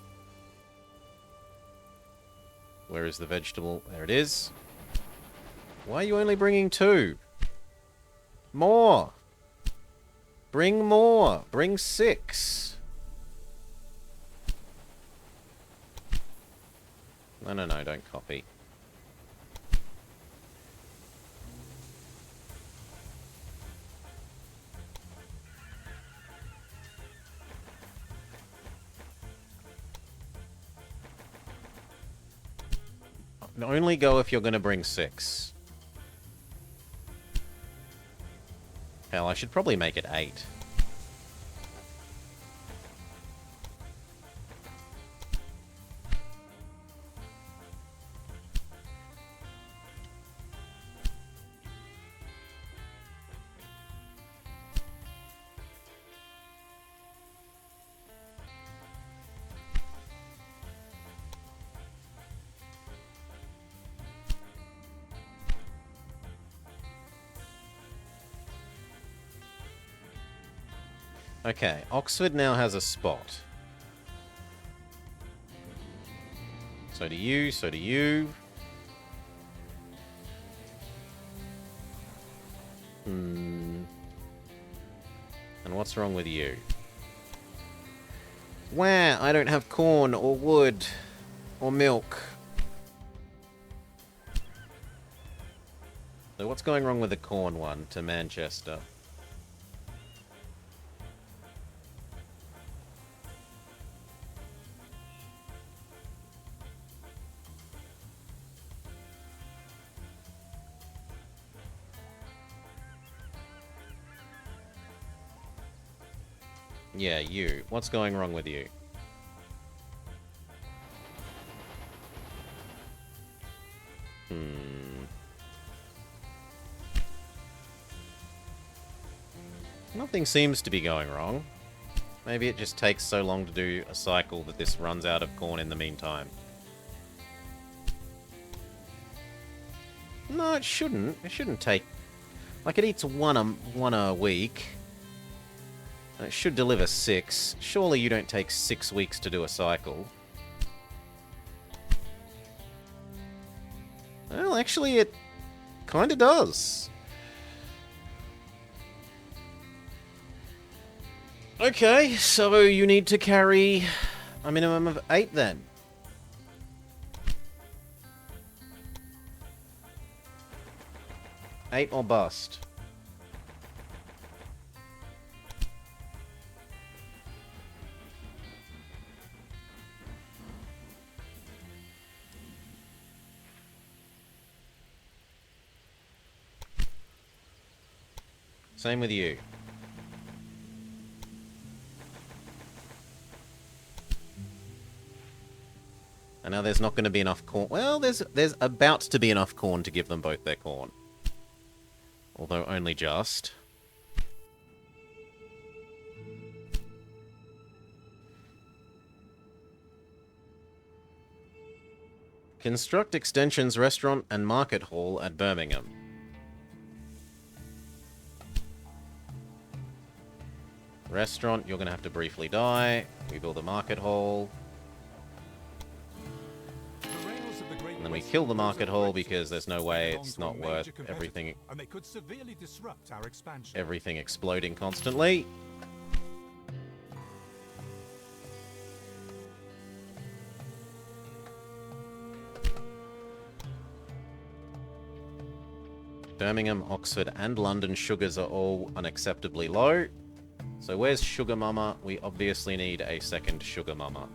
[SPEAKER 1] Where is the vegetable? There it is. Why are you only bringing 2? More! Bring more! Bring 6! No, don't copy. Only go if you're going to bring 6. Hell, I should probably make it 8. Okay, Oxford now has a spot. So do you, so do you. And what's wrong with you? Wah, I don't have corn or wood or milk. So what's going wrong with the corn one to Manchester? Yeah, you. What's going wrong with you? Nothing seems to be going wrong. Maybe it just takes so long to do a cycle that this runs out of corn in the meantime. No, it shouldn't. It shouldn't take... Like, it eats one a week. It should deliver 6. Surely you don't take 6 weeks to do a cycle. Well, actually, it kind of does. Okay, so you need to carry a minimum of 8 then. Eight or bust. Same with you. And now there's not going to be enough corn. Well, there's about to be enough corn to give them both their corn. Although only just. Construct extensions, restaurant, and market hall at Birmingham. Restaurant, you're going to have to briefly die. We build a market hall. And then we kill the market hall because there's no way it's not worth everything exploding constantly. Birmingham, Oxford, and London sugars are all unacceptably low. So where's Sugar Mama? We obviously need a second Sugar Mama.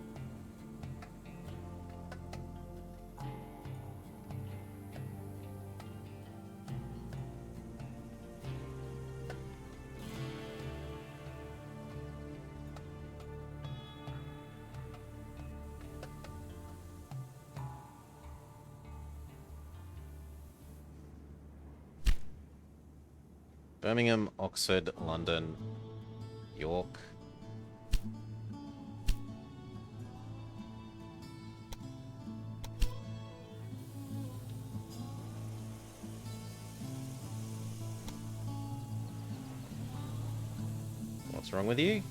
[SPEAKER 1] Birmingham, Oxford, London, York. What's wrong with you?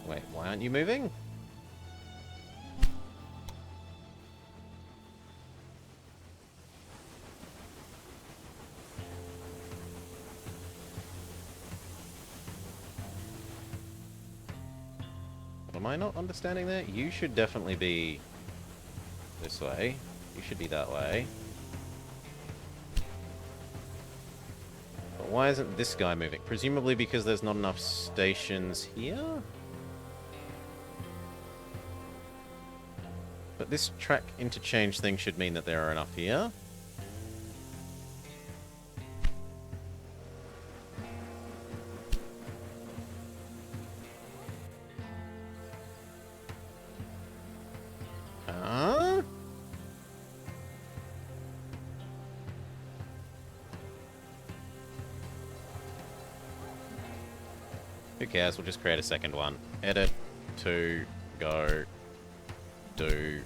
[SPEAKER 1] Wait, why aren't you moving? Am I not understanding that? You should definitely be this way. You should be that way. But why isn't this guy moving? Presumably because there's not enough stations here? But this track interchange thing should mean that there are enough here. Who cares? We'll just create a second one. Edit, 2, go, do.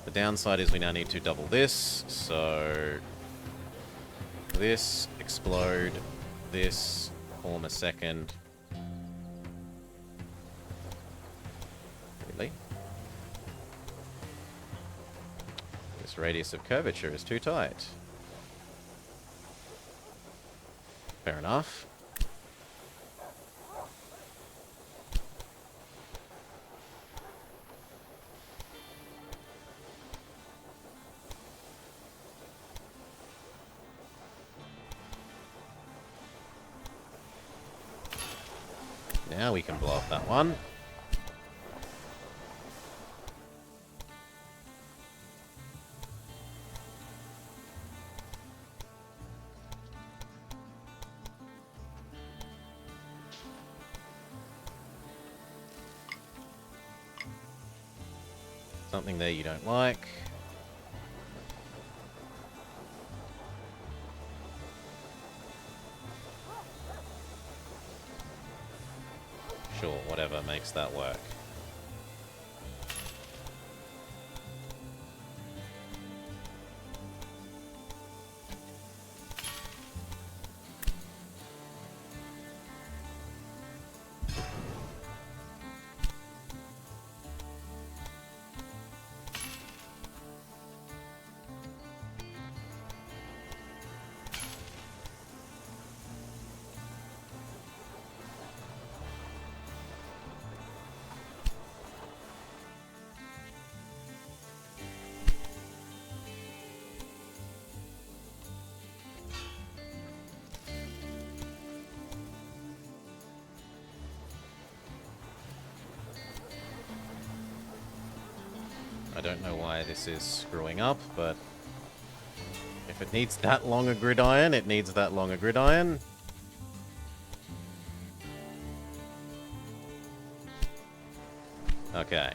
[SPEAKER 1] The downside is we now need to double this, so this, explode, this, form a second. Really? This radius of curvature is too tight. Fair enough. Now we can blow up that one. Something there you don't like. Sure, whatever makes that work. I don't know why this is screwing up, but if it needs that long a gridiron, it needs that long a gridiron. Okay.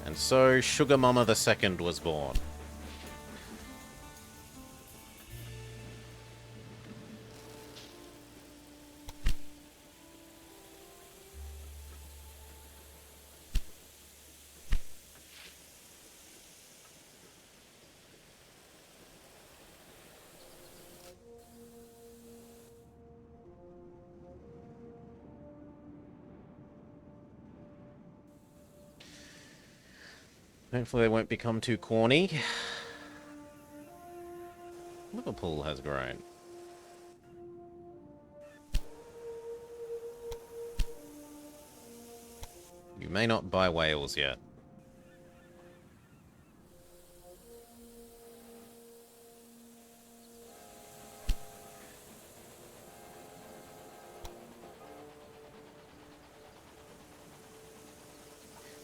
[SPEAKER 1] And so Sugar Mama II was born. Hopefully they won't become too corny. Liverpool has grown. You may not buy Wales yet.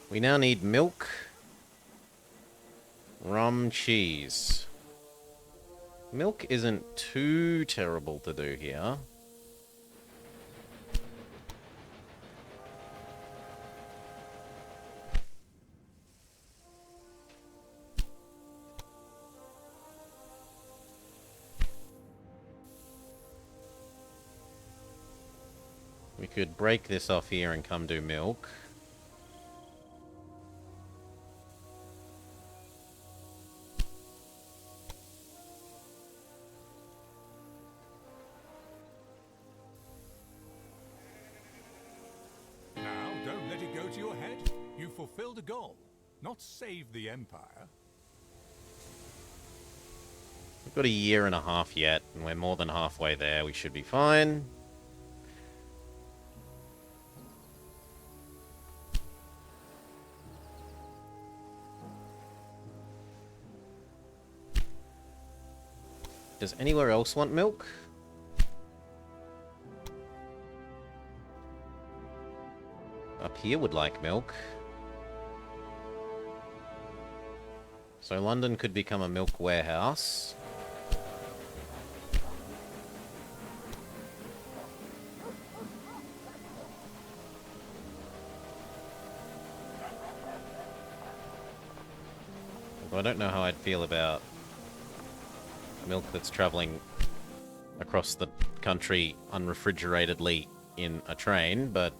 [SPEAKER 1] We now need milk, rum, cheese. Milk isn't too terrible to do here. We could break this off here and come do milk.
[SPEAKER 3] Now, don't let it go to your head. You fulfilled a goal, not save the Empire.
[SPEAKER 1] We've got a year and a half yet, and we're more than halfway there. We should be fine. Does anywhere else want milk? Up here would like milk. So London could become a milk warehouse. Although I don't know how I'd feel about milk that's travelling across the country unrefrigeratedly in a train, but...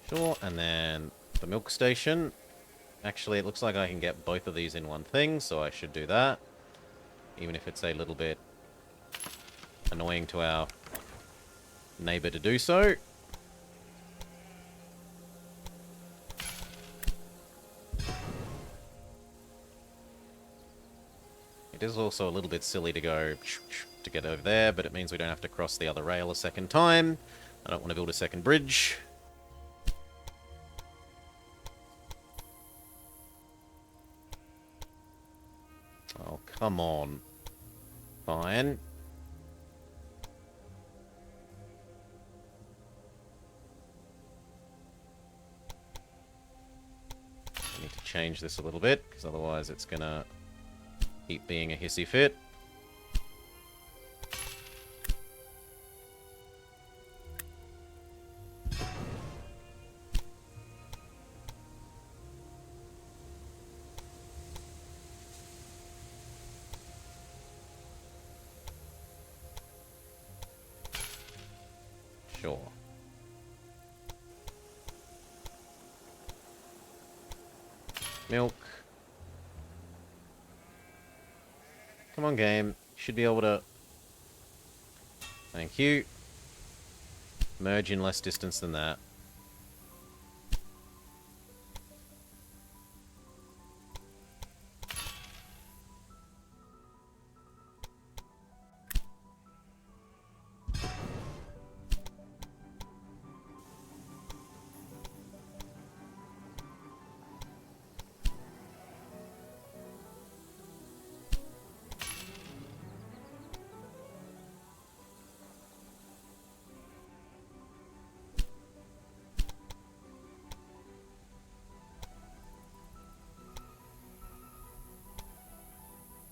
[SPEAKER 1] Sure, and then the milk station. Actually, it looks like I can get both of these in one thing, so I should do that. Even if it's a little bit annoying to our neighbour to do so. It is also a little bit silly to go to get over there, but it means we don't have to cross the other rail a second time. I don't want to build a second bridge. Oh, come on. Fine. I need to change this a little bit, because otherwise it's gonna keep being a hissy fit. Sure. Milk. Come on, game. Should be able to... Thank you. Merge in less distance than that.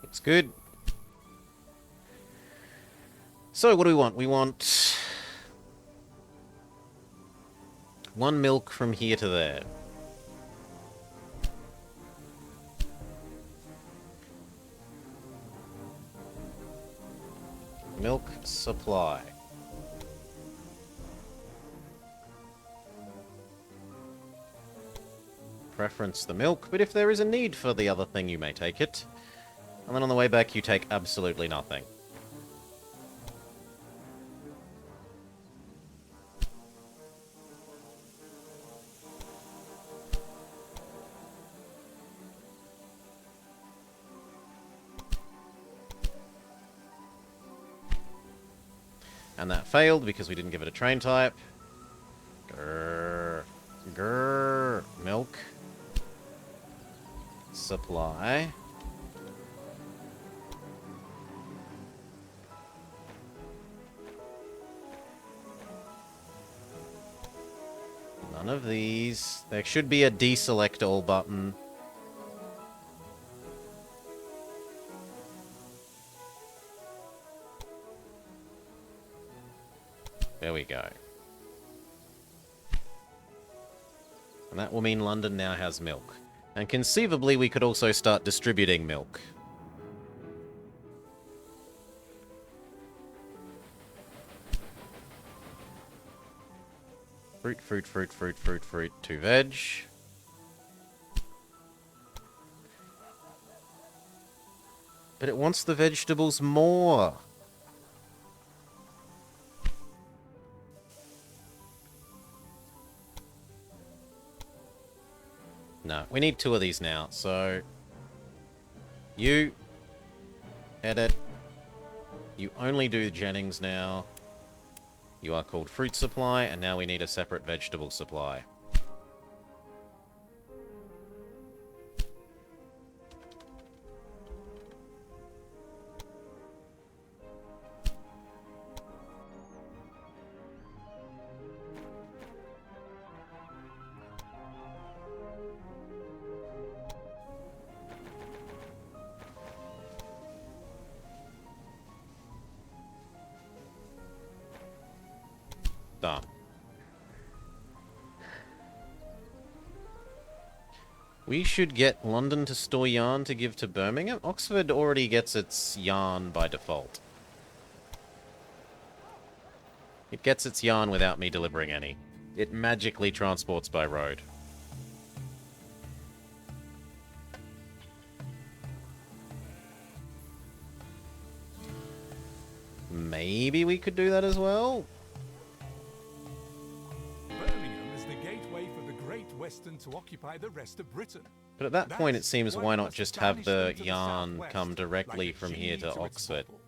[SPEAKER 1] Looks good. So, what do we want? We want... 1 milk from here to there. Milk supply. Preference the milk, but if there is a need for the other thing, you may take it. And then on the way back, you take absolutely nothing. And that failed because we didn't give it a train type. Grrr. Grrr. Milk. Supply. None of these. There should be a deselect all button. There we go. And that will mean London now has milk. And conceivably, we could also start distributing milk. Fruit, fruit, fruit, fruit, fruit, fruit, 2 veg. But it wants the vegetables more. Alright, we need 2 of these now, so... You... Edit. You only do Jennings now. You are called Fruit Supply, and now we need a separate Vegetable Supply. Done. We should get London to store yarn to give to Birmingham. Oxford already gets its yarn by default. It gets its yarn without me delivering any. It magically transports by road. Maybe we could do that as well?
[SPEAKER 3] Birmingham is the gateway for the Great Western to occupy the rest of Britain.
[SPEAKER 1] But at that point, it seems
[SPEAKER 3] That's
[SPEAKER 1] why
[SPEAKER 3] we
[SPEAKER 1] not
[SPEAKER 3] must
[SPEAKER 1] just
[SPEAKER 3] establish
[SPEAKER 1] have the
[SPEAKER 3] them to
[SPEAKER 1] yarn
[SPEAKER 3] southwest,
[SPEAKER 1] come directly
[SPEAKER 3] like a
[SPEAKER 1] from here
[SPEAKER 3] genie
[SPEAKER 1] to
[SPEAKER 3] its
[SPEAKER 1] Oxford?
[SPEAKER 3] bottle.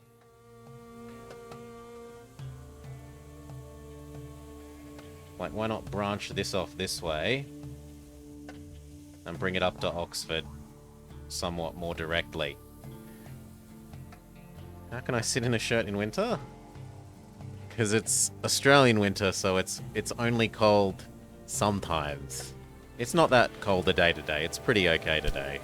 [SPEAKER 1] Like, why not branch this off this way and bring it up to Oxford somewhat more directly? How can I sit in a shirt in winter? Because it's Australian winter, so it's only cold sometimes. It's not that cold a day to day. It's pretty okay today.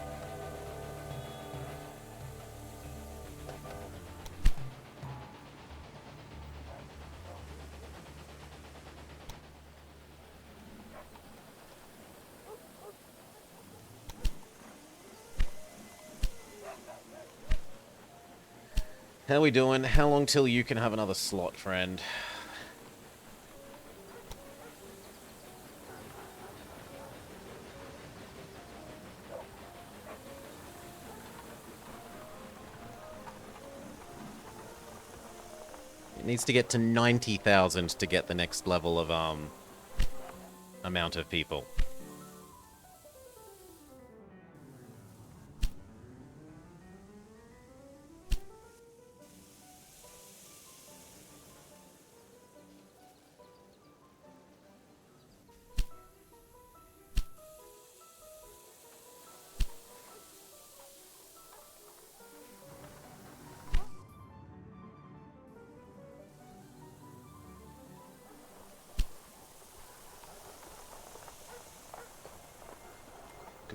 [SPEAKER 1] How we doing? How long till you can have another slot, friend? It needs to get to 90,000 to get the next level of, amount of people.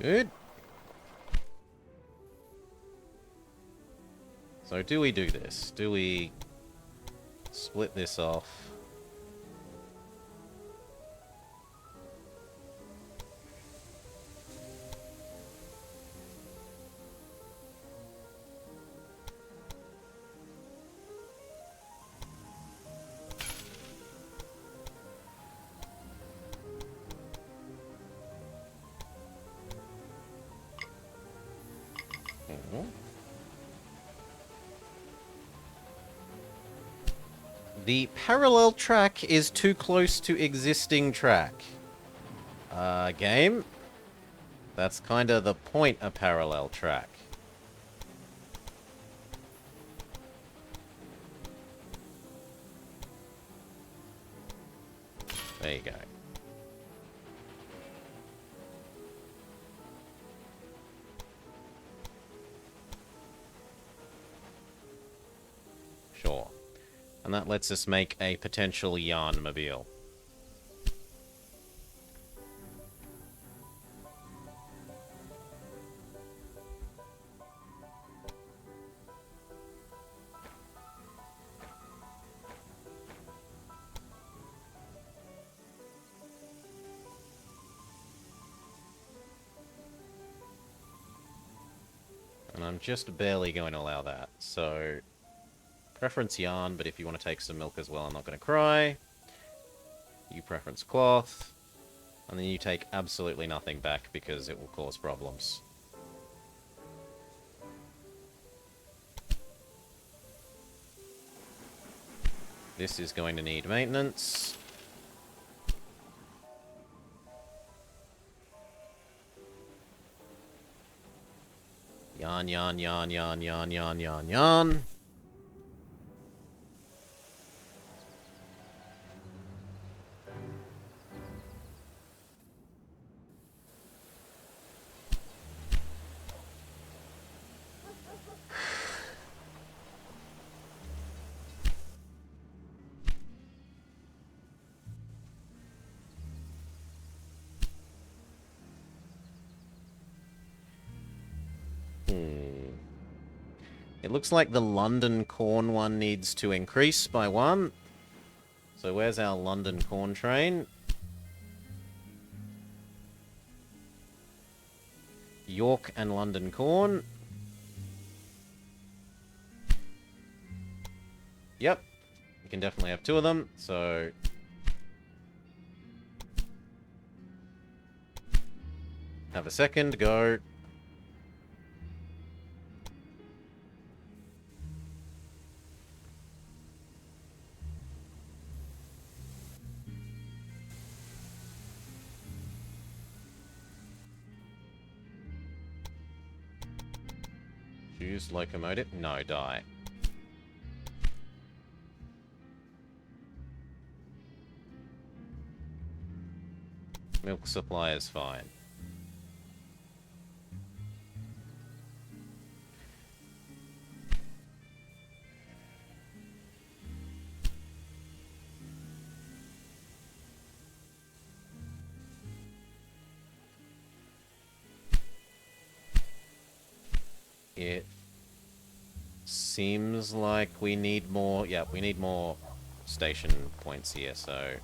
[SPEAKER 1] Good. So do we do this? Do we split this off? The parallel track is too close to existing track. Game? That's kind of the point of parallel track. There you go. Sure. And that lets us make a potential yarn mobile. And I'm just barely going to allow that, so... Preference yarn, but if you want to take some milk as well, I'm not going to cry. You preference cloth. And then you take absolutely nothing back because it will cause problems. This is going to need maintenance. Yarn, yarn, yarn, yarn, yarn, yarn, yarn, yarn. It looks like the London corn one needs to increase by 1. So where's our London corn train? York and London corn. Yep. You can definitely have 2 of them, so... Have a second, go. Choose locomotive. No, die. Milk supply is fine. It seems like we need more... Yeah, we need more station points here, so...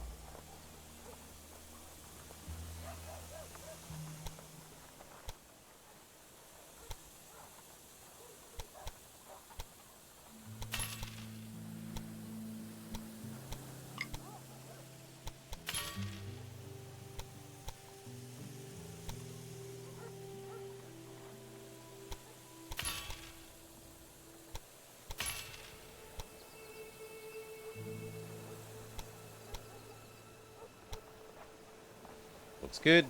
[SPEAKER 1] Looks good.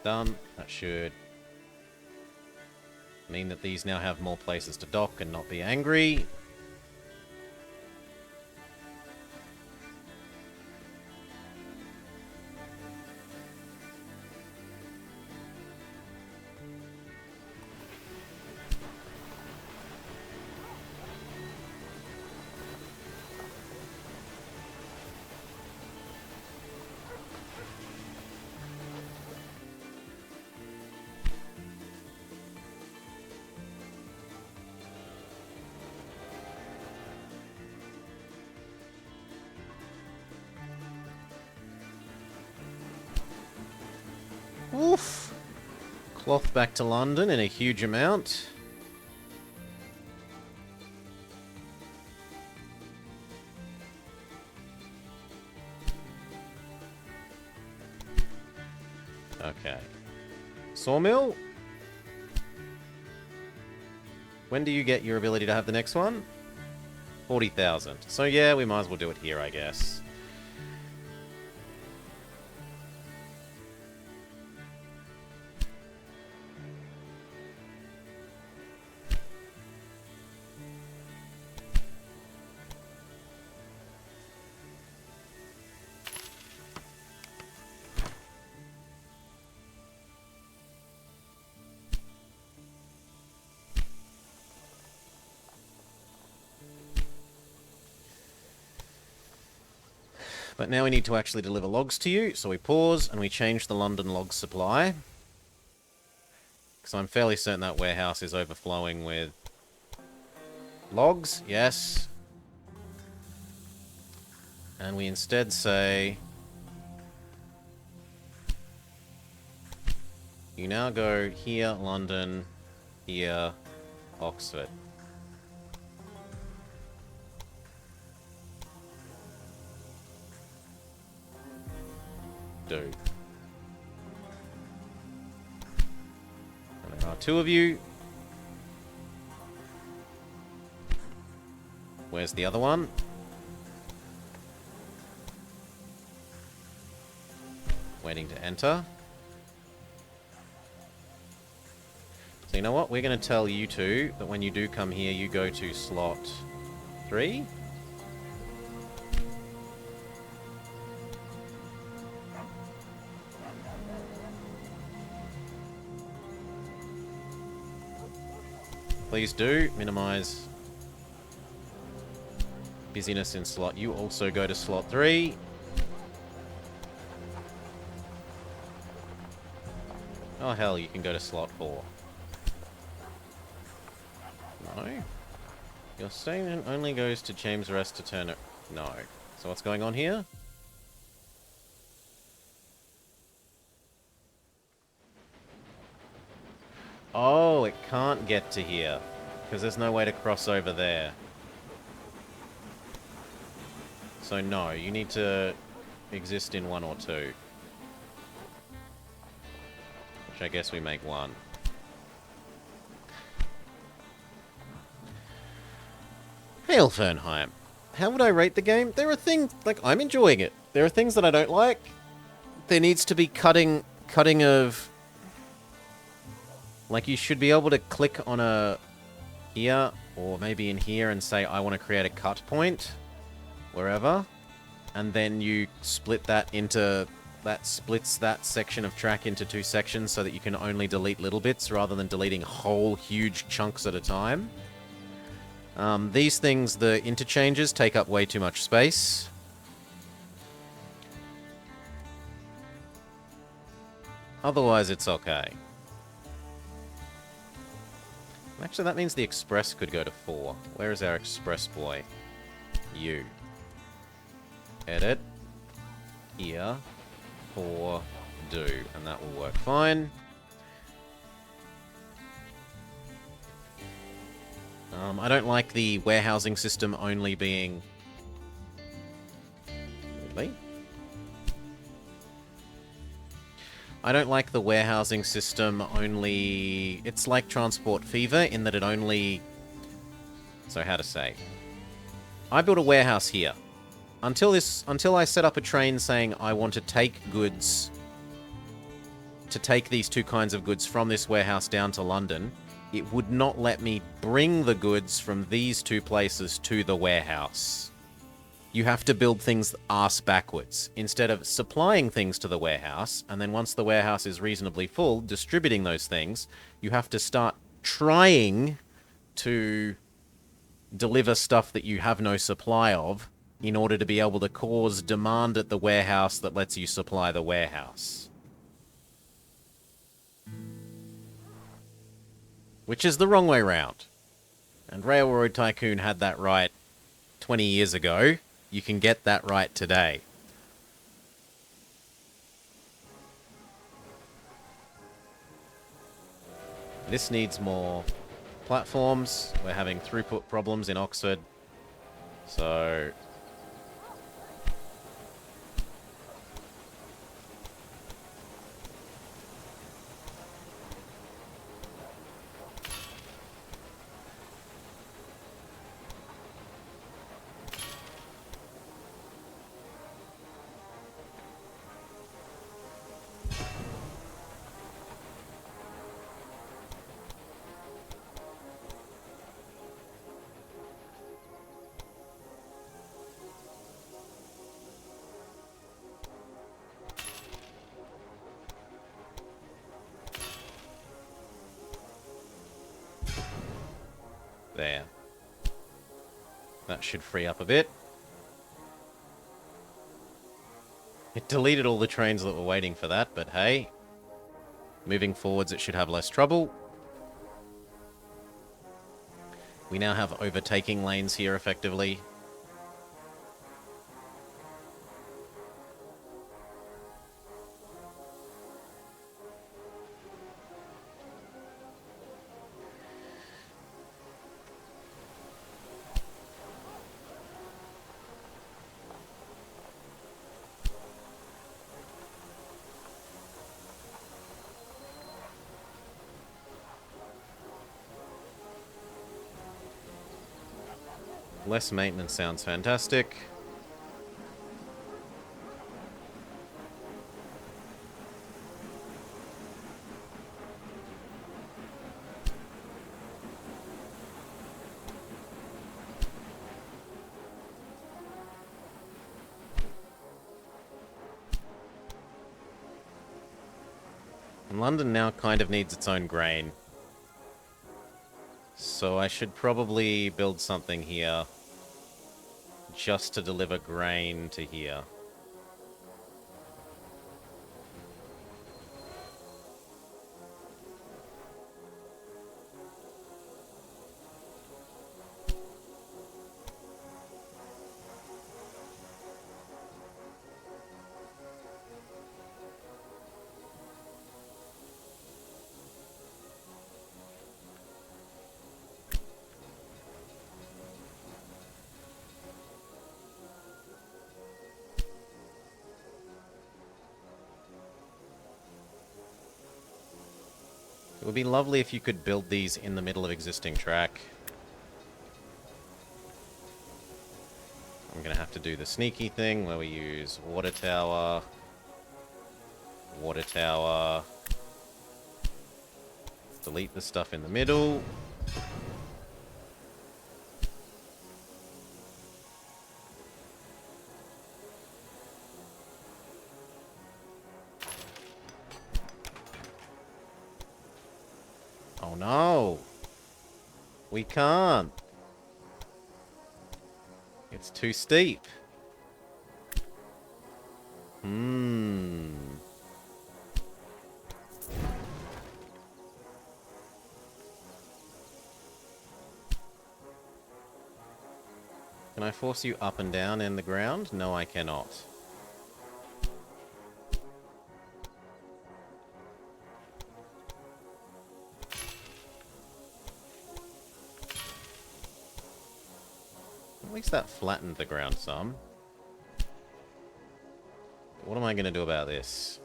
[SPEAKER 1] Done. That should mean that these now have more places to dock and not be angry. Oof. Cloth back to London in a huge amount. Okay. Sawmill? When do you get your ability to have the next one? 40,000. So yeah, we might as well do it here, I guess. But now we need to actually deliver logs to you, so we pause and we change the London log supply. Because I'm fairly certain that warehouse is overflowing with logs, yes. And we instead say, you now go here, London, here, Oxford. Do. And there are 2 of you. Where's the other one? Waiting to enter. So you know what? We're going to tell you two that when you do come here, you go to slot 3. Please do minimize busyness in slot. You also go to slot 3. Oh hell, you can go to slot 4. No. Your statement only goes to James Rest to turn it. No. So what's going on here? Oh, it can't get to here. Because there's no way to cross over there. So no, you need to exist in 1 or 2. Which I guess we make 1. Hail Fernheim. How would I rate the game? There are things, like, I'm enjoying it. There are things that I don't like. There needs to be cutting of... Like, you should be able to click on a... here, or maybe in here, and say, I want to create a cut point. Wherever. And then you split that into... That splits that section of track into 2 sections so that you can only delete little bits rather than deleting whole huge chunks at a time. These things, the interchanges, take up way too much space. Otherwise, it's okay. Actually, that means the express could go to 4. Where is our express boy? You. Edit. Here. 4. Do. And that will work fine. I don't like the warehousing system only being... Really? I don't like the warehousing system only... It's like Transport Fever in that it only... So how to say? I built a warehouse here. Until I set up a train saying I want to take goods... To take these 2 kinds of goods from this warehouse down to London... It would not let me bring the goods from these 2 places to the warehouse. You have to build things arse backwards, instead of supplying things to the warehouse, and then once the warehouse is reasonably full, distributing those things, you have to start trying to deliver stuff that you have no supply of, in order to be able to cause demand at the warehouse that lets you supply the warehouse. Which is the wrong way round. And Railroad Tycoon had that right 20 years ago. You can get that right today. This needs more platforms. We're having throughput problems in Oxford. So... There. That should free up a bit. It deleted all the trains that were waiting for that, but hey. Moving forwards, it should have less trouble. We now have overtaking lanes here, effectively. Less maintenance sounds fantastic. And London now kind of needs its own grain. So I should probably build something here just to deliver grain to here. It would be lovely if you could build these in the middle of existing track. I'm going to have to do the sneaky thing where we use water tower, delete the stuff in the middle. Oh no! We can't! It's too steep. Can I force you up and down in the ground? No, I cannot. At least that flattened the ground some. What am I going to do about this?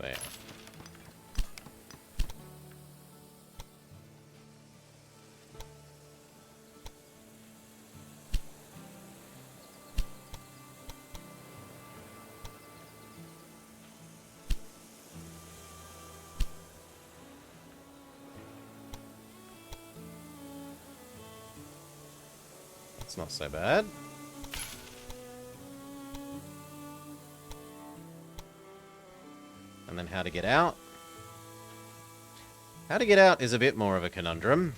[SPEAKER 1] There. That's not so bad. And then how to get out. How to get out is a bit more of a conundrum.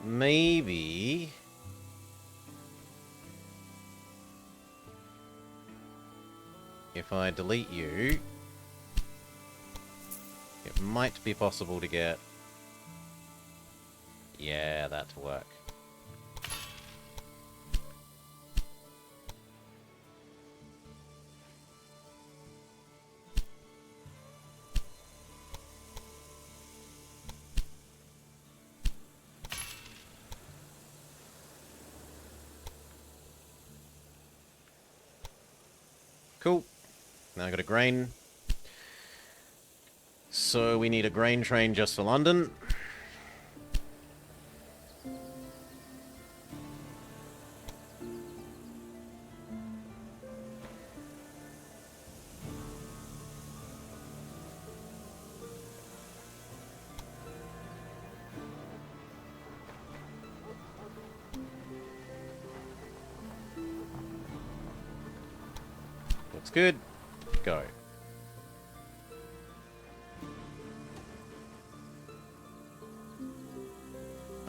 [SPEAKER 1] Maybe... if I delete you, it might be possible to get... yeah, that to work. Cool. Now I got a grain. So we need a grain train just for London. Looks good. Go.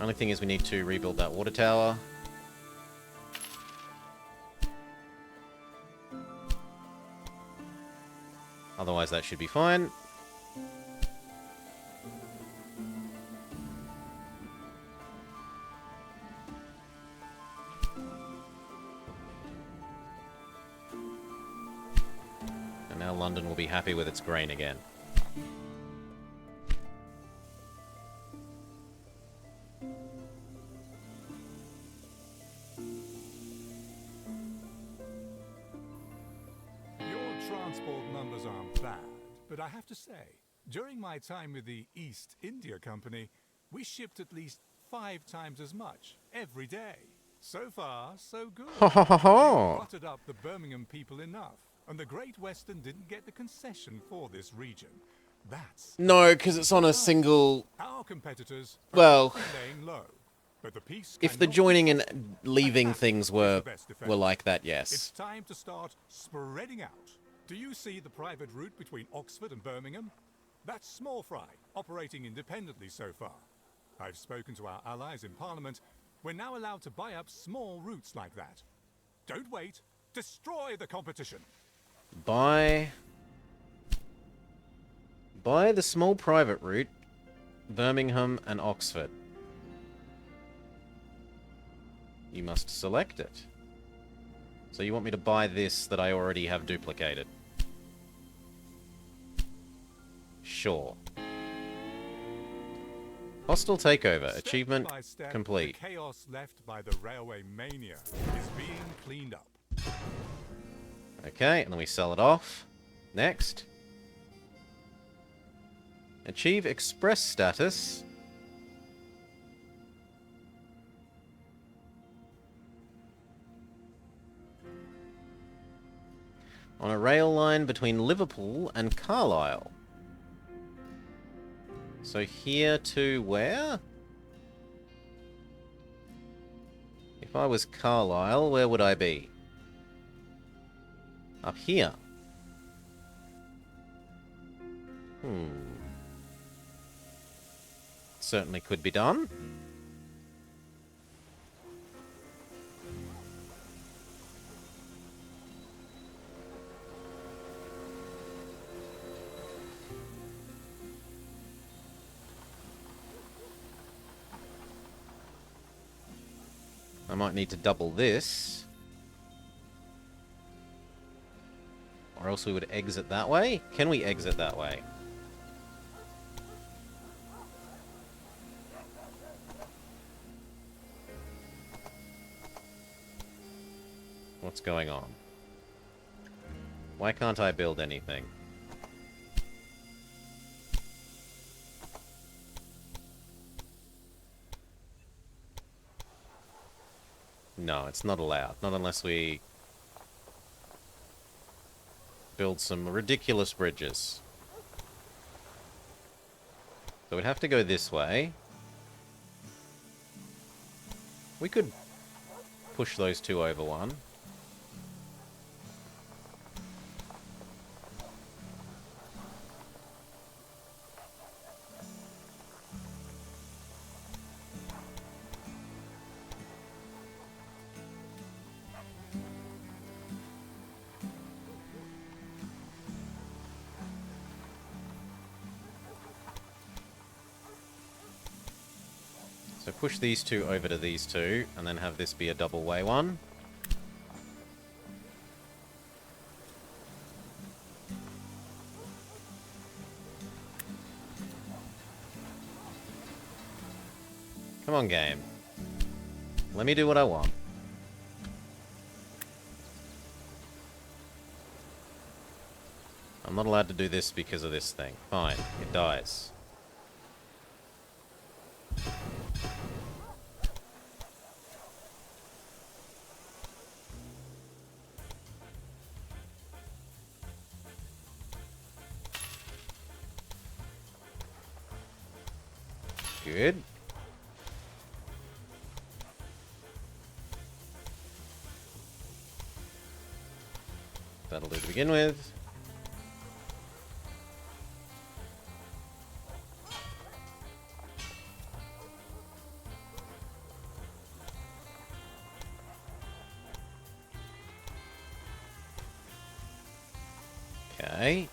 [SPEAKER 1] Only thing is we need to rebuild that water tower. Otherwise that should be fine. London will be happy with its grain again.
[SPEAKER 3] Your transport numbers aren't bad, but I have to say, during my time with the East India Company, we shipped at least 5 times as much every day. So far, so good.
[SPEAKER 1] Ho ho ho ho!
[SPEAKER 3] You buttered up the Birmingham people enough, and the Great Western didn't get the concession for this region. That's
[SPEAKER 1] No, because it's on a single...
[SPEAKER 3] our competitors are
[SPEAKER 1] Well,
[SPEAKER 3] laying low. But the peace
[SPEAKER 1] if the
[SPEAKER 3] cannot be
[SPEAKER 1] joining and
[SPEAKER 3] trusted.
[SPEAKER 1] leaving
[SPEAKER 3] Attack
[SPEAKER 1] things
[SPEAKER 3] is
[SPEAKER 1] were
[SPEAKER 3] the best defense.
[SPEAKER 1] like that,
[SPEAKER 3] It's
[SPEAKER 1] yes.
[SPEAKER 3] time to start spreading out. Do you see the private route between Oxford and Birmingham? That's small fry, operating independently so far. I've spoken to our allies in Parliament. We're now allowed to buy up small routes like that. Don't wait. Destroy the competition.
[SPEAKER 1] Buy the small private route, Birmingham and Oxford. You must select it. So you want me to buy this that I already have duplicated? Sure. Hostile takeover.
[SPEAKER 3] Step
[SPEAKER 1] Achievement
[SPEAKER 3] by step,
[SPEAKER 1] complete.
[SPEAKER 3] The chaos left by the railway mania is being cleaned up.
[SPEAKER 1] Okay, and then we sell it off. Next. Achieve express status. On a rail line between Liverpool and Carlisle. So here to where? If I was Carlisle, where would I be? Up here. Certainly could be done. I might need to double this. Or else we would exit that way. Can we exit that way? What's going on? Why can't I build anything? No, it's not allowed. Not unless we build some ridiculous bridges. So we'd have to go this way. We could push those two over one. So push these two over to these two, and then have this be a double-way one. Come on, game. Let me do what I want. I'm not allowed to do this because of this thing. Fine, it dies. Good. That'll do to begin with. Okay.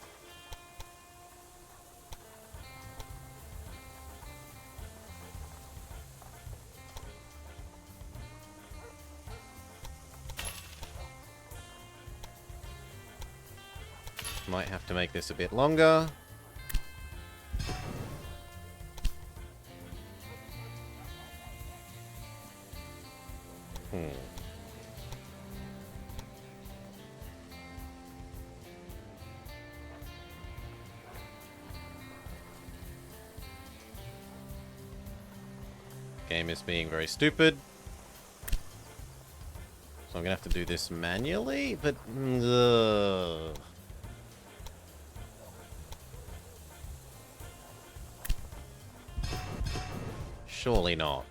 [SPEAKER 1] Might have to make this a bit longer. Game is being very stupid. So I'm gonna have to do this manually, but... ugh. Surely not.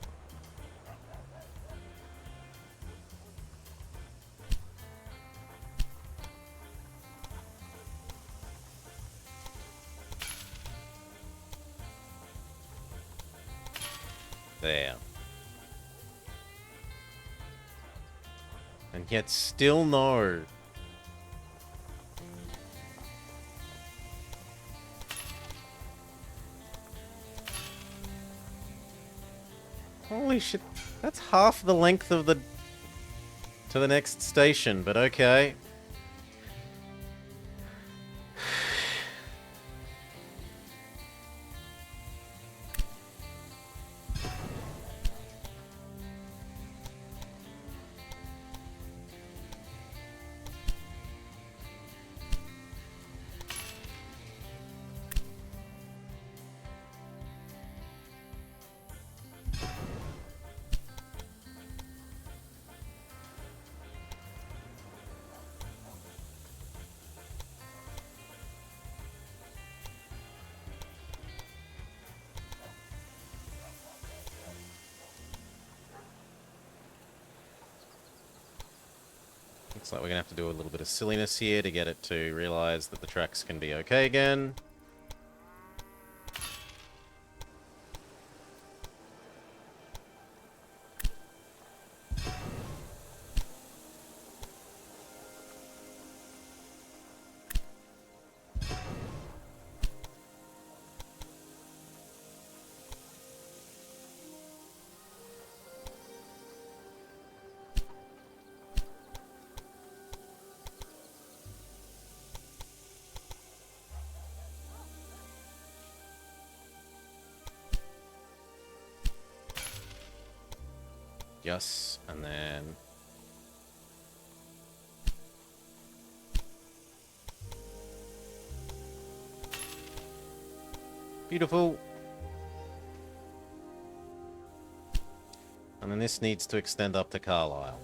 [SPEAKER 1] There. And yet still no. Holy shit. That's half the length of the... to the next station, but okay. Looks like we're going to have to do a little bit of silliness here to get it to realize that the tracks can be okay again. Yes, and then... beautiful. And then this needs to extend up to Carlisle.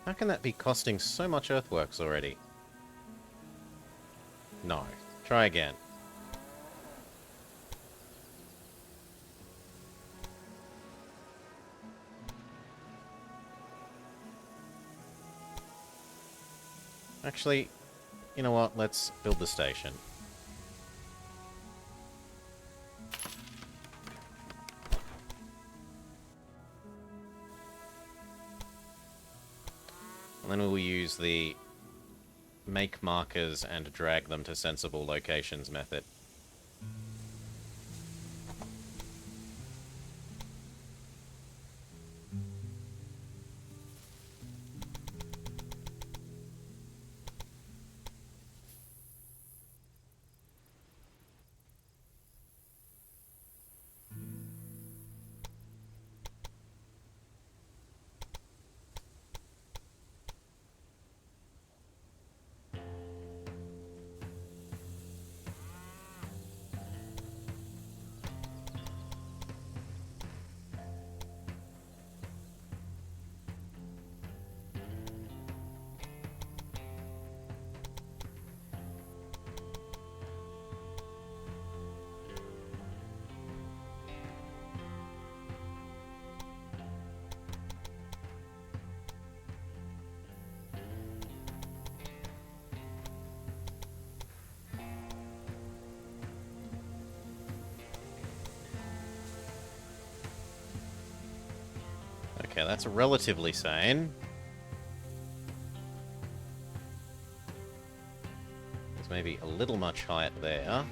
[SPEAKER 1] How can that be costing so much earthworks already? No. Try again. Actually, you know what? Let's build the station. And then we'll use the make markers and drag them to sensible locations method. Okay, that's relatively sane. There's maybe a little much height there.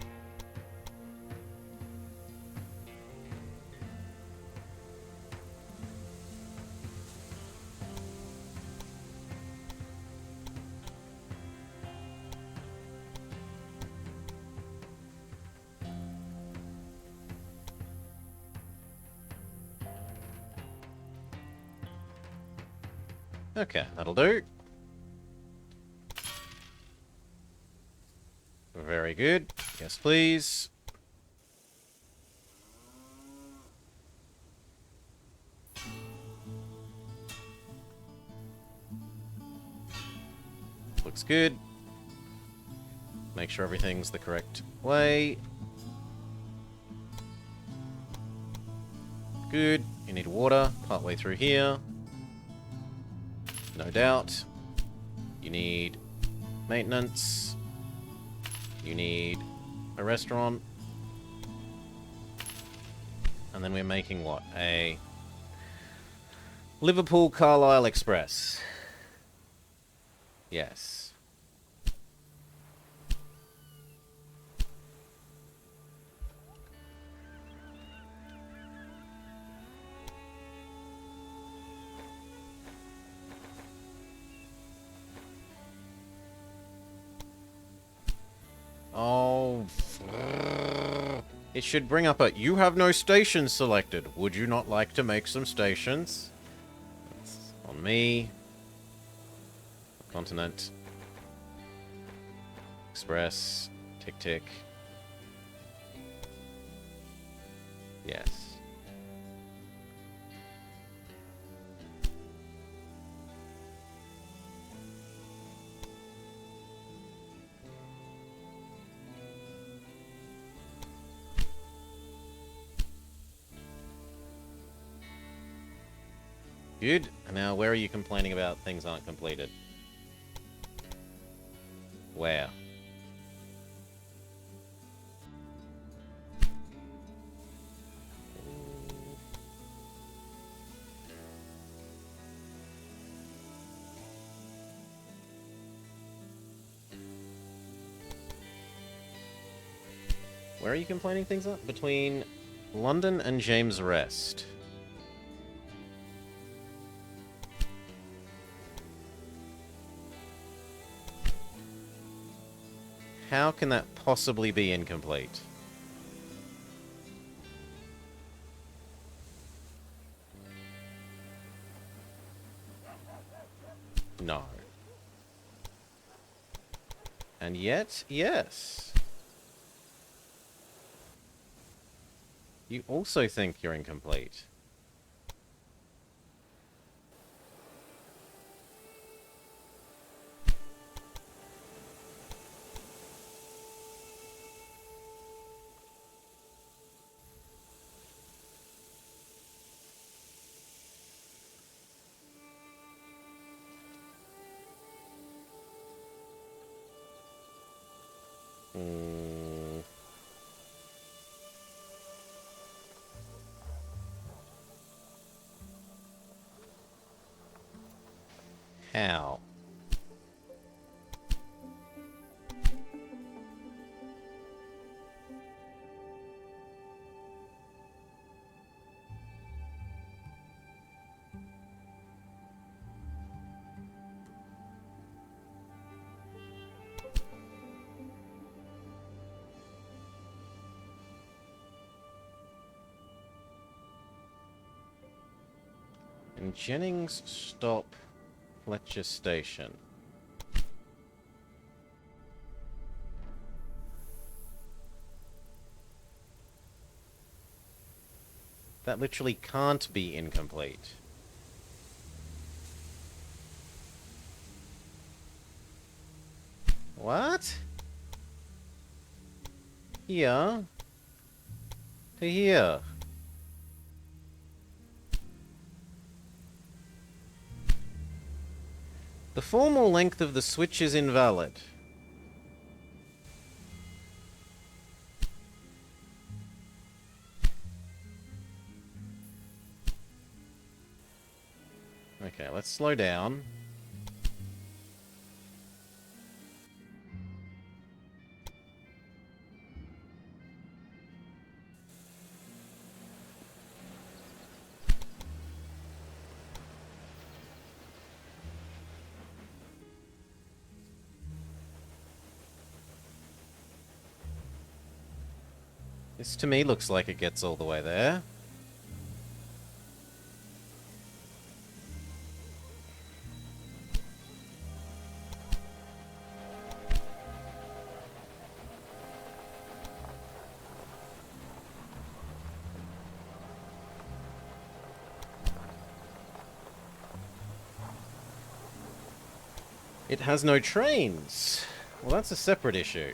[SPEAKER 1] Okay, that'll do. Very good. Yes, please. Looks good. Make sure everything's the correct way. Good. You need water partway through here. No doubt. You need maintenance. You need a restaurant. And then we're making what? A Liverpool Carlisle Express. Yes. Oh. It should bring up a, you have no stations selected. Would you not like to make some stations? That's on me. Continent. Express. Tick tick. Yes. Good. Now, where are you complaining about things aren't completed? Where? Where are you complaining things up? Between London and James Rest. How can that possibly be incomplete? No. And yet, yes. You also think you're incomplete. Hmm. How? And Jennings stop Fletcher Station. That literally can't be incomplete. What? Here? To here. The formal length of the switch is invalid. let's slow down. This to me looks like it gets all the way there. It has no trains. Well, that's a separate issue.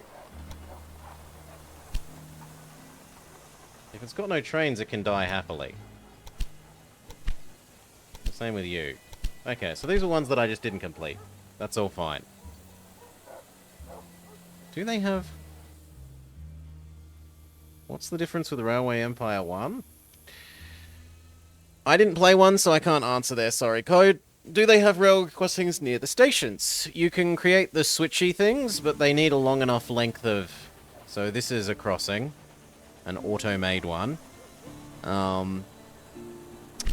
[SPEAKER 1] If it's got no trains, it can die happily. The same with you. Okay, so these are ones that I just didn't complete. That's all fine. Do they have... What's the difference with Railway Empire 1? I didn't play one, so I can't answer there. Sorry, Code. Do they have rail crossings near the stations? You can create the switchy things, but they need a long enough length of... So this is a crossing. An auto-made one. You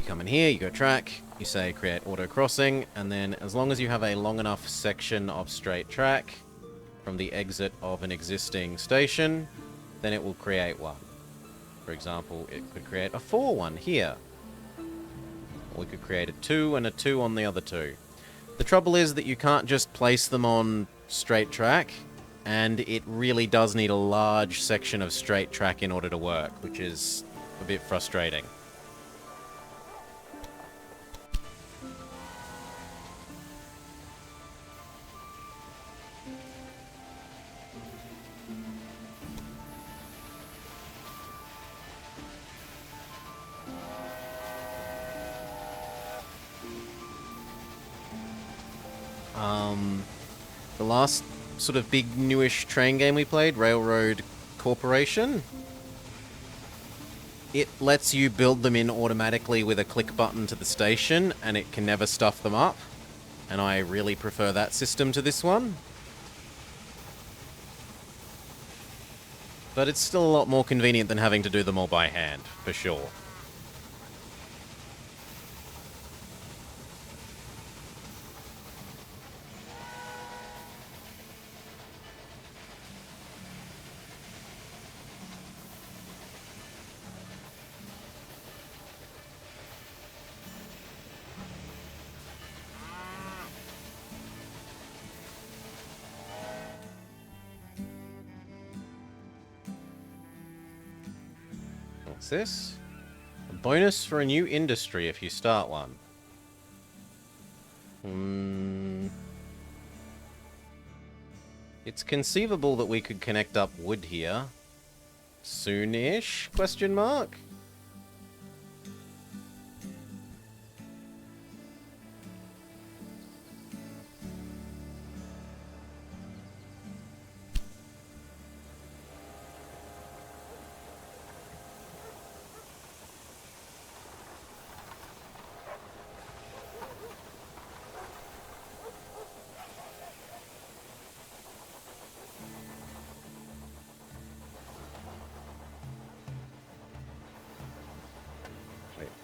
[SPEAKER 1] come in here, you go track, you say create auto crossing, and then as long as you have a long enough section of straight track from the exit of an existing station, then it will create one. For example, it could create a 4 one here. We could create a 2 and a 2 on the other 2. The trouble is that you can't just place them on straight track, and it really does need a large section of straight track in order to work, which is a bit frustrating. The last sort of big newish train game we played, Railroad Corporation, it lets you build them in automatically with a click button to the station, and it can never stuff them up. And I really prefer that system to this one. But it's still a lot more convenient than having to do them all by hand, for sure. What's this? A bonus for a new industry if you start one. It's conceivable that we could connect up wood here. Soon-ish? Question mark?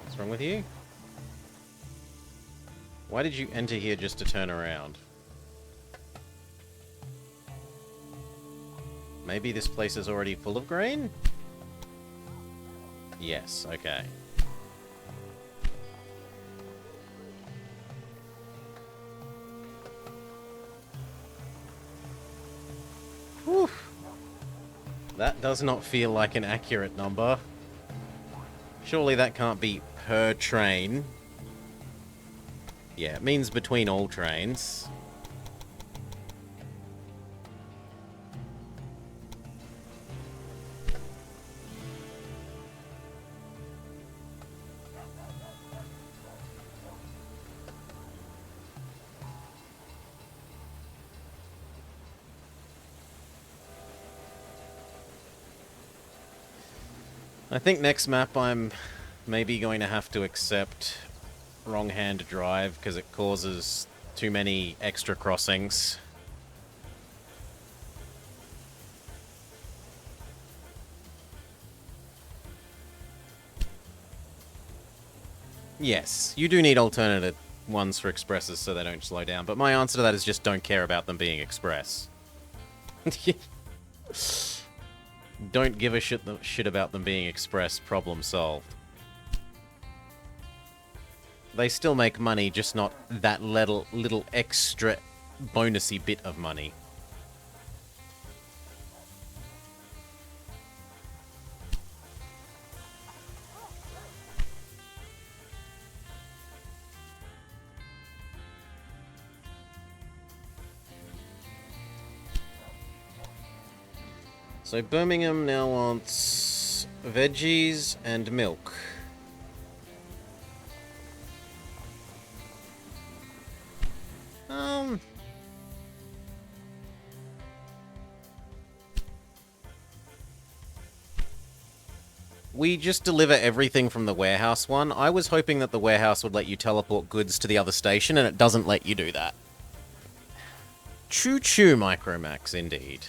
[SPEAKER 1] What's wrong with you? Why did you enter here just to turn around? Maybe this place is already full of grain? Yes, okay. Whew. That does not feel like an accurate number. Surely that can't be per train. Yeah, it means between all trains. I think next map I'm maybe going to have to accept wrong-hand drive because it causes too many extra crossings. Yes, you do need alternative ones for expresses so they don't slow down, but my answer to that is just don't care about them being express. Don't give a shit about them being express, problem solved. They still make money, just not that little extra bonusy bit of money. So Birmingham now wants veggies and milk. We just deliver everything from the warehouse one. I was hoping that the warehouse would let you teleport goods to the other station, and it doesn't let you do that. Choo Choo Micromax, indeed.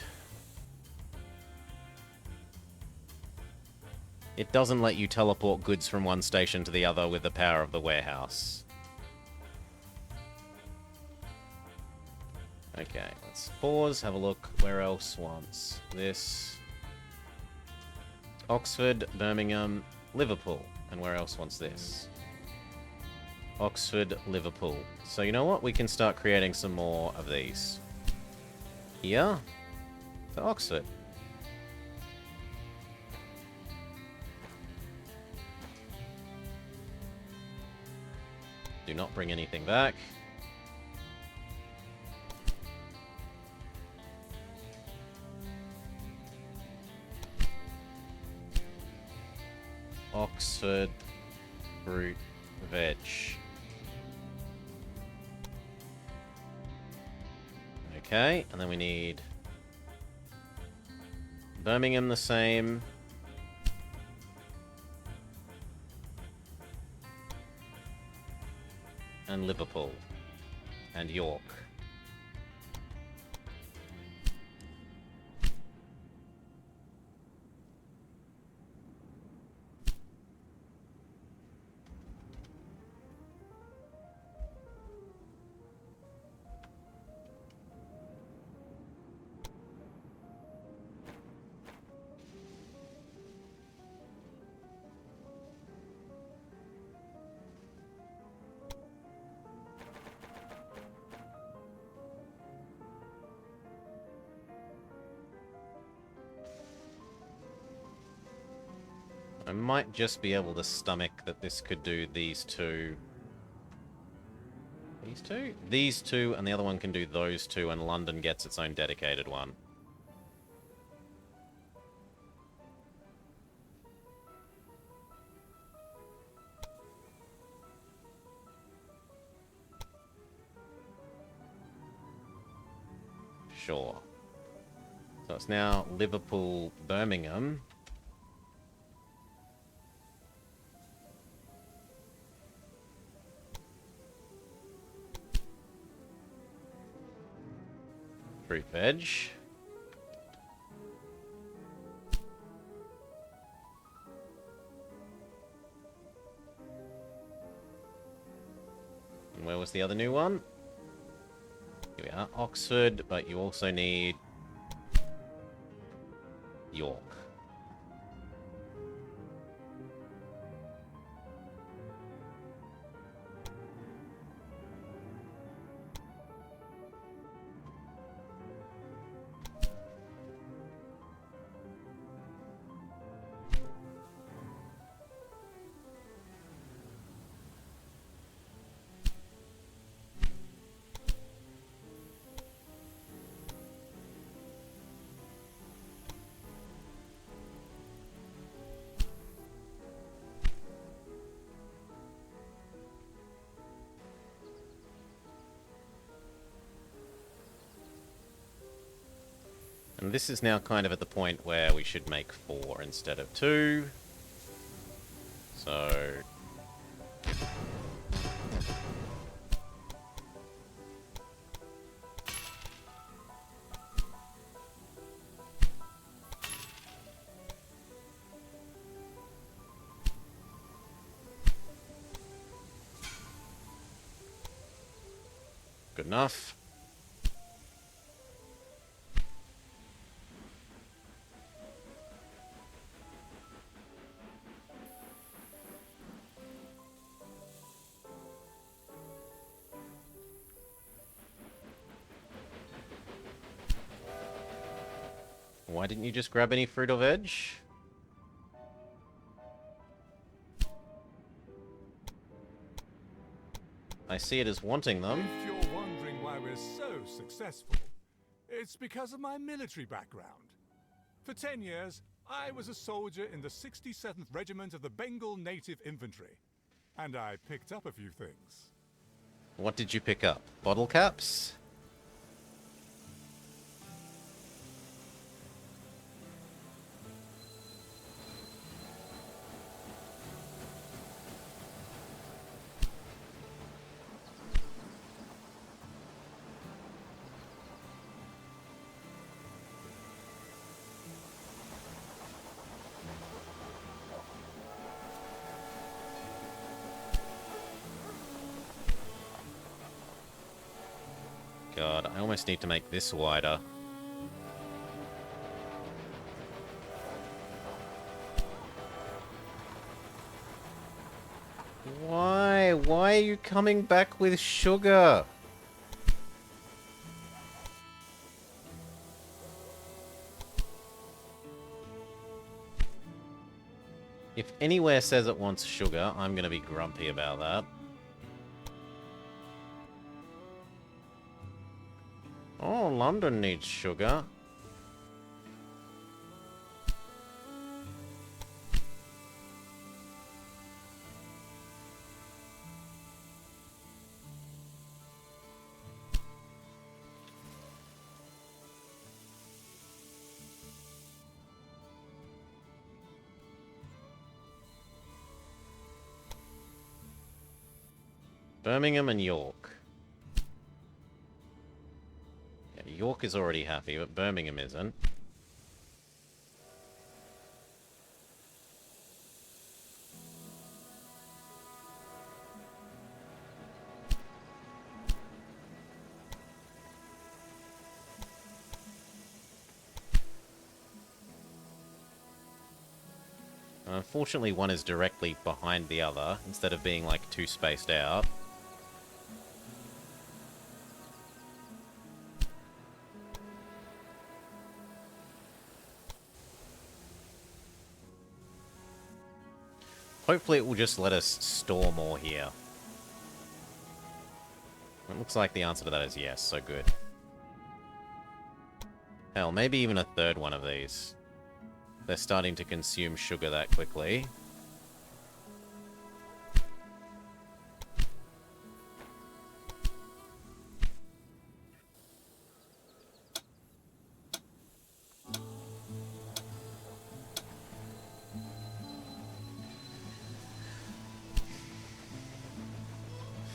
[SPEAKER 1] It doesn't let you teleport goods from one station to the other with the power of the warehouse. Okay, let's pause, have a look. Where else wants this? Oxford, Birmingham, Liverpool. And where else wants this? Oxford, Liverpool. So you know what? We can start creating some more of these. Here. To Oxford. Do not bring anything back. Oxford, fruit, veg. Okay, and then we need Birmingham the same. And Liverpool. And York. I might just be able to stomach that this could do these two. These two? These two, and the other one can do those two, and London gets its own dedicated one. Sure. So it's now Liverpool, Birmingham. Fruit veg. And where was the other new one? Here we are, Oxford, but you also need York. And this is now kind of at the point where we should make 4 instead of 2. So Good enough. Why didn't you just grab any fruit or veg? I see it as wanting them.
[SPEAKER 3] If you're wondering why we're so successful, it's because of my military background. For 10 years, I was a soldier in the 67th Regiment of the Bengal Native Infantry, and I picked up a few things.
[SPEAKER 1] What did you pick up? Bottle caps? God, I almost need to make this wider. Why? Why are you coming back with sugar? If anywhere says it wants sugar, I'm going to be grumpy about that. Oh, London needs sugar. Birmingham and York. Yeah, York is already happy, but Birmingham isn't. Unfortunately, one is directly behind the other, instead of being, like, two spaced out. Hopefully it will just let us store more here. It looks like the answer to that is yes, so good. Hell, maybe even a third one of these. They're starting to consume sugar that quickly.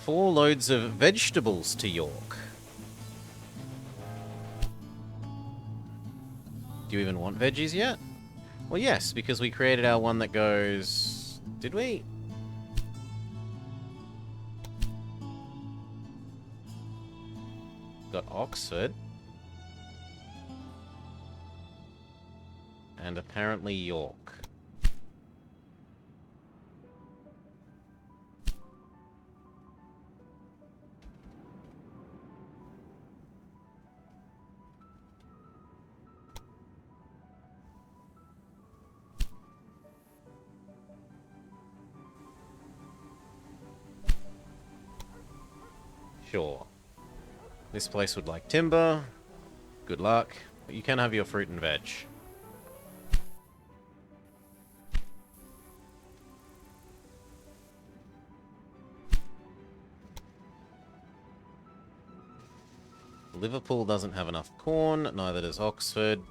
[SPEAKER 1] Four loads of vegetables to York. Do you even want veggies yet? Well, yes, because we created our one that goes... Did we? Got Oxford. And apparently York. Sure. This place would like timber. Good luck. But you can have your fruit and veg. Liverpool doesn't have enough corn, neither does Oxford.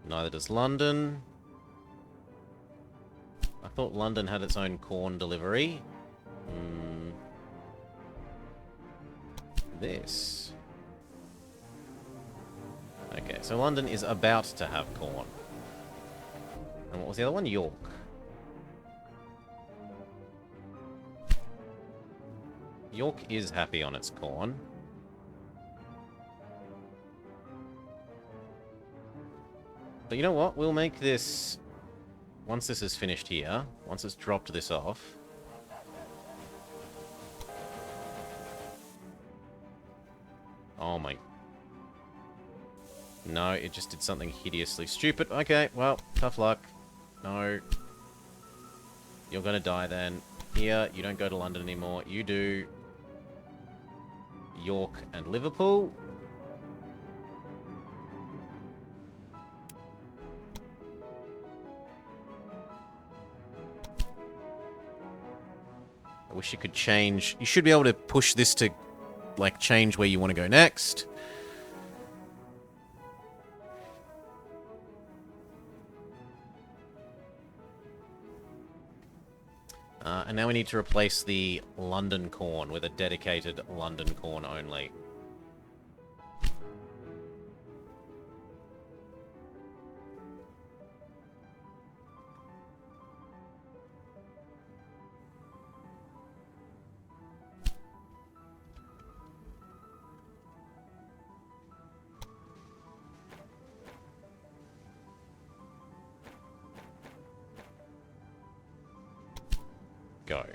[SPEAKER 1] Neither does London. I thought London had its own corn delivery. This. Okay, so London is about to have corn. And what was the other one? York. York is happy on its corn. But you know what? We'll make this... Once this is finished here, once it's dropped this off... Oh my... No, it just did something hideously stupid. Okay, well, tough luck. No. You're gonna die then. Here, you don't go to London anymore. You do... York and Liverpool. I wish you could change... You should be able to push this to, like, change where you want to go next. And now we need to replace the London corn with a dedicated London corn only. Go.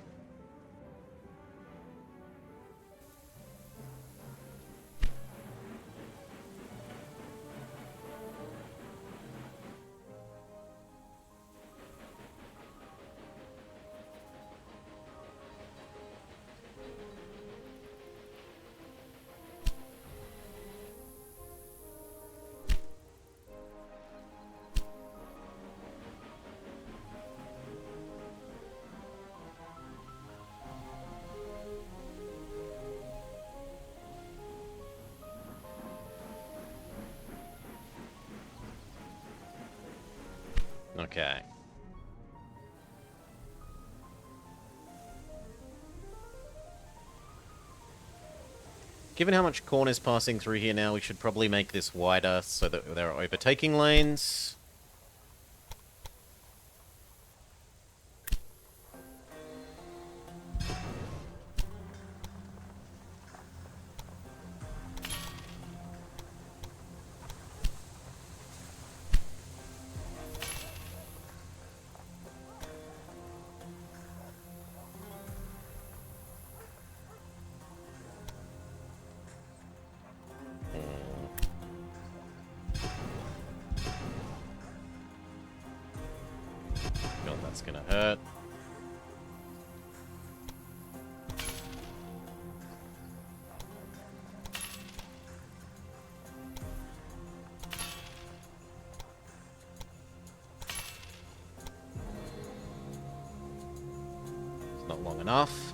[SPEAKER 1] Okay. Given how much corn is passing through here now, we should probably make this wider so that there are overtaking lanes. God, that's gonna hurt. It's not long enough.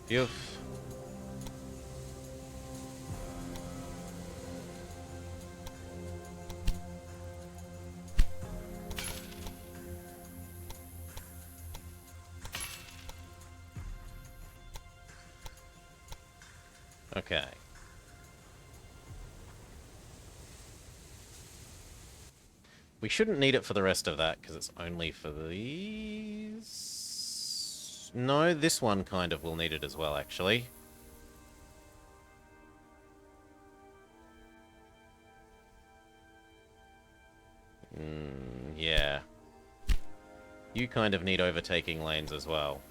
[SPEAKER 1] Phew. Okay. We shouldn't need it for the rest of that, because it's only for these... No, this one kind of will need it as well, actually. Yeah. You kind of need overtaking lanes as well.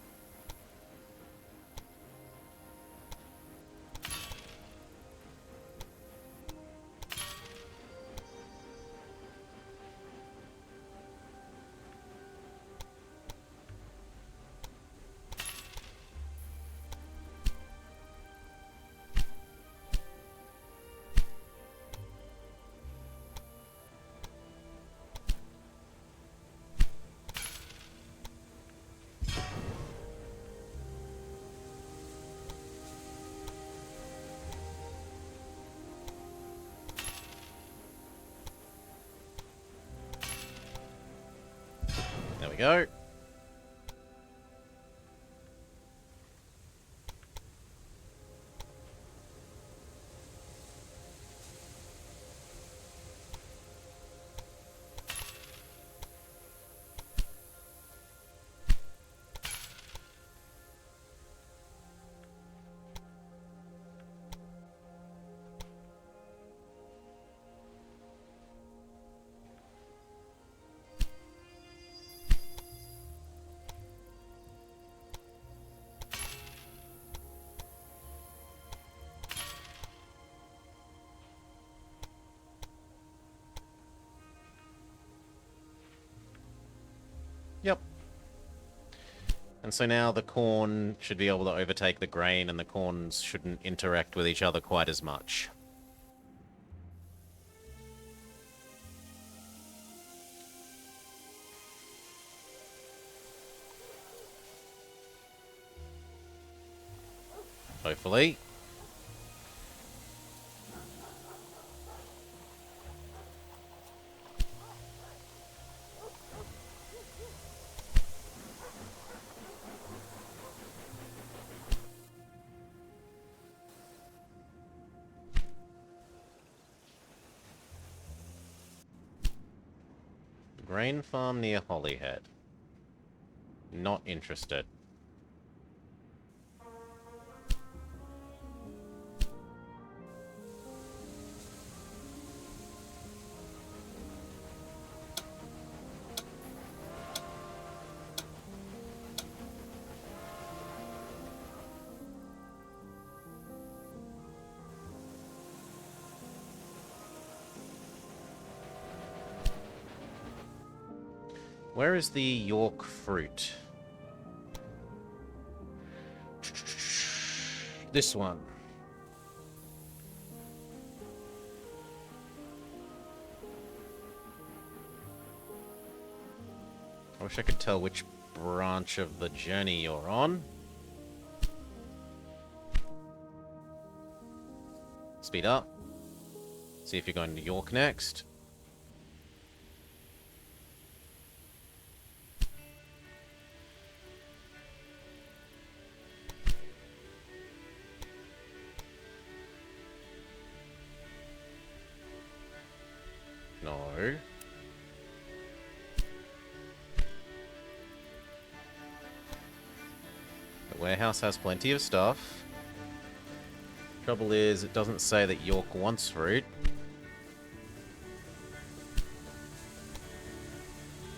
[SPEAKER 1] There we go. And so now the corn should be able to overtake the grain, and the corns shouldn't interact with each other quite as much. Hopefully. Grain farm near Holyhead. Not interested. Where is the York fruit? This one. I wish I could tell which branch of the journey you're on. Speed up. See if you're going to York next. No. The warehouse has plenty of stuff. Trouble is, it doesn't say that York wants fruit.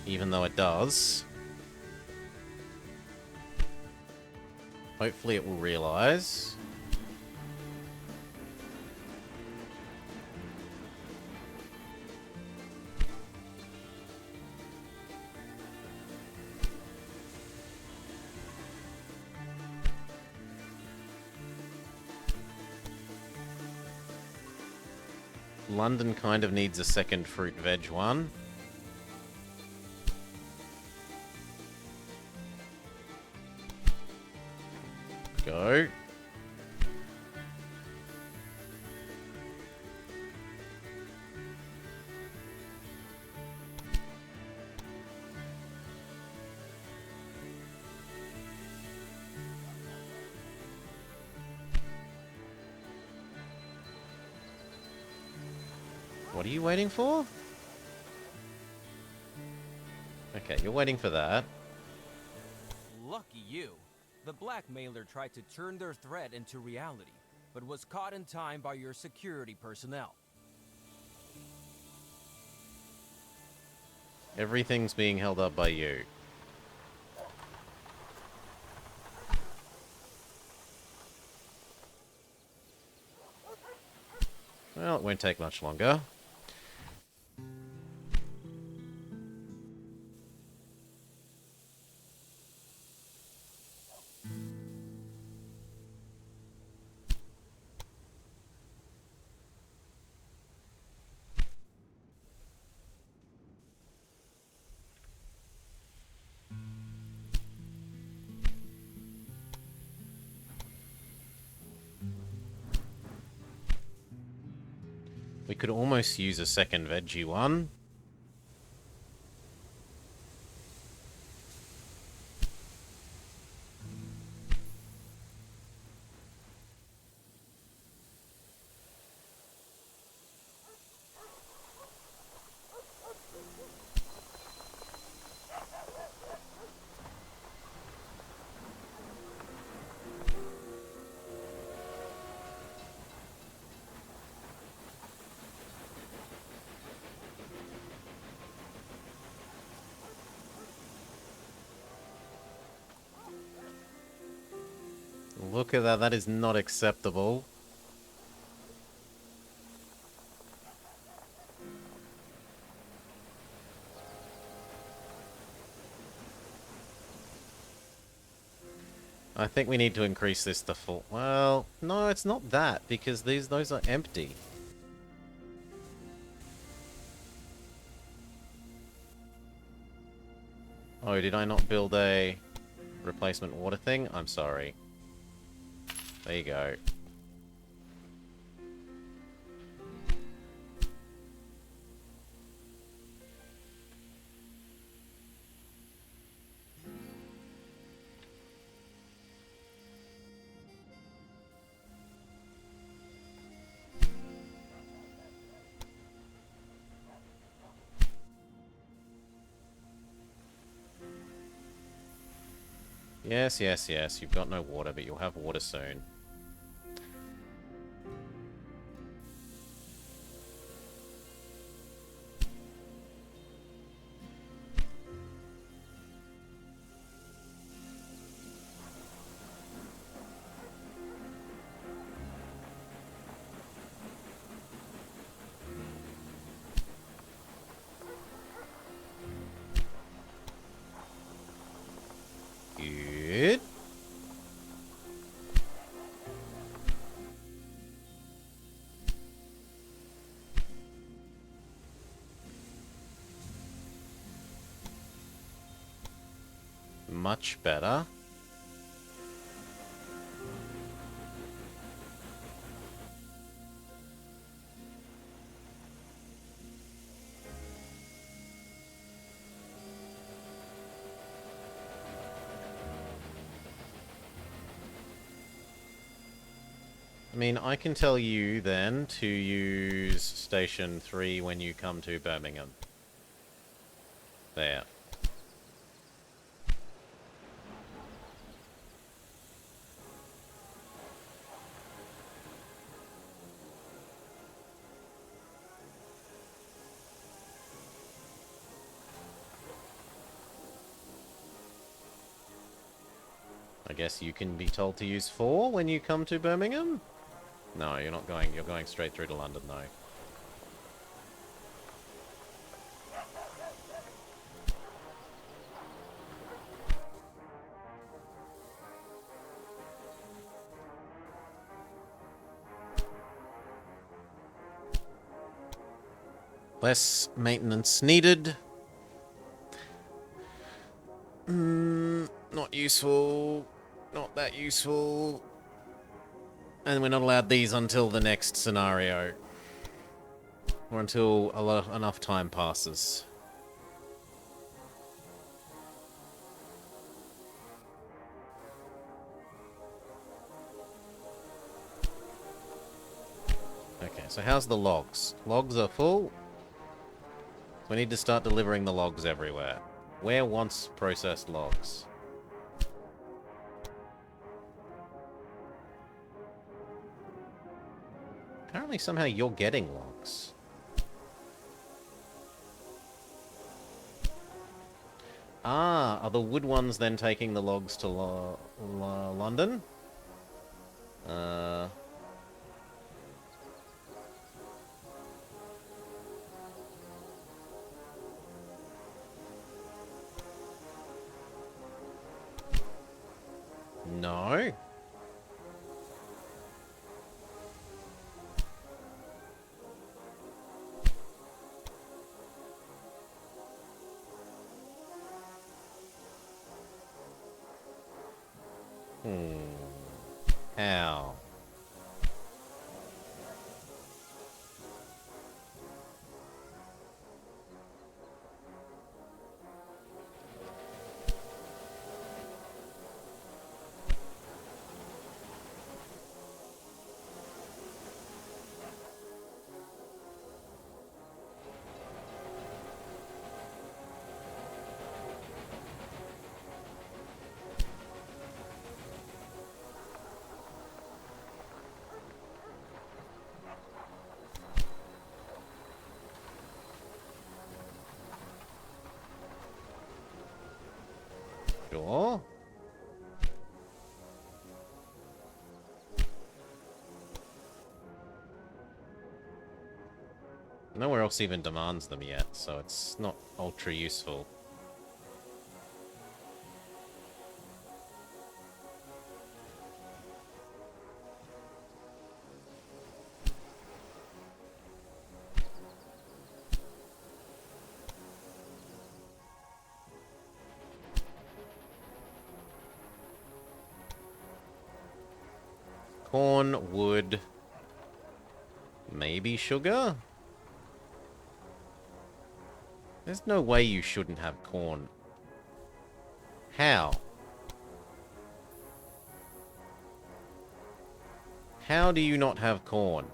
[SPEAKER 1] Even though it does. Hopefully it will realize. London kind of needs a second fruit veg one. Go. What are you waiting for? Okay, you're waiting for that.
[SPEAKER 5] Lucky you. The blackmailer tried to turn their threat into reality, but was caught in time by your security personnel.
[SPEAKER 1] Everything's being held up by you. Well, it won't take much longer. We could almost use a second veggie one. Look at that, that is not acceptable. I think we need to increase this to full. Well, no, it's not that, because those are empty. Oh, did I not build a replacement water thing? I'm sorry. There you go. Yes, yes, yes. You've got no water, but you'll have water soon. Good. Much better. I mean, I can tell you then to use Station 3 when you come to Birmingham. There. I guess you can be told to use 4 when you come to Birmingham? No, you're not going. You're going straight through to London, though. Less maintenance needed. Not useful. Not that useful. And we're not allowed these until the next scenario. Or until enough time passes. Okay, so how's the logs? Logs are full. We need to start delivering the logs everywhere. Where wants processed logs? Apparently somehow you're getting logs. Ah, are the wood ones then taking the logs to London? No. How? Sure. Nowhere else even demands them yet, so it's not ultra useful. Corn, wood, maybe sugar? There's no way you shouldn't have corn. How? How do you not have corn?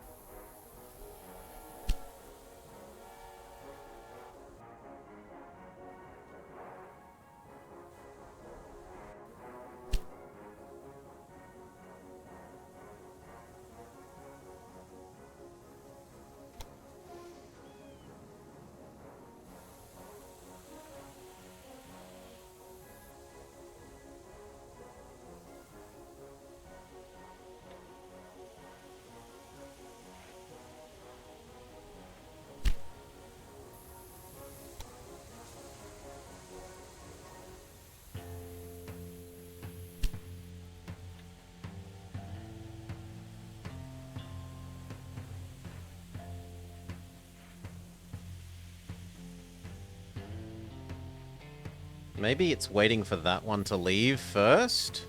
[SPEAKER 1] Maybe it's waiting for that one to leave first?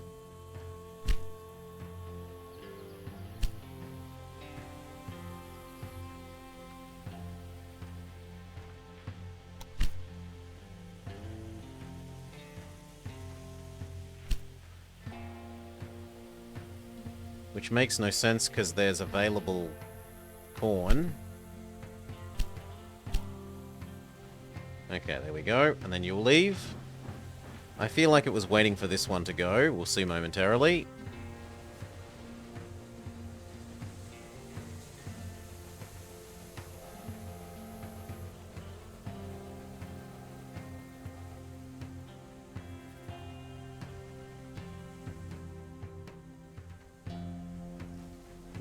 [SPEAKER 1] Which makes no sense because there's available corn. Okay, there we go. And then you'll leave. I feel like it was waiting for this one to go. We'll see momentarily.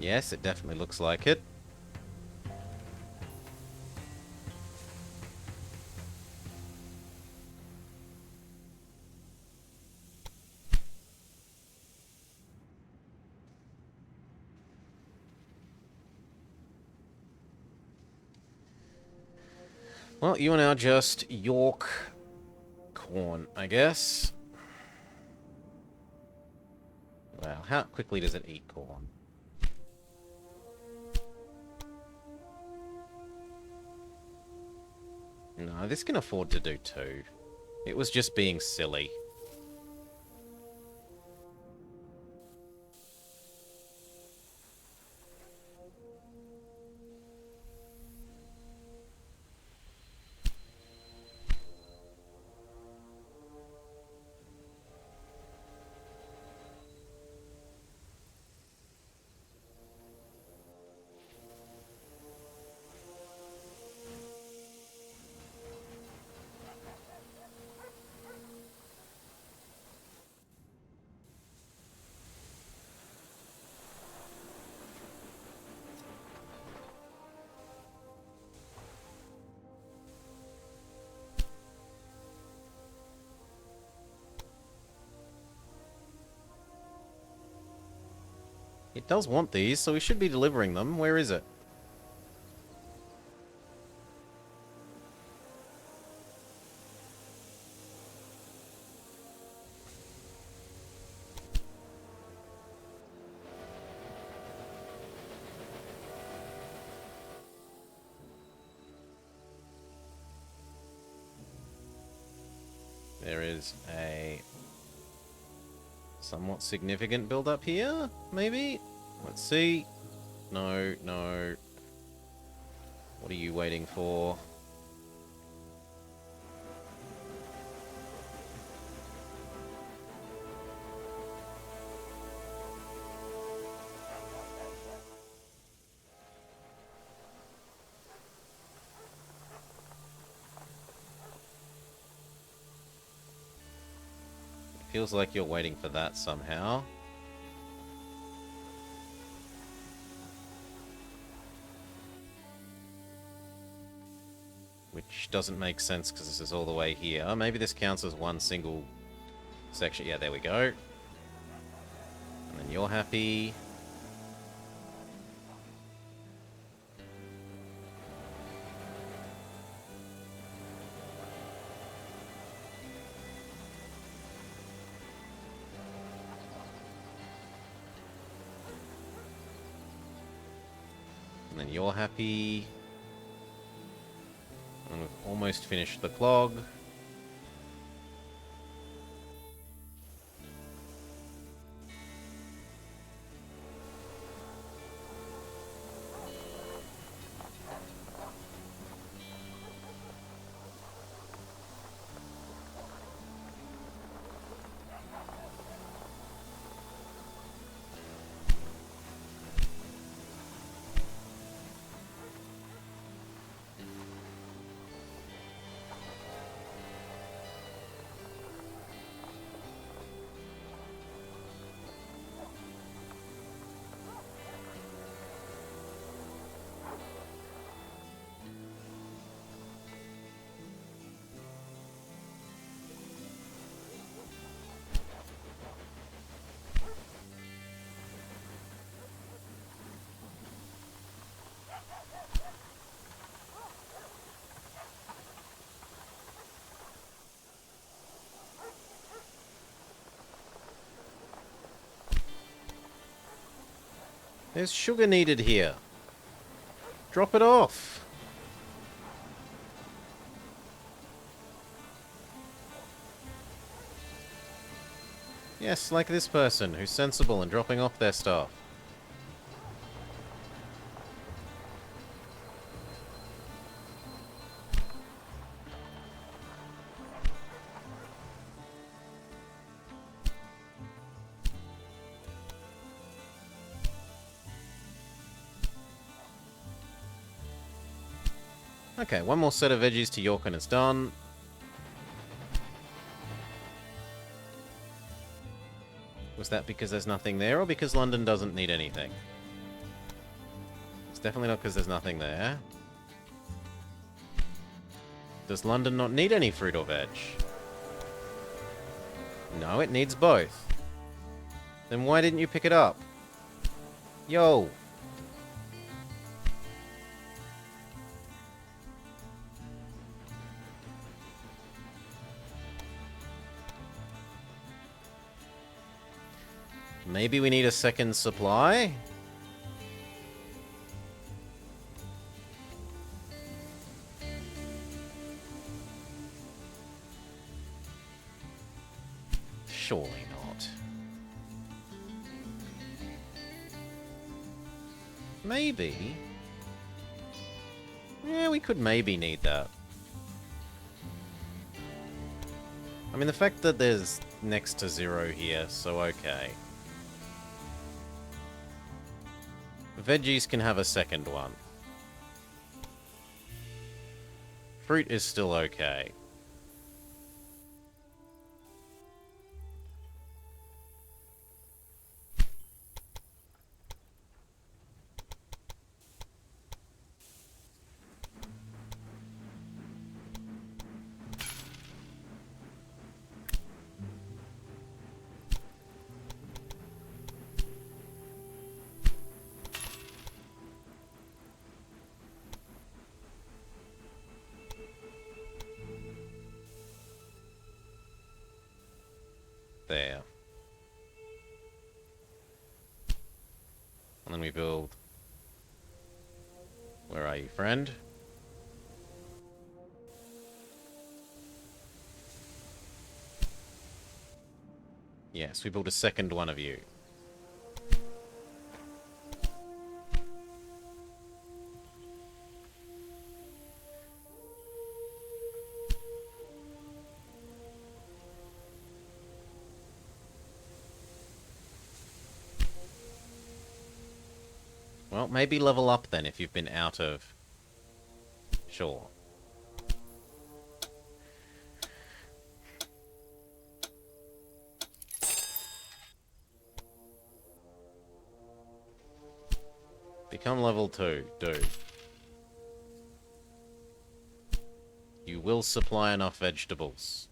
[SPEAKER 1] Yes, it definitely looks like it. Well, you are now just York corn, I guess. Wow, how quickly does it eat corn? No, this can afford to do 2. It was just being silly. It does want these, so we should be delivering them. Where is it? There is a somewhat significant build-up here, maybe? Let's see. No, no. What are you waiting for? Feels like you're waiting for that somehow. Which doesn't make sense because this is all the way here. Maybe this counts as one single section. Yeah, there we go. And then you're happy. And then you're happy. And we've almost finished the clog. There's sugar needed here. Drop it off. Yes, like this person who's sensible and dropping off their stuff. Okay, one more set of veggies to York and it's done. Was that because there's nothing there, or because London doesn't need anything? It's definitely not because there's nothing there. Does London not need any fruit or veg? No, it needs both. Then why didn't you pick it up? Yo! Maybe we need a second supply? Surely not. Maybe. Yeah, we could maybe need that. I mean, the fact that there's next to 0 here, so okay. Veggies can have a second one. Fruit is still okay. There. And then we build... Where are you, friend? Yes, we build a second one of you. Well, maybe level up then if you've been out of... Sure. Become level 2, do. You will supply enough vegetables.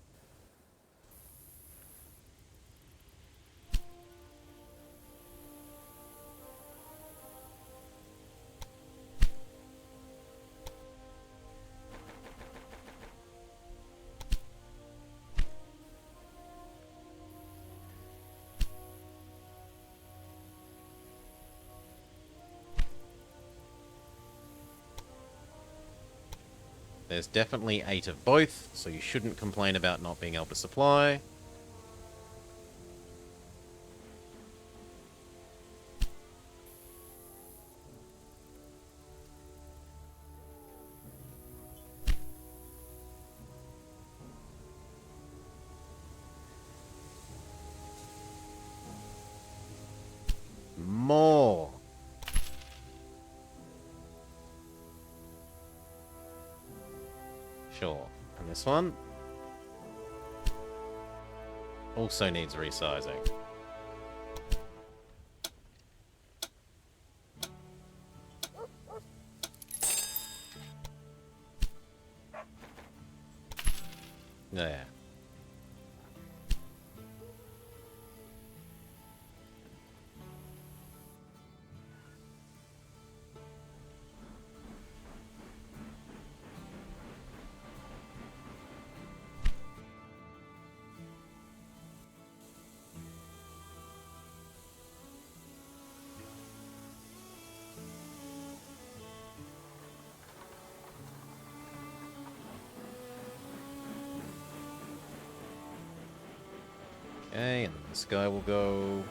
[SPEAKER 1] There's definitely 8 of both, so you shouldn't complain about not being able to supply. More. Sure. And this one also needs resizing. There. Okay, and then this guy will go.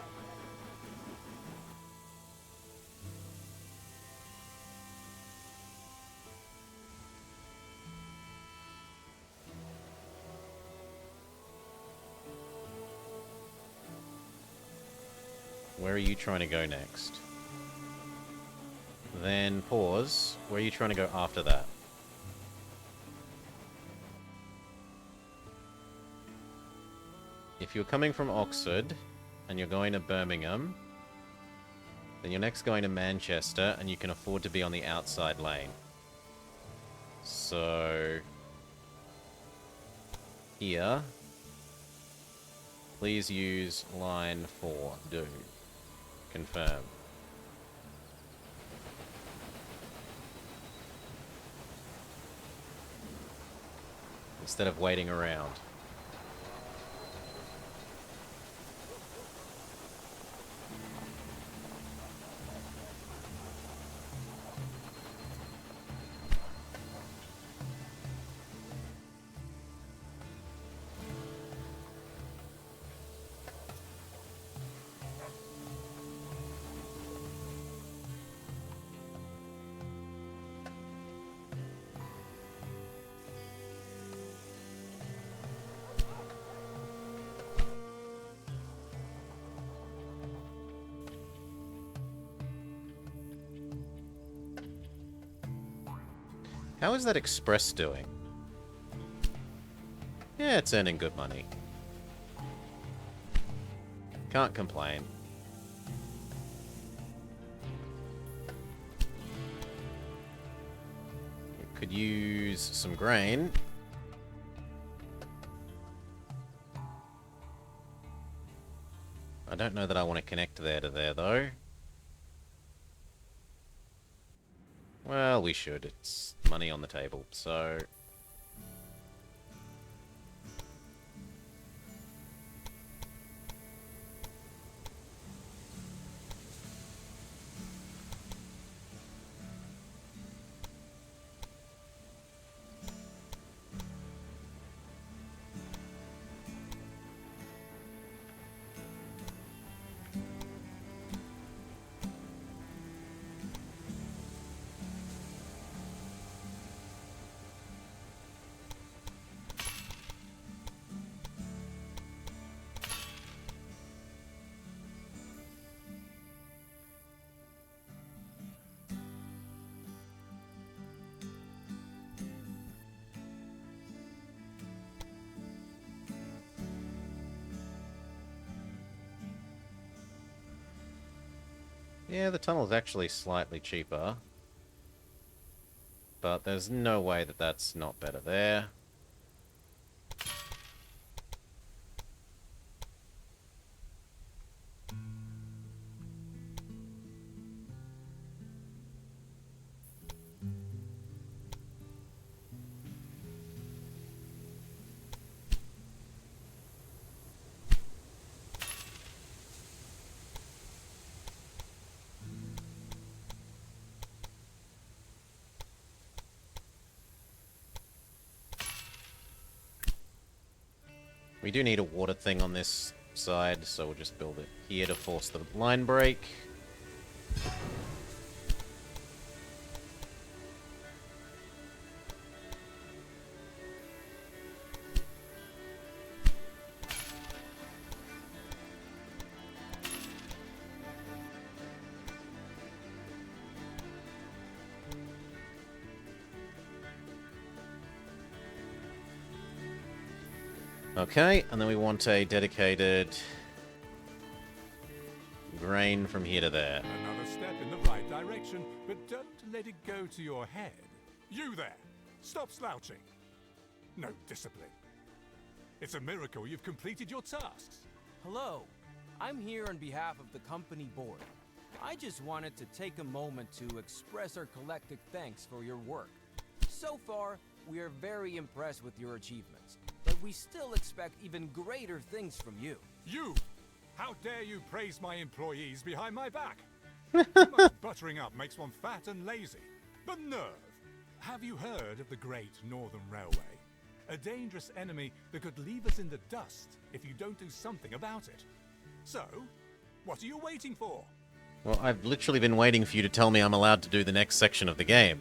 [SPEAKER 1] Where are you trying to go next? Then pause. Where are you trying to go after that? If you're coming from Oxford and you're going to Birmingham, then you're next going to Manchester and you can afford to be on the outside lane. So here, please use line 4. Do. Confirm. Instead of waiting around. How is that Express doing? Yeah, it's earning good money. Can't complain. Could use some grain. I don't know that I want to connect there to there, though. Well, we should. It's money on the table, so... Yeah, the tunnel's actually slightly cheaper. But there's no way that that's not better there. We do need a water thing on this side, so we'll just build it here to force the line break. Okay, and then we want a dedicated grain from here to there.
[SPEAKER 3] Another step in the right direction, but don't let it go to your head. You there! Stop slouching! No discipline. It's a miracle you've completed your tasks.
[SPEAKER 5] Hello. I'm here on behalf of the company board. I just wanted to take a moment to express our collective thanks for your work. So far, we are very impressed with your achievements, but we still expect even greater things from you.
[SPEAKER 3] You! How dare you praise my employees behind my back? Too much buttering up makes one fat and lazy. The nerve! Have you heard of the Great Northern Railway? A dangerous enemy that could leave us in the dust if you don't do something about it. So, what are you waiting for?
[SPEAKER 1] Well, I've literally been waiting for you to tell me I'm allowed to do the next section of the game.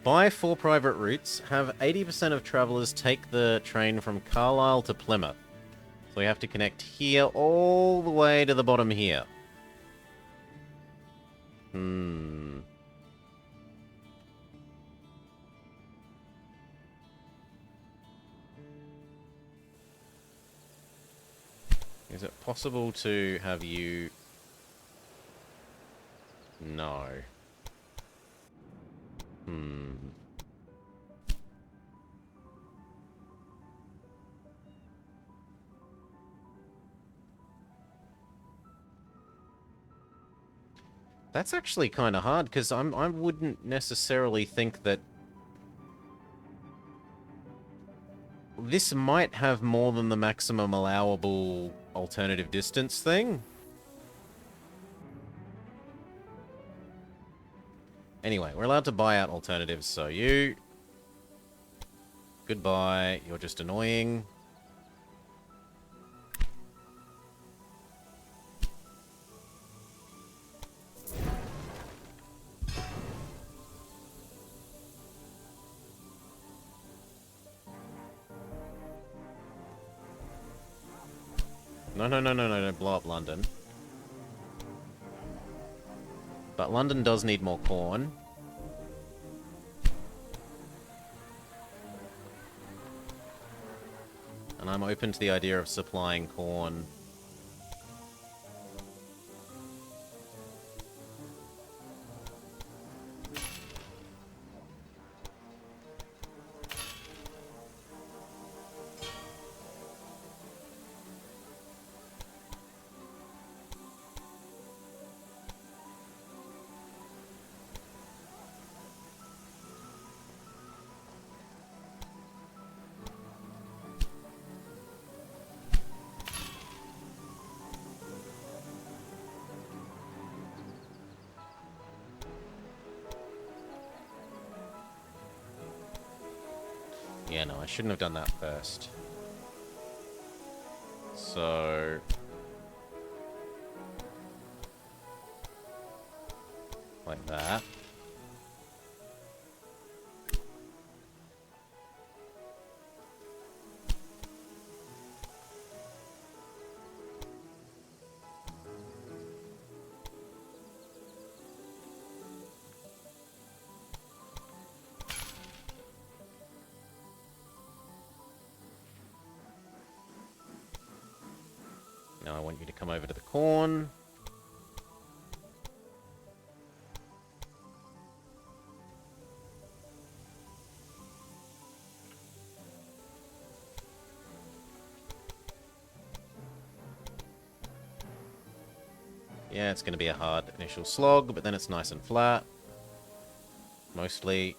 [SPEAKER 1] Buy 4 private routes, have 80% of travelers take the train from Carlisle to Plymouth. So we have to connect here all the way to the bottom here. Is it possible to have you... No. That's actually kind of hard, because I wouldn't necessarily think that... This might have more than the maximum allowable alternative distance thing. Anyway, we're allowed to buy out alternatives, so you... Goodbye, you're just annoying. No, don't blow up London. But London does need more corn. And I'm open to the idea of supplying corn. Yeah, no, I shouldn't have done that first. So... like that. Now I want you to come over to the corn. Yeah, it's going to be a hard initial slog, but then it's nice and flat. Mostly.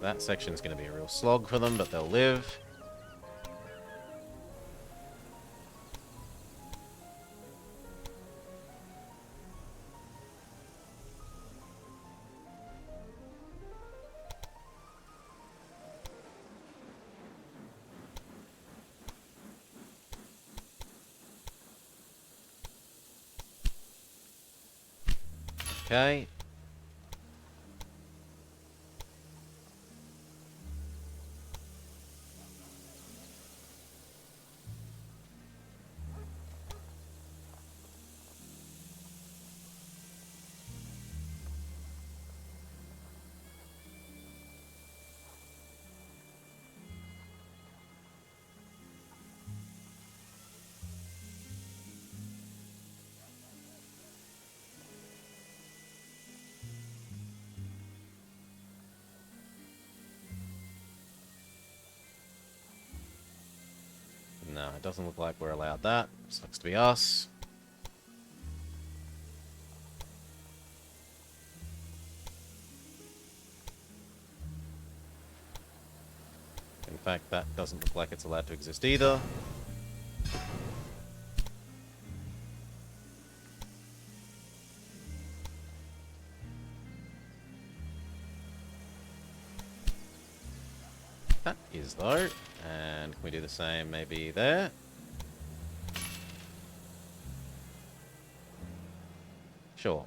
[SPEAKER 1] That section's going to be a real slog for them, but they'll live. Okay. No, it doesn't look like we're allowed that. Sucks to be us. In fact, that doesn't look like it's allowed to exist either. That is, though. And can we do the same maybe there? Sure.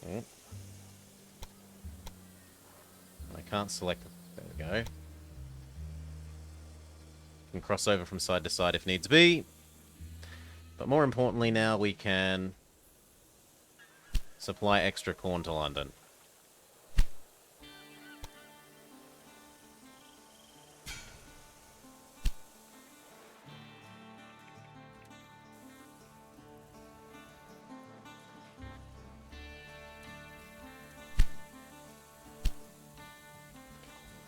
[SPEAKER 1] Mm. I can't select. There we go. Can cross over from side to side if needs be. But more importantly now we can supply extra corn to London.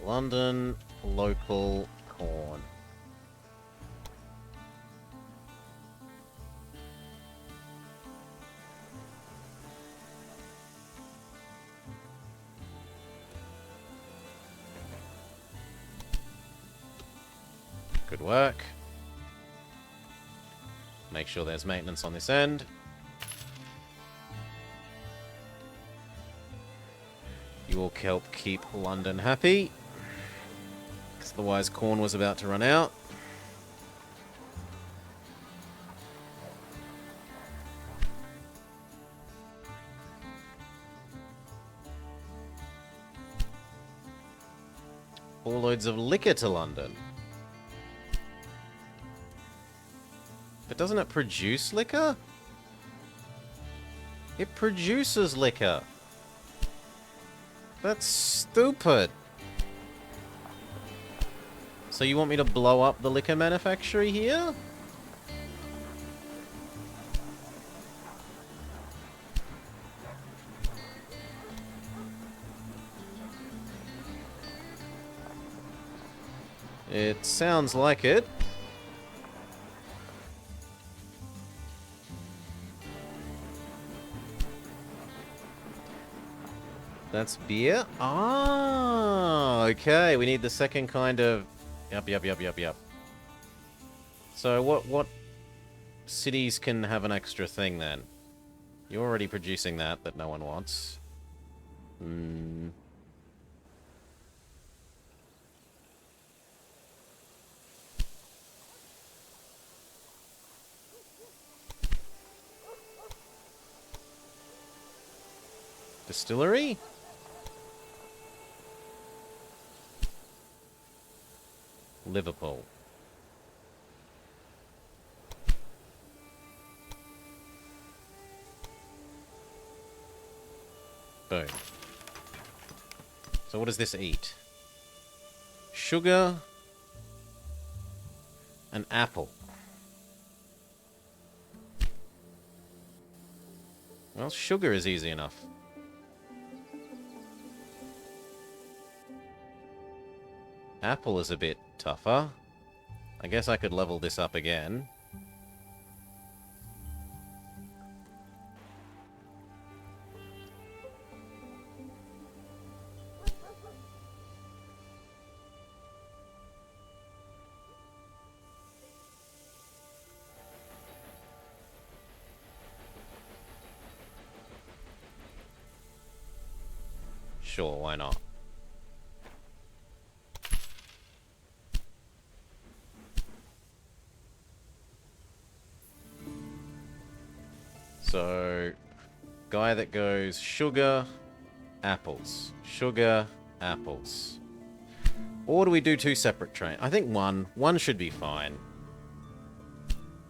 [SPEAKER 1] London local corn. Good work. Make sure there's maintenance on this end. You will help keep London happy. Because otherwise corn was about to run out. Four loads of liquor to London. But doesn't it produce liquor? It produces liquor. That's stupid. So you want me to blow up the liquor manufactory here? It sounds like it. That's beer? Ah, okay. We need the second kind of... Yep. So what cities can have an extra thing then? You're already producing that no one wants. Hmm. Distillery? Liverpool. Boom. So what does this eat? Sugar. An apple. Well, sugar is easy enough. Apple is a bit tougher. I guess I could level this up again. Sure, why not? So, guy that goes sugar, apples. Sugar, apples. Or do we do 2 separate trains? I think one. One should be fine.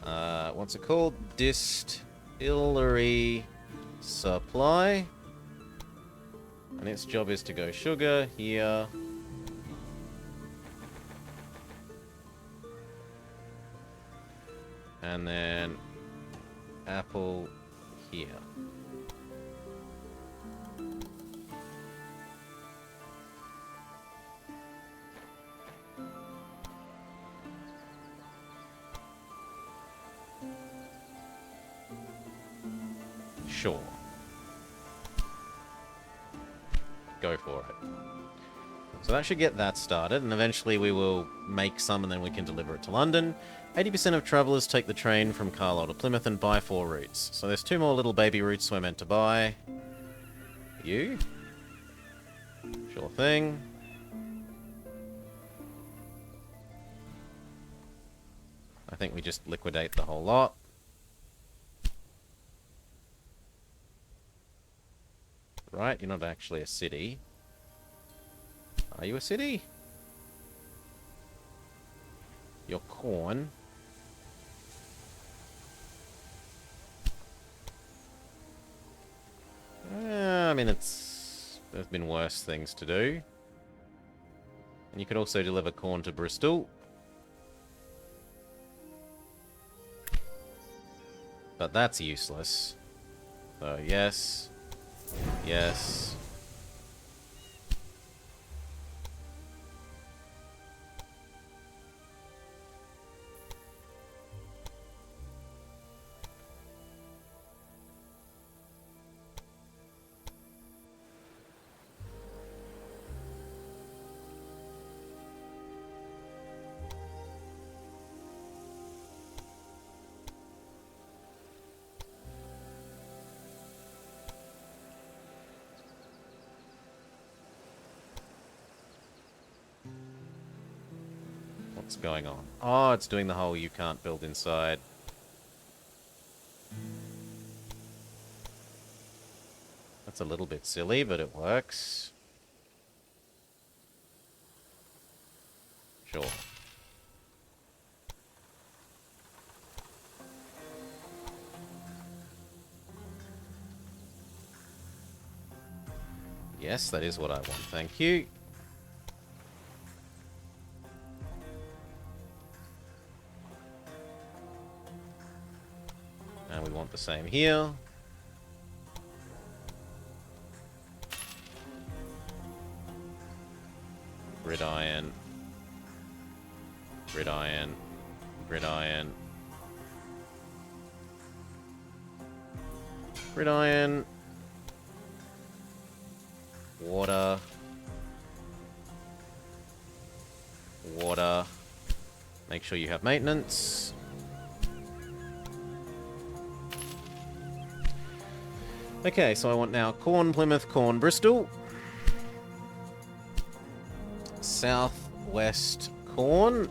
[SPEAKER 1] What's it called? Distillery supply. And its job is to go sugar here. And then apple here. Sure. Go for it. So that should get that started, and eventually we will make some and then we can deliver it to London. 80% of travellers take the train from Carlisle to Plymouth and buy 4 routes. So there's 2 more little baby routes we're meant to buy. You? Sure thing. I think we just liquidate the whole lot. Right, you're not actually a city. Are you a city? You're corn. I mean, there's been worse things to do. And you could also deliver corn to Bristol. But that's useless. So, yes. Yes. What's going on? Oh, it's doing the whole you can't build inside. That's a little bit silly, but it works. Sure. Yes, that is what I want. Thank you. And we want the same here. Gridiron. Gridiron. Gridiron. Gridiron. Water. Water. Make sure you have maintenance. Okay, so I want now corn Plymouth, corn Bristol. Southwest corn.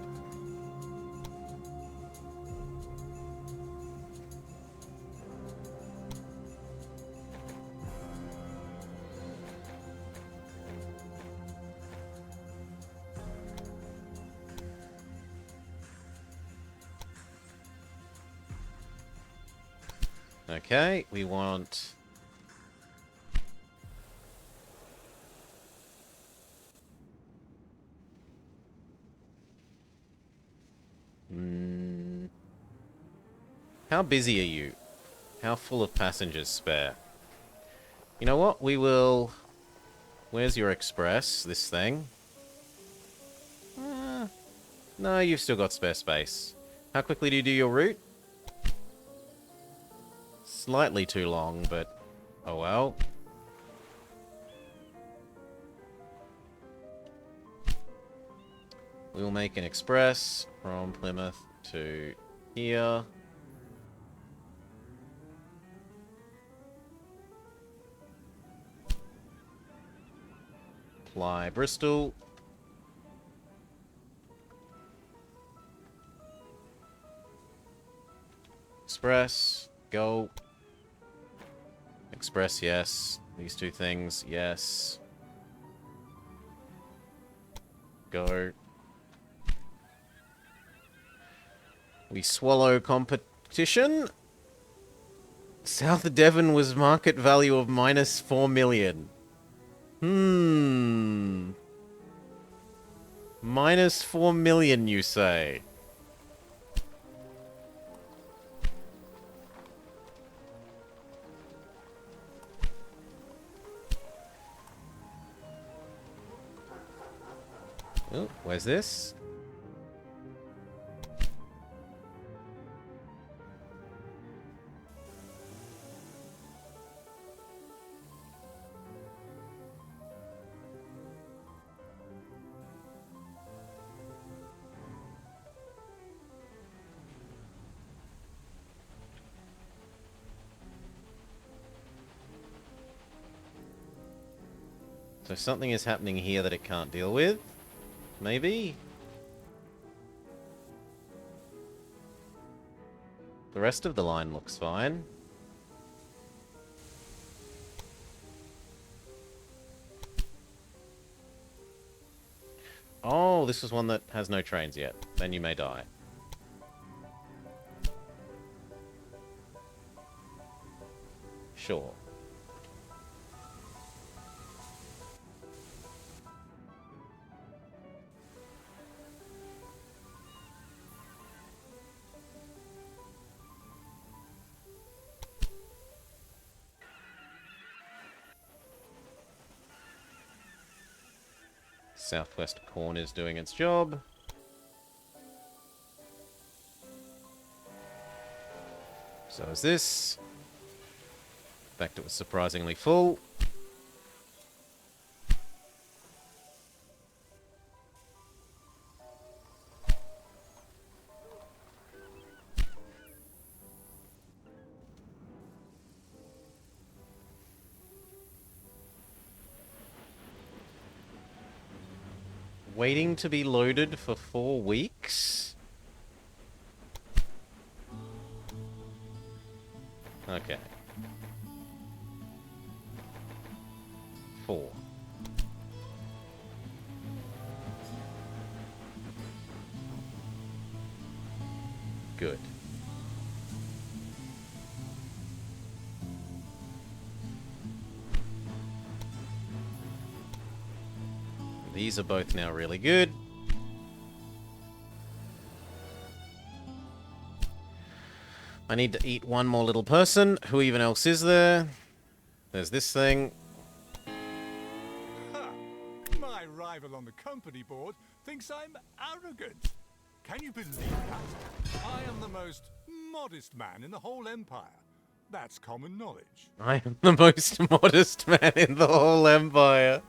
[SPEAKER 1] Okay, we want... How busy are you? How full of passengers spare? You know what? We will... Where's your express? This thing? No, you've still got spare space. How quickly do you do your route? Slightly too long, but oh well. We'll make an express from Plymouth to here. Apply Bristol. Express, go. Express, yes. These two things, yes. Go. We swallow competition. South Devon was market value of -4 million. -4 million, you say? Oh, where's this? So something is happening here that it can't deal with. Maybe? The rest of the line looks fine. Oh, this is one that has no trains yet. Then you may die. Sure. Southwest Corn is doing its job. So is this. In fact, it was surprisingly full. Waiting to be loaded for 4 weeks? Okay. 4. Good. These are both now really good. I need to eat one more little person. Who even else is there? There's this thing.
[SPEAKER 3] Ha! My rival on the company board thinks I'm arrogant. Can you believe that? I am the most modest man in the whole empire. That's common knowledge.
[SPEAKER 1] I am the most modest man in the whole empire.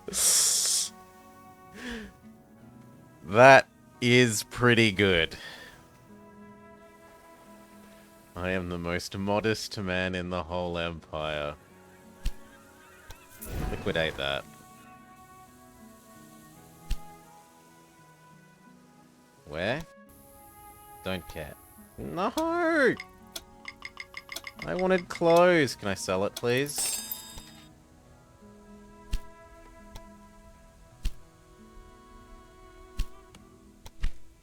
[SPEAKER 1] That is pretty good. I am the most modest man in the whole empire. Liquidate that. Where? Don't care. No! I wanted clothes. Can I sell it, please?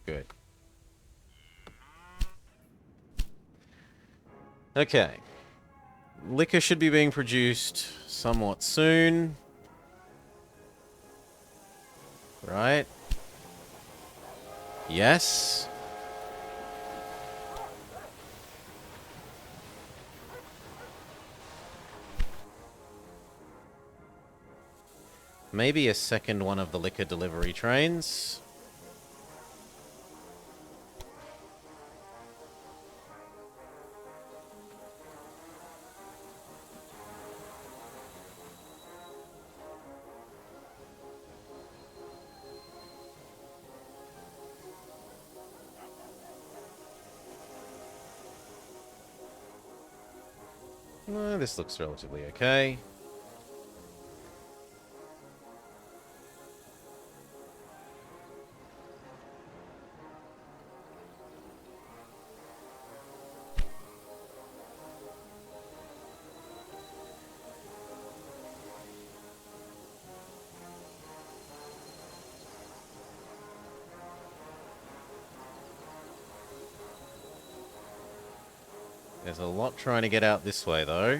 [SPEAKER 1] Good. Okay. Liquor should be being produced somewhat soon. Right? Yes. Maybe a second one of the liquor delivery trains. This looks relatively okay. There's a lot trying to get out this way, though.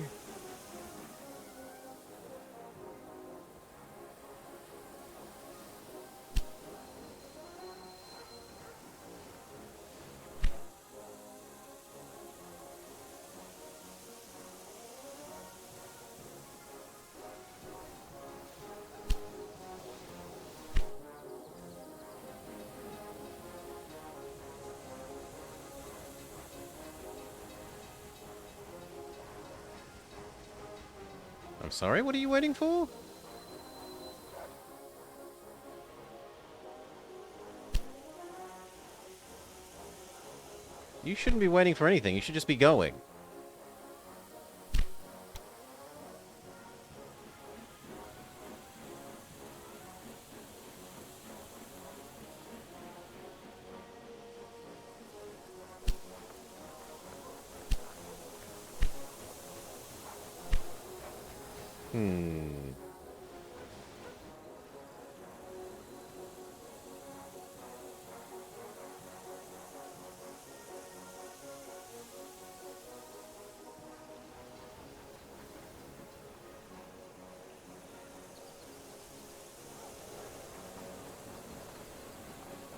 [SPEAKER 1] I'm sorry, what are you waiting for? You shouldn't be waiting for anything, you should just be going.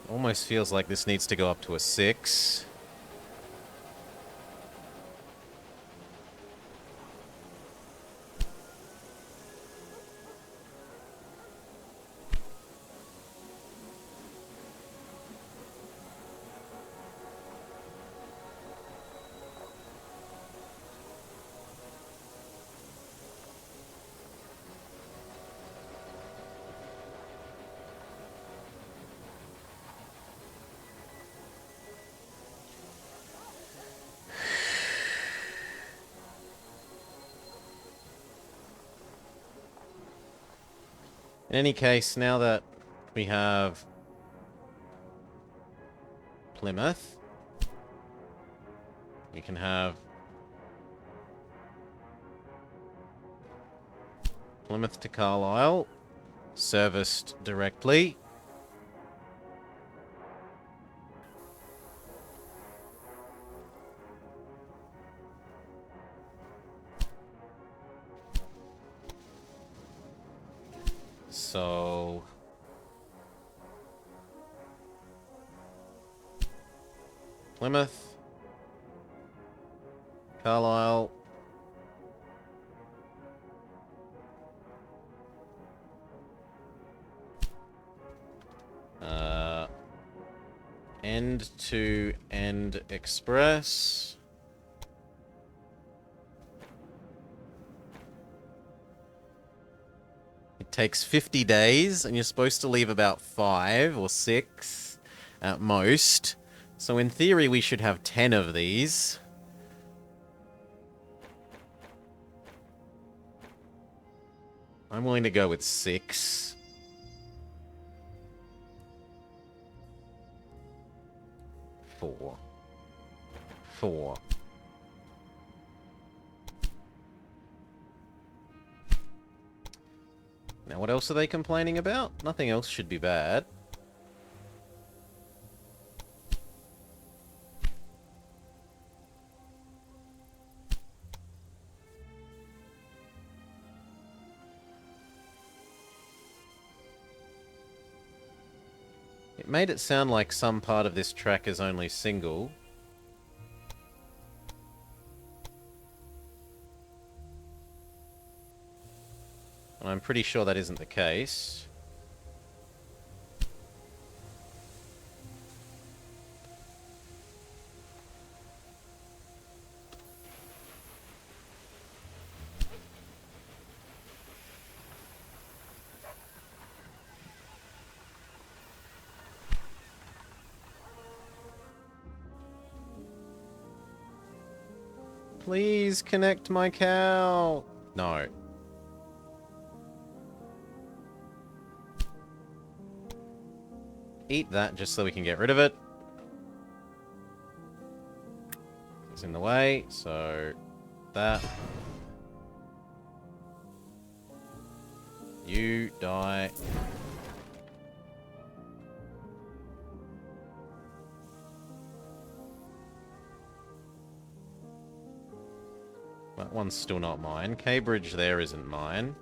[SPEAKER 1] Almost feels like this needs to go up to a 6. In any case, now that we have Plymouth, we can have Plymouth to Carlisle, serviced directly. So Plymouth, Carlisle, end to end express. It takes 50 days, and you're supposed to leave about 5 or 6 at most. So in theory, we should have 10 of these. I'm willing to go with 6. Four. Now, what else are they complaining about? Nothing else should be bad. It made it sound like some part of this track is only single. And I'm pretty sure that isn't the case. Please connect my cow. No. Eat that just so we can get rid of it. It's in the way, so that. You die. That one's still not mine. K-Bridge there isn't mine.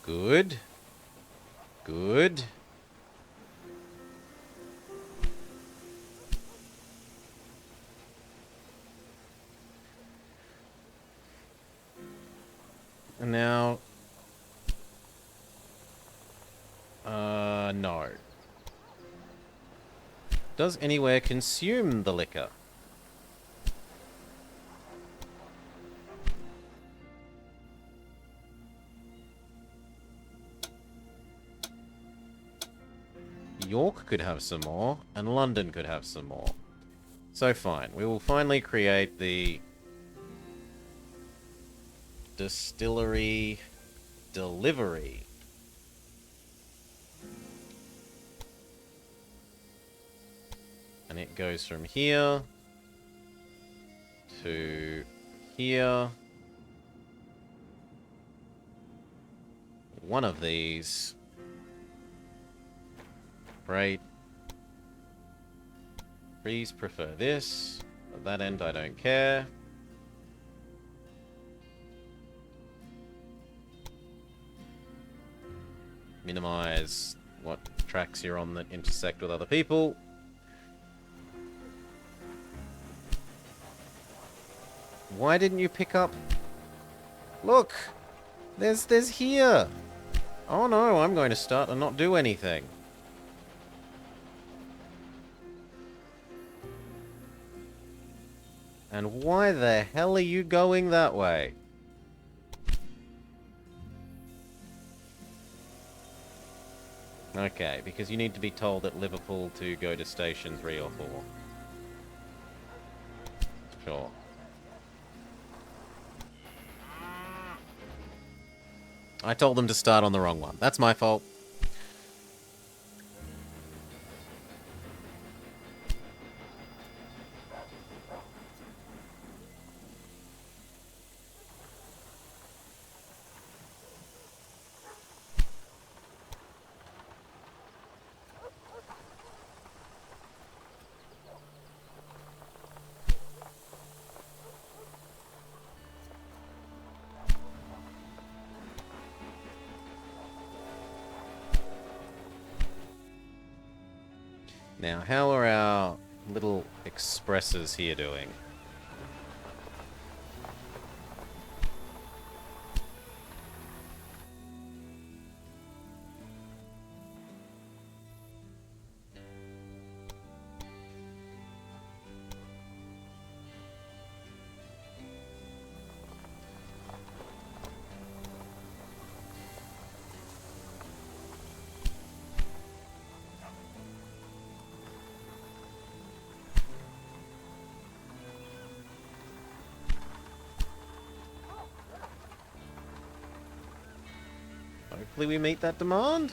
[SPEAKER 1] Good. Good. And now... no. Does anywhere consume the liquor? York could have some more, and London could have some more. So fine, we will finally create the distillery delivery. And it goes from here to here. One of these. Right. Please prefer this. At that end, I don't care. Minimize what tracks you're on that intersect with other people. Why didn't you pick up? Look! There's here! Oh no, I'm going to start and not do anything. And why the hell are you going that way? Okay, because you need to be told at Liverpool to go to station 3 or 4. Sure. I told them to start on the wrong one. That's my fault. Now, how are our little expresses here doing? Hopefully we meet that demand.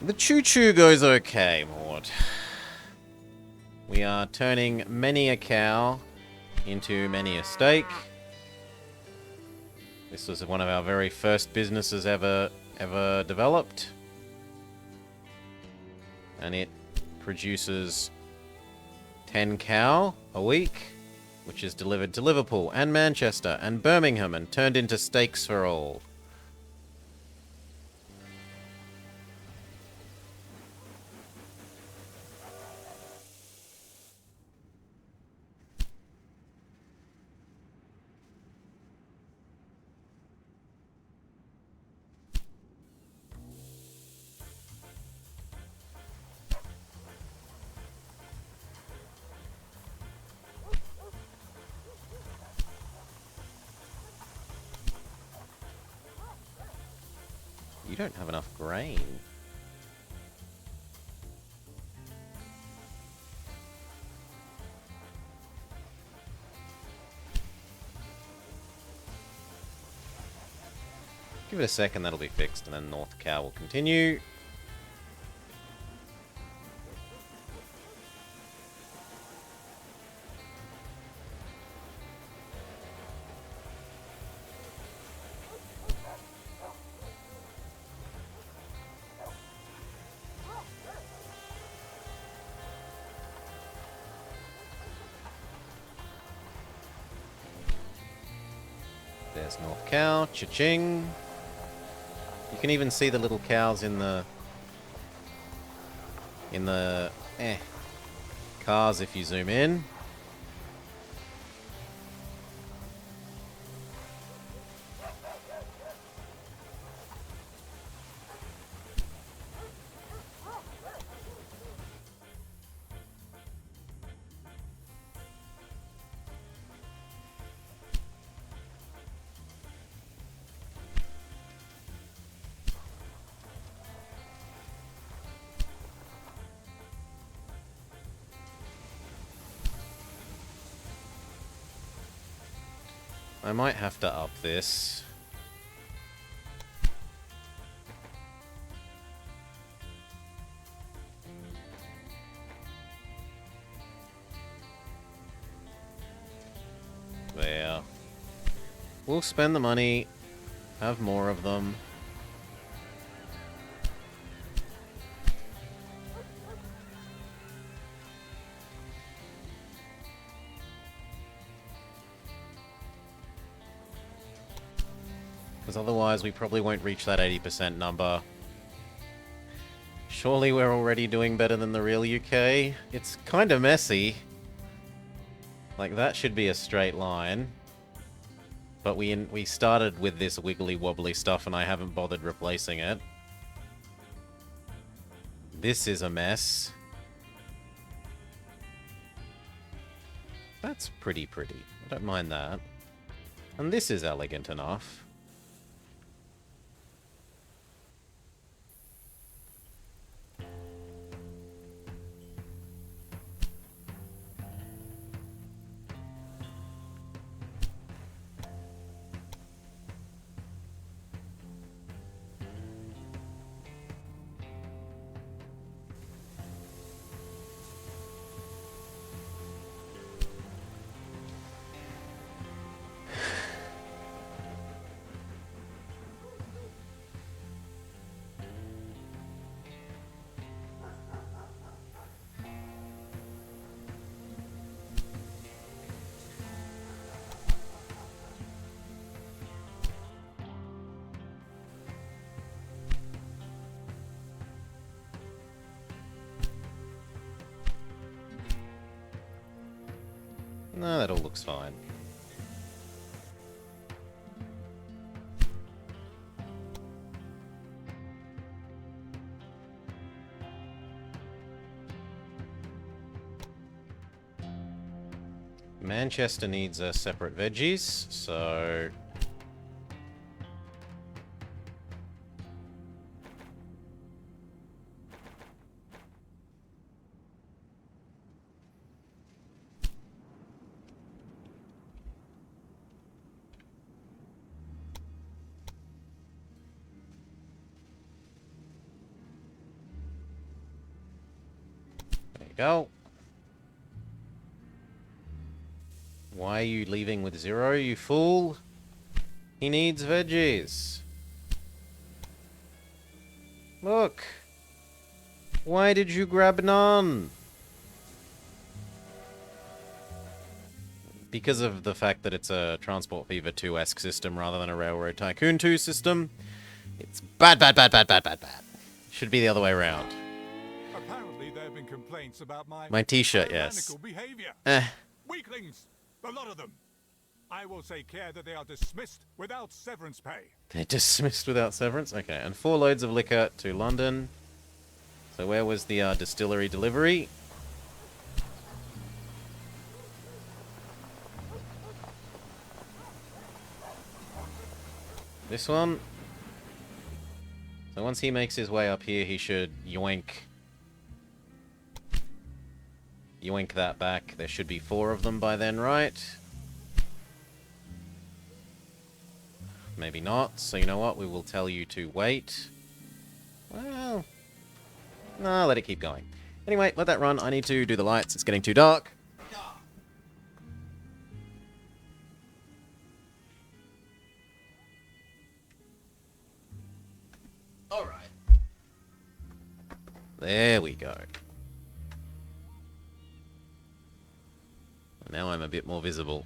[SPEAKER 1] The Choo Choo goes okay, Maud. We are turning many a cow into many a steak. This was one of our very first businesses ever developed. And it produces 10 cow a week, which is delivered to Liverpool and Manchester and Birmingham and turned into steaks for all. You don't have enough grain. Give it a second, that'll be fixed, and then North Cow will continue. There's North Cow, cha-ching. You can even see the little cows in the cars if you zoom in. I might have to up this. There. We'll spend the money, have more of them. Because otherwise we probably won't reach that 80% number. Surely we're already doing better than the real UK. It's kind of messy. Like, that should be a straight line. But we started with this wiggly wobbly stuff and I haven't bothered replacing it. This is a mess. That's pretty. I don't mind that. And this is elegant enough. No, that all looks fine. Manchester needs separate veggies, so... There you go. Why are you leaving with 0, you fool? He needs veggies. Look. Why did you grab none? because of the fact that it's a Transport Fever 2-esque system rather than a Railroad Tycoon 2 system, it's bad, bad, bad, bad, bad, bad, bad. Should be the other way around.
[SPEAKER 3] Apparently, there have been complaints about my
[SPEAKER 1] T-shirt, yes.
[SPEAKER 3] tyrannical behavior.
[SPEAKER 1] Eh.
[SPEAKER 3] Weaklings, a lot of them. I will take care that they are dismissed without severance pay.
[SPEAKER 1] They're dismissed without severance? Okay, and 4 loads of liquor to London. So where was the distillery delivery? This one. So once he makes his way up here, he should yoink that back. There should be 4 of them by then, right? Maybe not. So you know what? We will tell you to wait. Well, no, let it keep going. Anyway, let that run. I need to do the lights. It's getting too dark. Alright. There we go. Now I'm a bit more visible.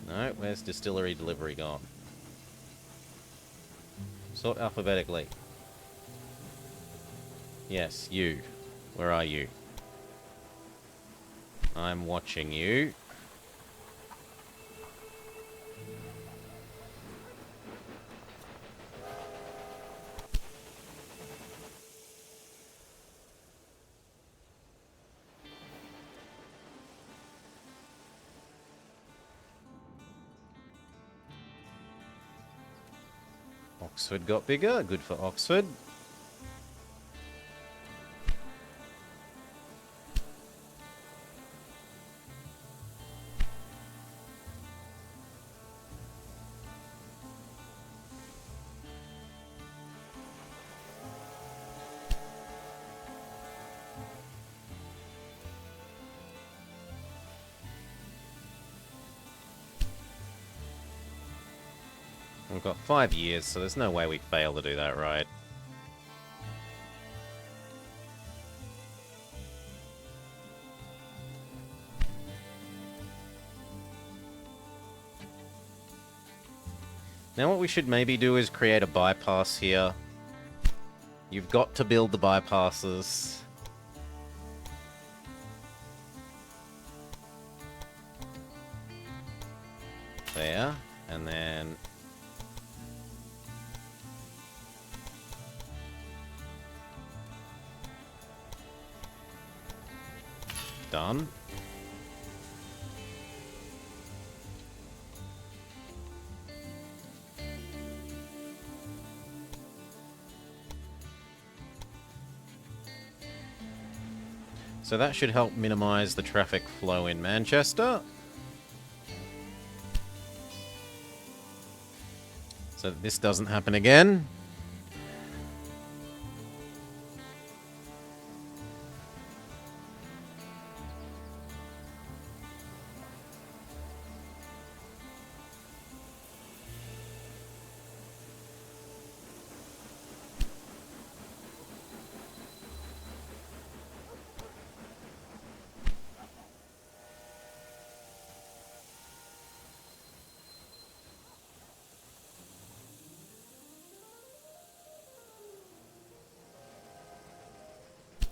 [SPEAKER 1] No, where's distillery delivery gone? Sort alphabetically. Yes, you. Where are you? I'm watching you. Oxford got bigger. Good for Oxford. We've got 5 years, so there's no way we fail to do that right. Now what we should maybe do is create a bypass here. You've got to build the bypasses. There, and then... done. So that should help minimize the traffic flow in Manchester. So that this doesn't happen again.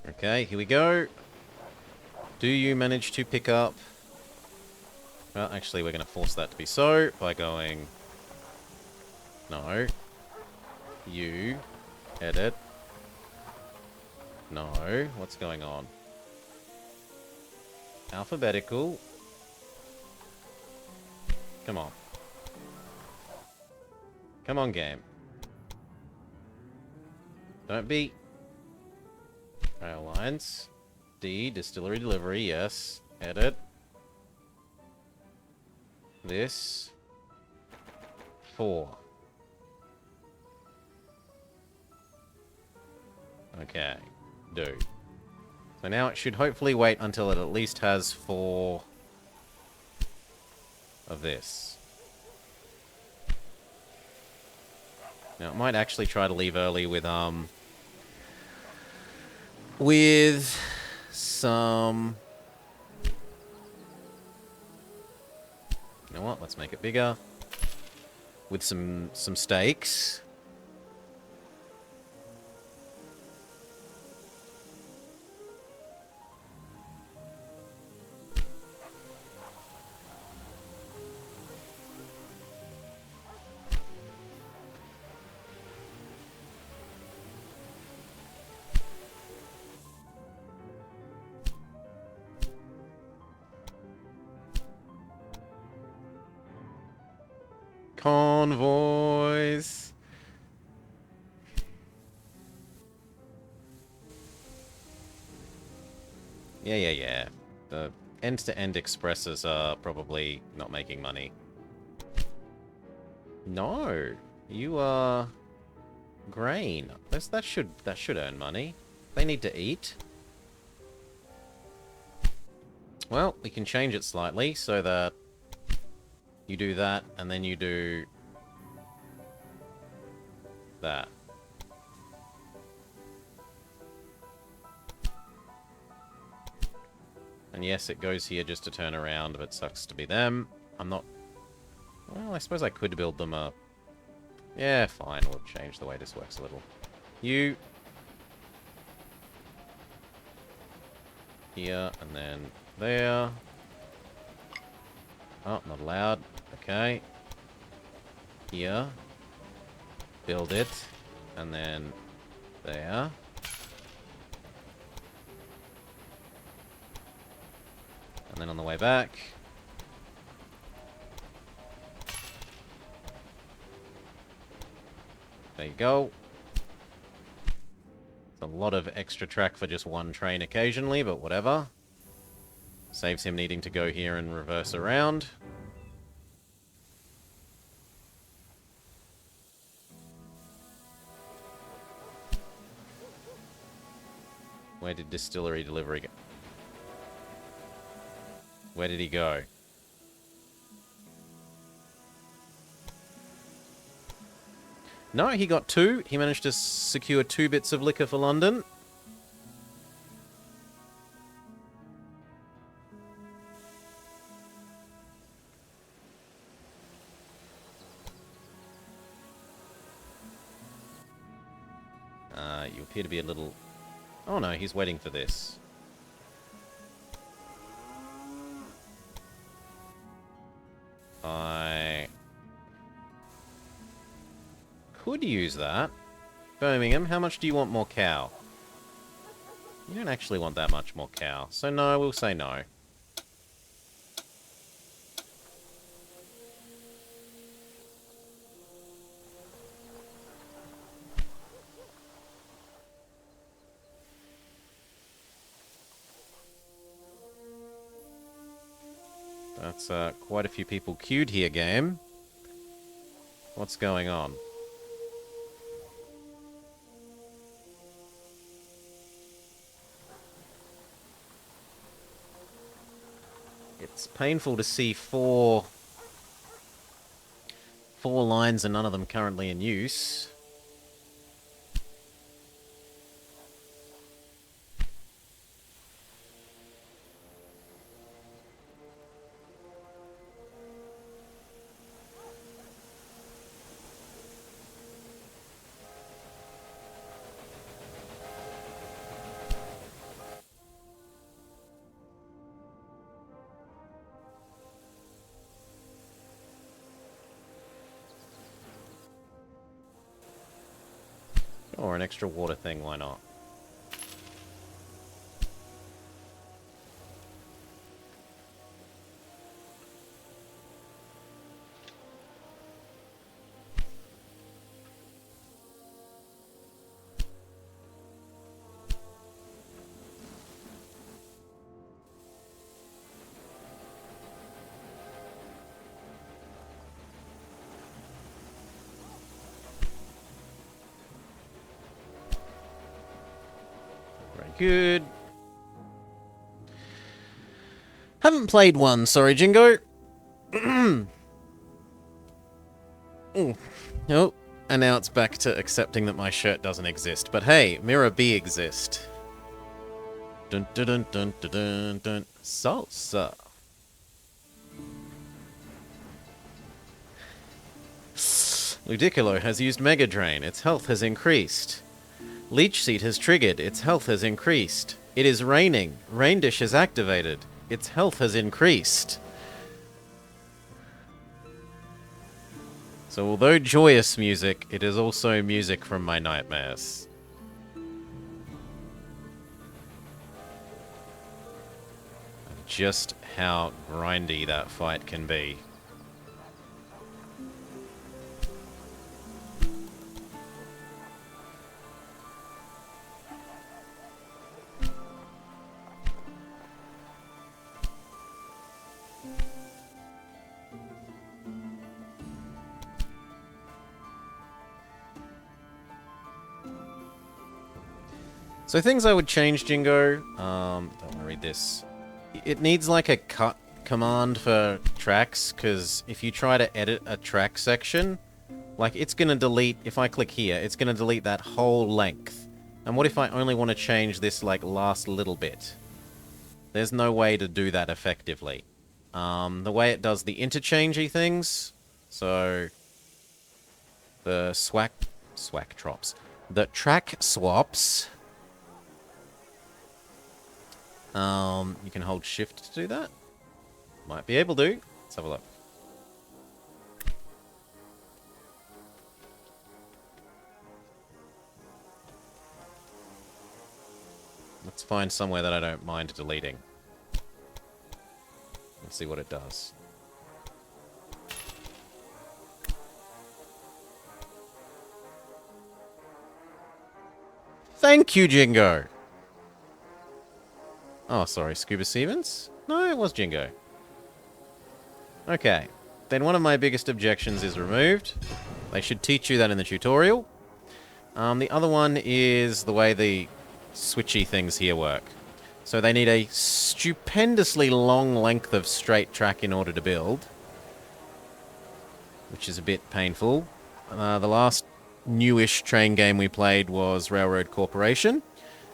[SPEAKER 1] Okay, here we go. Do you manage to pick up... Well, actually, we're going to force that to be so by going... No. You. Edit. No. What's going on? Alphabetical. Come on. Come on, game. Don't be... Rail lines. D, distillery delivery, yes. Edit. This. 4. Okay. Do. So now it should hopefully wait until it at least has 4 of this. Now, I might actually try to leave early with some... You know what? Let's make it bigger. With some steaks. Convoys. Yeah. The end-to-end expresses are probably not making money. No, you are grain. That should earn money. They need to eat. Well, we can change it slightly so that you do that, and then you do that. And yes, it goes here just to turn around, but it sucks to be them. I'm not... Well, I suppose I could build them a... Yeah, fine, we'll change the way this works a little. You... Here, and then there. Oh, not allowed. Okay. Here. Build it. And then there. And then on the way back. There you go. It's a lot of extra track for just one train occasionally, but whatever. Saves him needing to go here and reverse around. Where did distillery delivery go? Where did he go? No, he got 2. He managed to secure 2 bits of liquor for London. You appear to be a little... Oh no, he's waiting for this. I could use that. Birmingham, how much do you want more cow? You don't actually want that much more cow. So no, we'll say no. That's quite a few people queued here, game. What's going on? It's painful to see four lines and none of them currently in use. Or an extra water thing, why not? Good. Haven't played one, sorry, Jingo. Oh, and now it's back to accepting that my shirt doesn't exist. But hey, Mirror B exist. Dun dun dun dun dun dun dun. Salsa. Ludicolo has used Mega Drain. Its health has increased. Leech Seed has triggered. Its health has increased. It is raining. Rain Dish is activated. Its health has increased. So although joyous music, it is also music from my nightmares. Just how grindy that fight can be. So things I would change, Jingo. Don't want to read this. It needs like a cut command for tracks, because if you try to edit a track section, like it's going to delete, if I click here, it's going to delete that whole length. And what if I only want to change this like last little bit? There's no way to do that effectively. The way it does the interchangey things, so the the track swaps. You can hold shift to do that. Might be able to. Let's have a look. Let's find somewhere that I don't mind deleting. Let's see what it does. Thank you, Jingo! Oh, sorry, Scuba Stevens? No, it was Jingo. Okay. Then one of my biggest objections is removed. They should teach you that in the tutorial. The other one is the way the switchy things here work. So they need a stupendously long length of straight track in order to build, which is a bit painful. The last newish train game we played was Railroad Corporation,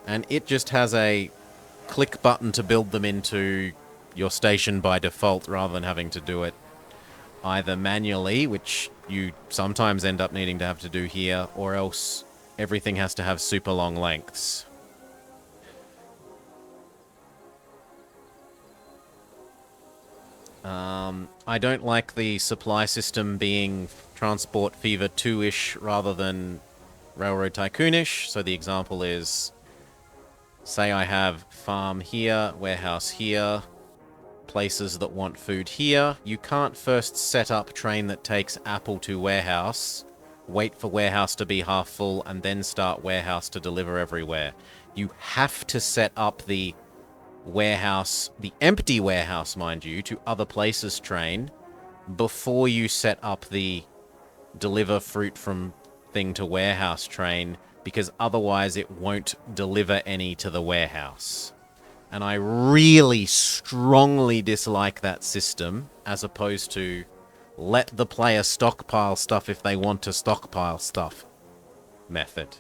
[SPEAKER 1] and it just has a click button to build them into your station by default rather than having to do it either manually, which you sometimes end up needing to have to do here, or else everything has to have super long lengths. I don't like the supply system being Transport Fever 2-ish rather than Railroad Tycoon-ish. So the example is, say I have farm here, warehouse here, places that want food here. You can't first set up train that takes apple to warehouse, wait for warehouse to be half full, and then start warehouse to deliver everywhere. You have to set up the warehouse, the empty warehouse, mind you, to other places train before you set up the deliver fruit from thing to warehouse train, because otherwise it won't deliver any to the warehouse. And I really strongly dislike that system, as opposed to let the player stockpile stuff if they want to stockpile stuff method.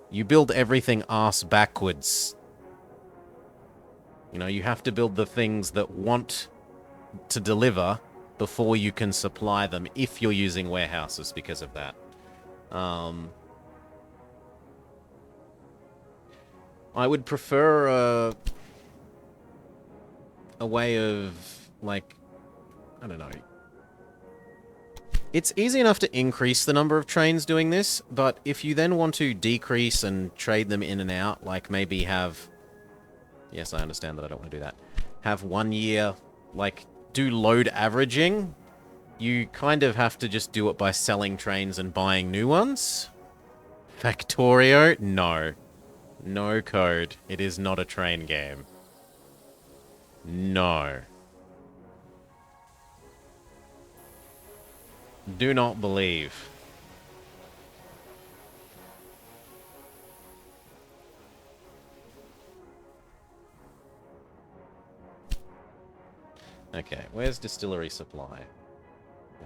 [SPEAKER 1] You build everything arse backwards. You know, you have to build the things that want to deliver before you can supply them, if you're using warehouses because of that. I would prefer a way of, like, I don't know. It's easy enough to increase the number of trains doing this, but if you then want to decrease and trade them in and out, like maybe have... Yes, I understand that I don't want to do that. Have 1 year, like, do load averaging. You kind of have to just do it by selling trains and buying new ones. Factorio? No. No code. It is not a train game. No. Do not believe. Okay, where's distillery supply?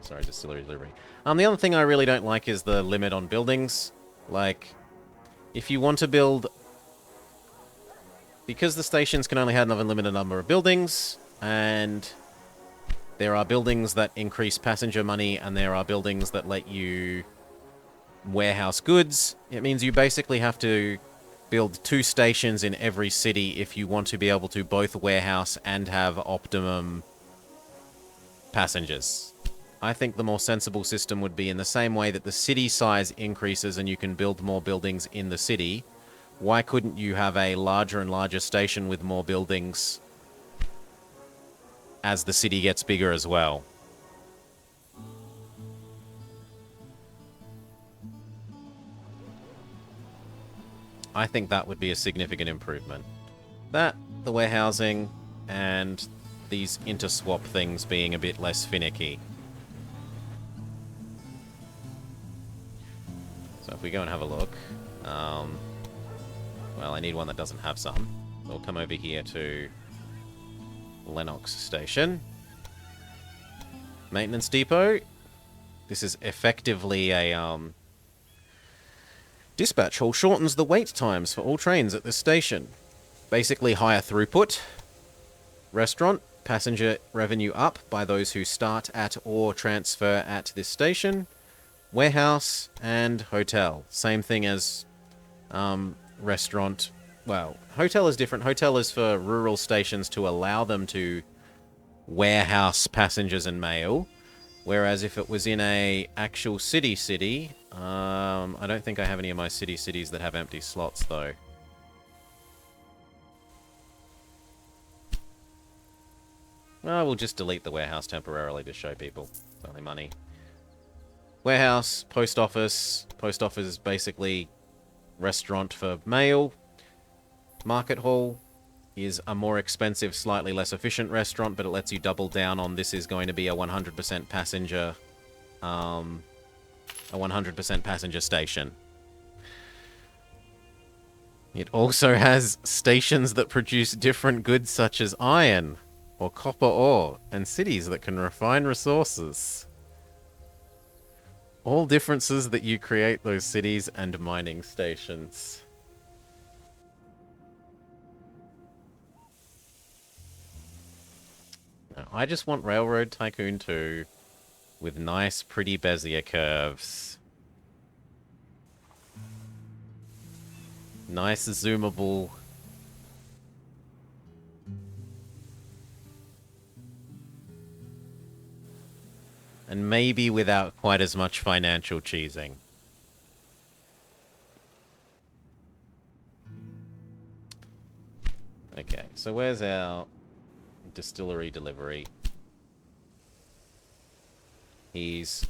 [SPEAKER 1] Sorry, distillery delivery. The other thing I really don't like is the limit on buildings. Like, if you want to build... Because the stations can only have a limited number of buildings, and there are buildings that increase passenger money, and there are buildings that let you warehouse goods, it means you basically have to build 2 stations in every city if you want to be able to both warehouse and have optimum passengers. I think the more sensible system would be in the same way that the city size increases and you can build more buildings in the city. Why couldn't you have a larger and larger station with more buildings as the city gets bigger as well? I think that would be a significant improvement. That, the warehousing, and these interswap things being a bit less finicky. So if we go and have a look... well, I need one that doesn't have some. We'll come over here to Lennox Station. Maintenance Depot. This is effectively a, dispatch hall shortens the wait times for all trains at this station. Basically higher throughput. Restaurant. Passenger revenue up by those who start at or transfer at this station. Warehouse and hotel. Same thing as restaurant. Well, hotel is different. Hotel is for rural stations to allow them to warehouse passengers and mail. Whereas if it was in a actual city, I don't think I have any of my cities that have empty slots, though. Well, we'll just delete the warehouse temporarily to show people. It's only money. Warehouse, post office. Post office is basically restaurant for mail. Market hall is a more expensive, slightly less efficient restaurant, but it lets you double down on this is going to be a 100% passenger, a 100% passenger station. It also has stations that produce different goods such as iron or copper ore, and cities that can refine resources. All differences that you create those cities and mining stations. Now, I just want Railroad Tycoon 2 with nice, pretty Bezier curves. Nice, zoomable. And maybe without quite as much financial cheesing. Okay, so where's our distillery delivery? He's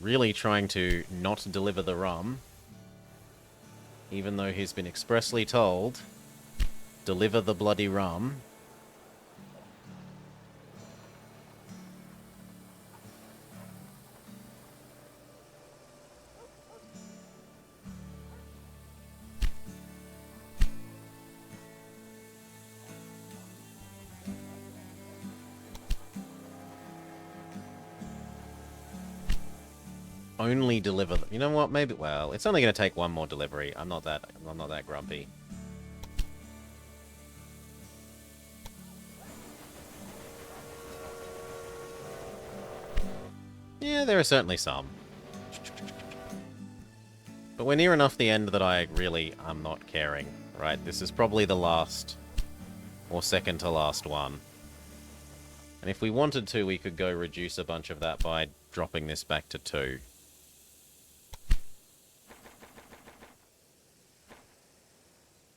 [SPEAKER 1] really trying to not deliver the rum, even though he's been expressly told, deliver the bloody rum. Only deliver them. You know what? Maybe. Well, it's only going to take one more delivery. I'm not that grumpy. Yeah, there are certainly some. But we're near enough the end that I really am not caring. Right? This is probably the last or second to last one. And if we wanted to, we could go reduce a bunch of that by dropping this back to 2.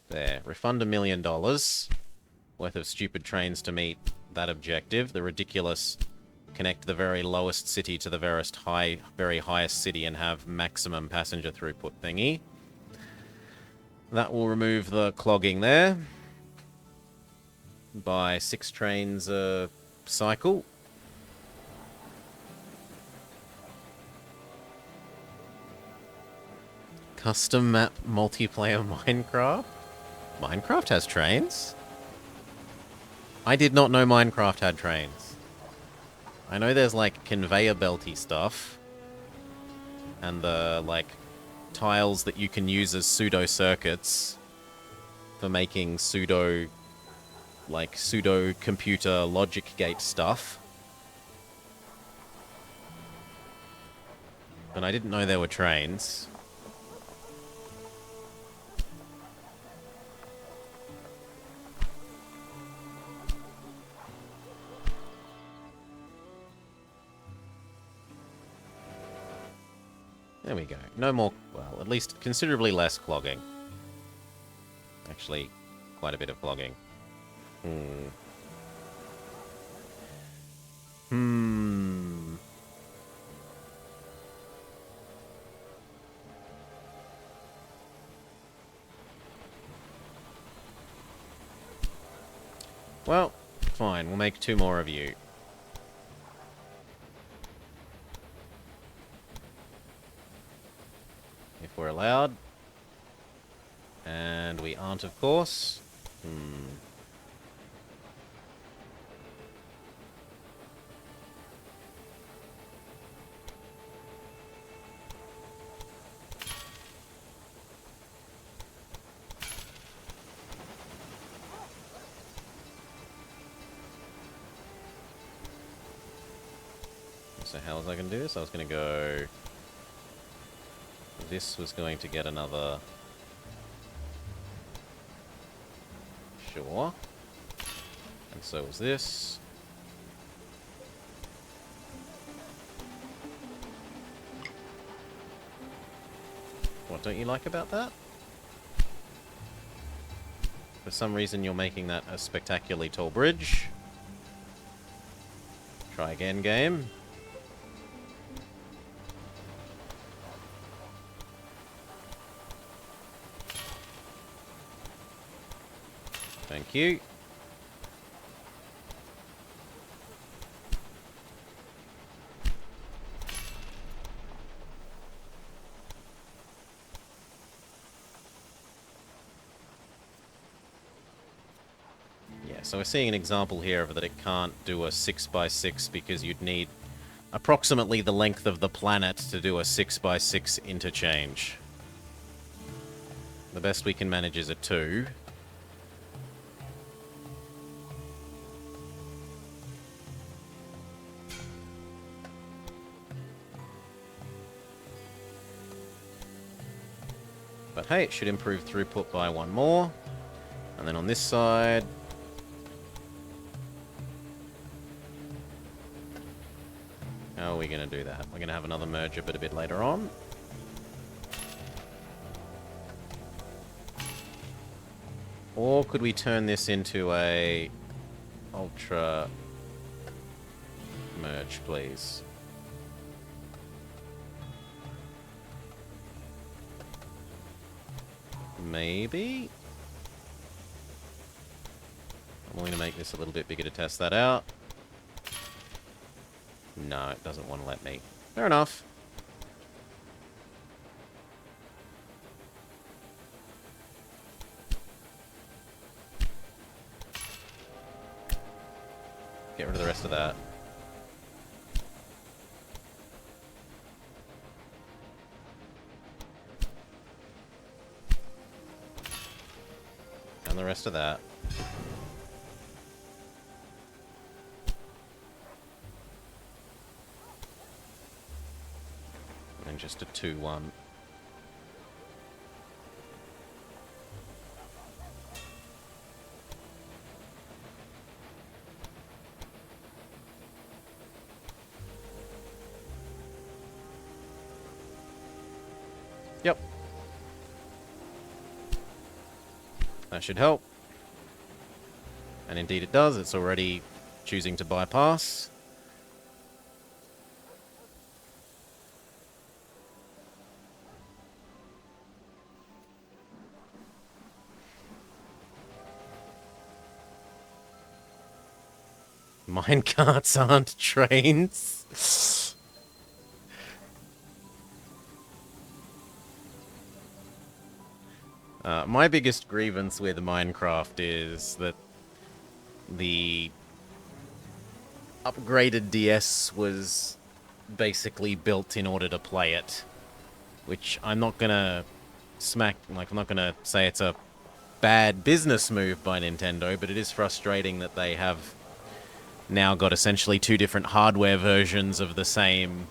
[SPEAKER 1] There. Refund $1 million worth of stupid trains to meet that objective. The ridiculous connect the very lowest city to the very highest city and have maximum passenger throughput thingy. That will remove the clogging there by 6 trains a cycle. Custom map multiplayer Minecraft? Minecraft has trains? I did not know Minecraft had trains. I know there's, like, conveyor belty stuff. And the, like, tiles that you can use as pseudo-circuits for making pseudo-computer logic gate stuff. But I didn't know there were trains. There we go. No more, well, at least considerably less clogging. Actually, quite a bit of clogging. Well, fine. We'll make 2 more of you. If we're allowed. And we aren't, of course. So how was I going to do this? I was going to go... This was going to get another... Sure. And so was this. What don't you like about that? For some reason you're making that a spectacularly tall bridge. Try again, game. Thank you. Yeah, so we're seeing an example here of that it can't do a 6x6 because you'd need approximately the length of the planet to do a 6x6 interchange. The best we can manage is a 2. But hey, it should improve throughput by 1 more. And then on this side... How are we going to do that? We're going to have another merger, but a bit later on. Or could we turn this into a ultra merge, please? Maybe? I'm going to make this a little bit bigger to test that out. No, it doesn't want to let me. Fair enough. Get rid of the rest of that. And the rest of that. And just a 2-1. Yep. That should help. And indeed it does. It's already choosing to bypass. Minecarts aren't trains. My biggest grievance with Minecraft is that the upgraded DS was basically built in order to play it. Which I'm not gonna I'm not gonna say it's a bad business move by Nintendo, but it is frustrating that they have now got essentially two different hardware versions of the same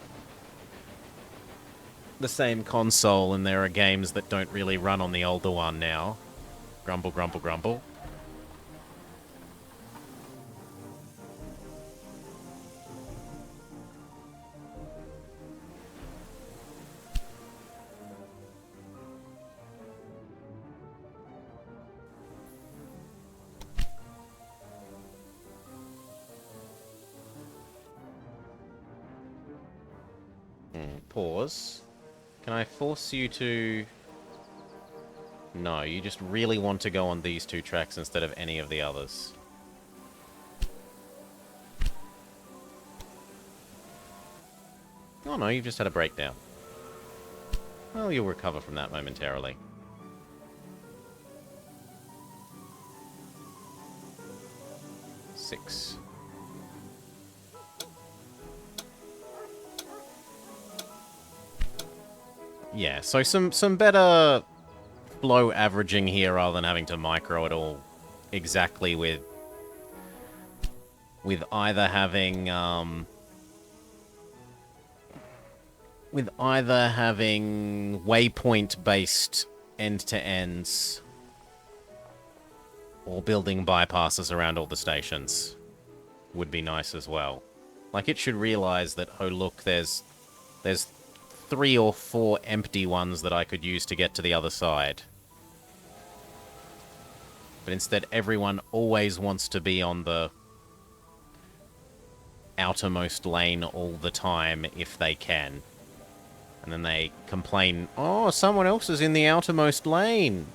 [SPEAKER 1] console, and there are games that don't really run on the older one now. Grumble, grumble, grumble. Pause. Can I force you to... No, you just really want to go on these two tracks instead of any of the others. Oh no, you've just had a breakdown. Well, you'll recover from that momentarily. Six. Yeah, so some better flow averaging here rather than having to micro it all exactly with either having waypoint based end-to-ends or building bypasses around all the stations would be nice as well. Like, it should realize that, oh look, there's 3 or 4 empty ones that I could use to get to the other side. But instead, everyone always wants to be on the outermost lane all the time if they can. And then they complain, oh, someone else is in the outermost lane.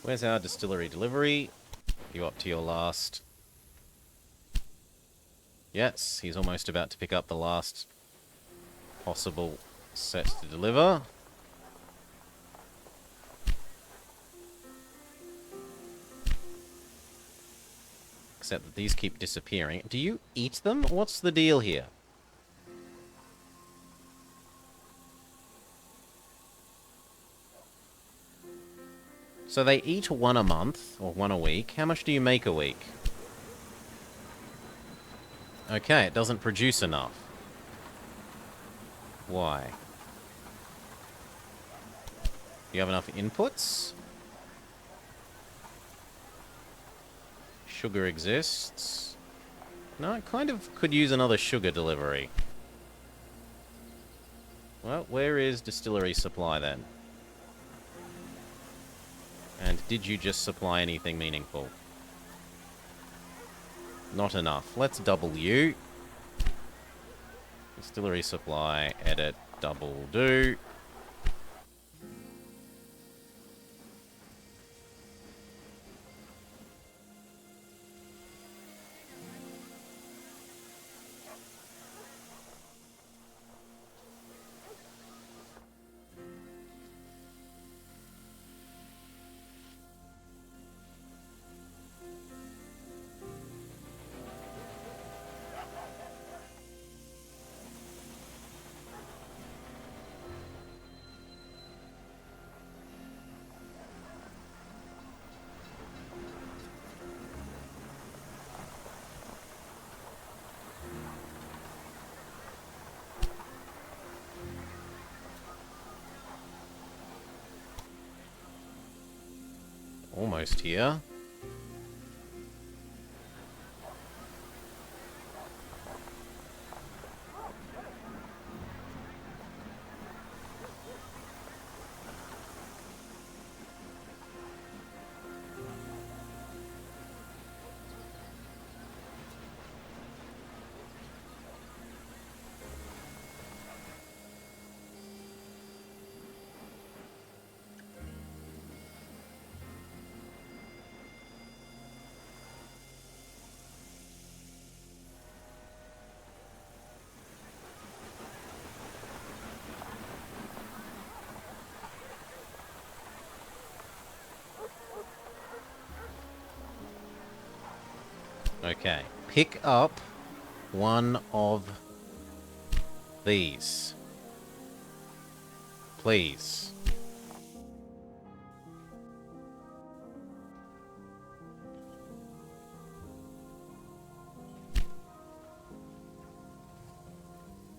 [SPEAKER 1] Where's our distillery delivery? You up to your last... Yes, he's almost about to pick up the last possible set to deliver. Except that these keep disappearing. Do you eat them? What's the deal here? So they eat one a month, or one a week. How much do you make a week? Okay, it doesn't produce enough. Why? Do you have enough inputs? Sugar exists. No, it kind of could use another sugar delivery. Well, where is distillery supply then? And did you just supply anything meaningful? Not enough. Let's double you. Distillery supply, edit, double do. Almost here. Okay. Pick up one of these. Please.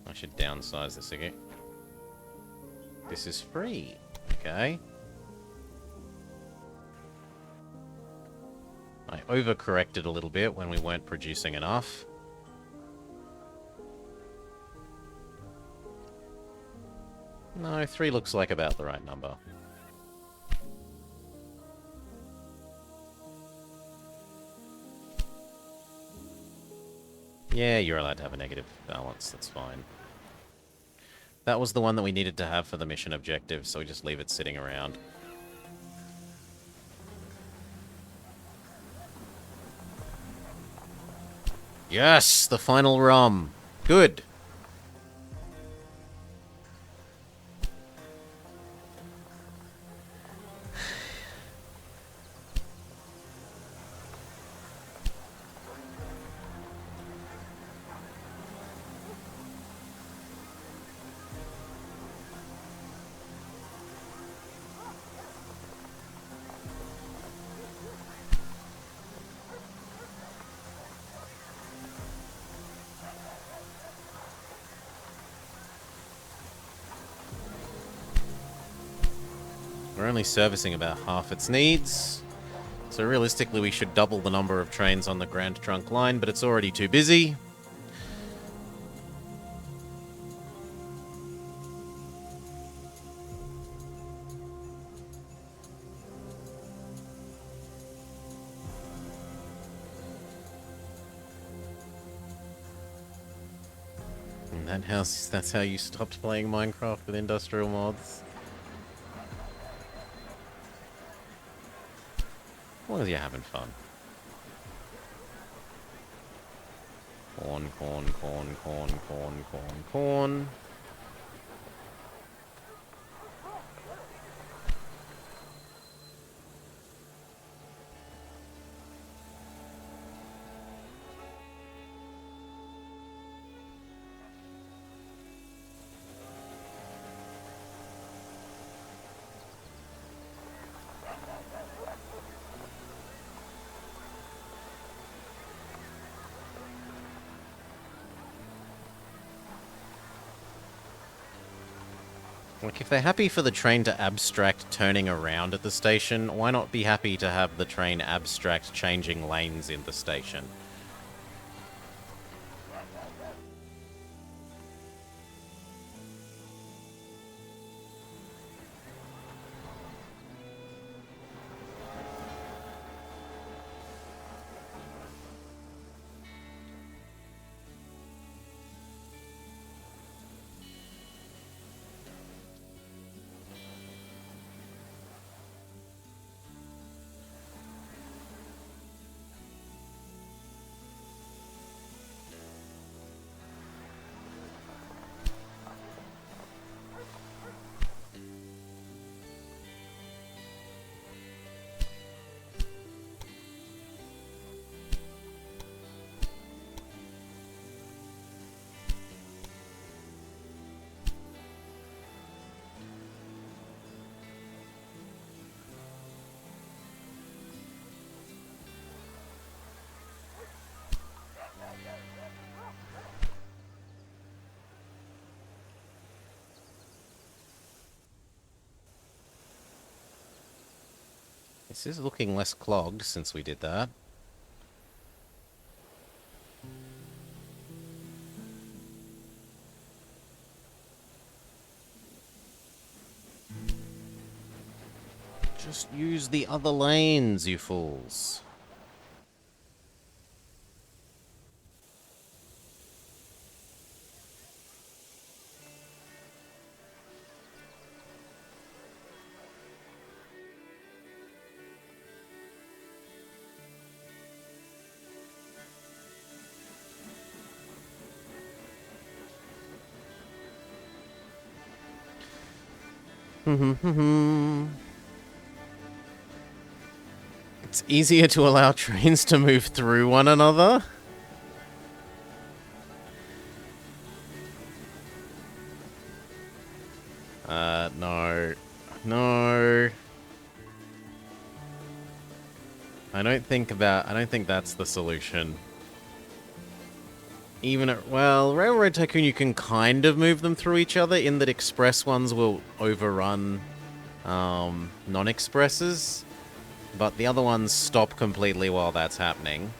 [SPEAKER 1] I should downsize this again. This is free. Okay. I overcorrected a little bit when we weren't producing enough. No, 3 looks like about the right number. Yeah, you're allowed to have a negative balance, that's fine. That was the one that we needed to have for the mission objective, so we just leave it sitting around. Yes! The final rum! Good! We're only servicing about half its needs. So realistically, we should double the number of trains on the Grand Trunk line, but it's already too busy. And that's how you stopped playing Minecraft with industrial mods. As long as you're having fun. Corn, corn, corn, corn, corn, corn, corn. Like, if they're happy for the train to abstract turning around at the station, why not be happy to have the train abstract changing lanes in the station? This is looking less clogged since we did that. Just use the other lanes, you fools. It's easier to allow trains to move through one another. No. No. I don't think that's the solution. Even at, well, Railroad Tycoon, you can kind of move them through each other in that express ones will overrun non-expresses, but the other ones stop completely while that's happening.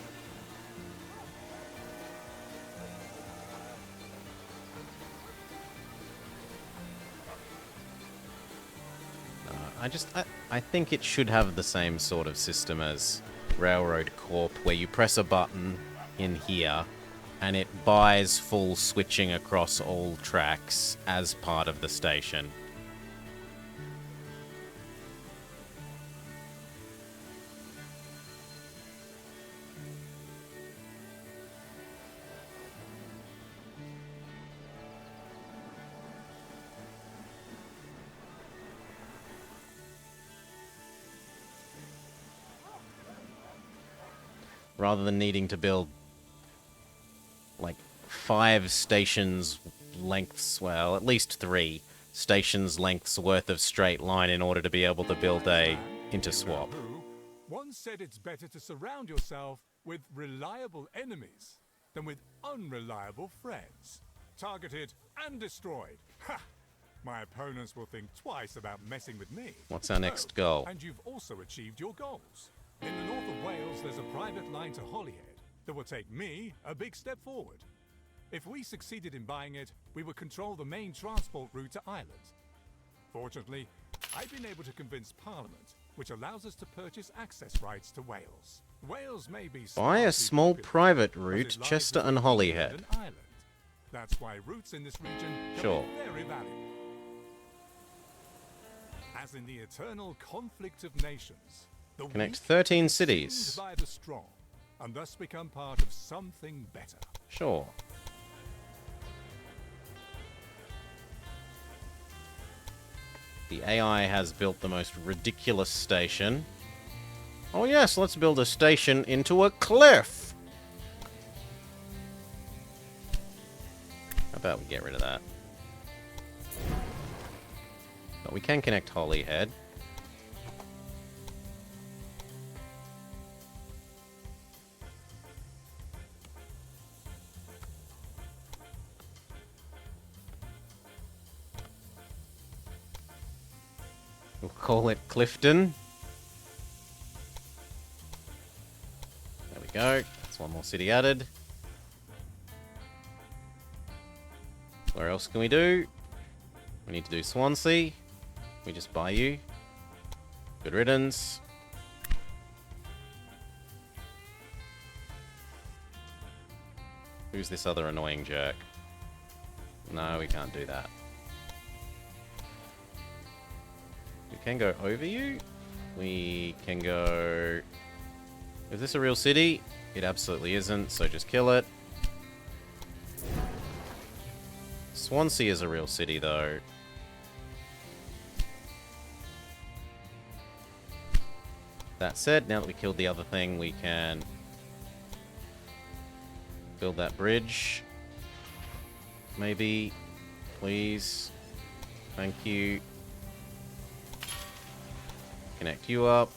[SPEAKER 1] I think it should have the same sort of system as Railroad Corp, where you press a button in here, and it buys full switching across all tracks as part of the station. Rather than needing to build like 5 stations lengths, well, at least 3 stations lengths worth of straight line in order to be able to build a interswap.
[SPEAKER 3] Once said it's better to surround yourself with reliable enemies than with unreliable friends. Targeted and destroyed. Ha! My opponents will think twice about messing with me.
[SPEAKER 1] What's our next goal?
[SPEAKER 3] And you've also achieved your goals. In the north of Wales, there's a private line to Holyhead that will take me a big step forward. If we succeeded in buying it, we would control the main transport route to Ireland. Fortunately, I've been able to convince Parliament, which allows us to purchase access rights to Wales. Wales may be
[SPEAKER 1] Buy a small
[SPEAKER 3] popular,
[SPEAKER 1] private
[SPEAKER 3] but
[SPEAKER 1] route,
[SPEAKER 3] it lies
[SPEAKER 1] Chester
[SPEAKER 3] between
[SPEAKER 1] and Holyhead.
[SPEAKER 3] England and Ireland. That's why routes in this region can
[SPEAKER 1] Sure.
[SPEAKER 3] be very valuable. As in the eternal conflict of nations, the
[SPEAKER 1] Connect
[SPEAKER 3] weak
[SPEAKER 1] 13
[SPEAKER 3] are
[SPEAKER 1] cities.
[SPEAKER 3] consumed by the strong, and thus become part of something better.
[SPEAKER 1] Sure. The AI has built the most ridiculous station. Oh yes, let's build a station into a cliff! How about we get rid of that? But we can connect Holyhead. We'll call it Clifton. There we go. That's one more city added. Where else can we do? We need to do Swansea. We just buy you. Good riddance. Who's this other annoying jerk? No, we can't do that. We can go over you. We can go... Is this a real city? It absolutely isn't, so just kill it. Swansea is a real city, though. That said, now that we killed the other thing, we can build that bridge. Maybe. Please. Thank you. Connect you up.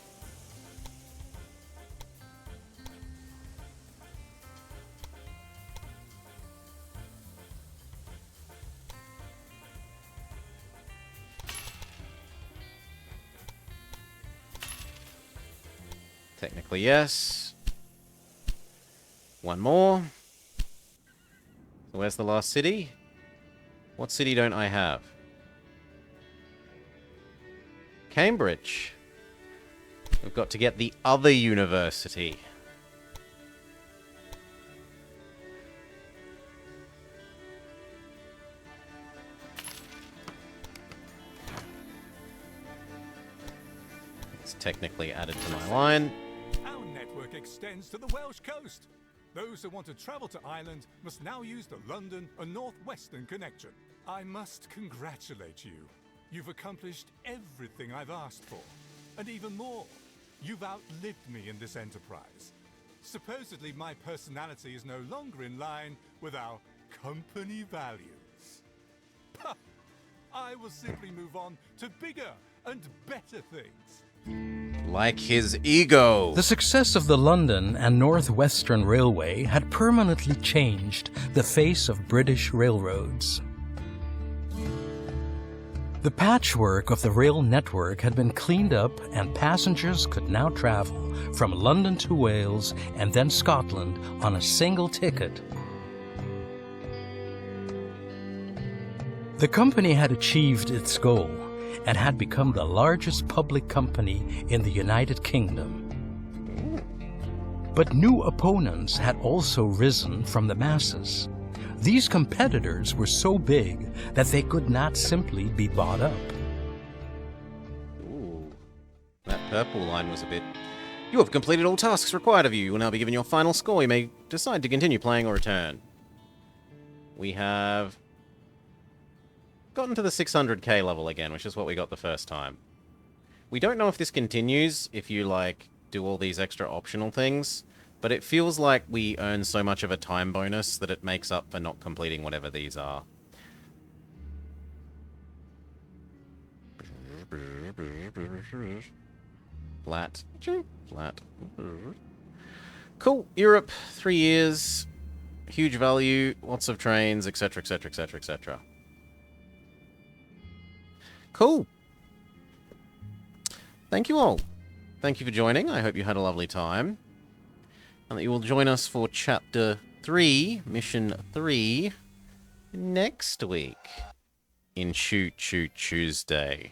[SPEAKER 1] Technically, yes. One more. So where's the last city? What city don't I have? Cambridge. We've got to get the other university. It's technically added to my line.
[SPEAKER 3] Our network extends to the Welsh coast. Those who want to travel to Ireland must now use the London and North Western connection. I must congratulate you. You've accomplished everything I've asked for, and even more. You've outlived me in this enterprise. Supposedly my personality is no longer in line with our company values. Puh! I will simply move on to bigger and better things.
[SPEAKER 1] Like his ego.
[SPEAKER 2] The success of the London and North Western Railway had permanently changed the face of British railroads. The patchwork of the rail network had been cleaned up, and passengers could now travel from London to Wales and then Scotland on a single ticket. The company had achieved its goal and had become the largest public company in the United Kingdom. But new opponents had also risen from the masses. These competitors were so big that they could not simply be bought up.
[SPEAKER 1] Ooh. That purple line was a bit... You have completed all tasks required of you. You will now be given your final score. You may decide to continue playing or return. We have gotten to the 600k level again, which is what we got the first time. We don't know if this continues, if you, like, do all these extra optional things, but it feels like we earn so much of a time bonus that it makes up for not completing whatever these are. Flat. Flat. Cool. Europe, 3 years. Huge value. Lots of trains, etc, etc, etc, etc. Cool. Thank you all. Thank you for joining. I hope you had a lovely time. And that you will join us for Chapter 3, Mission 3, next week in Choo Choo Tuesday.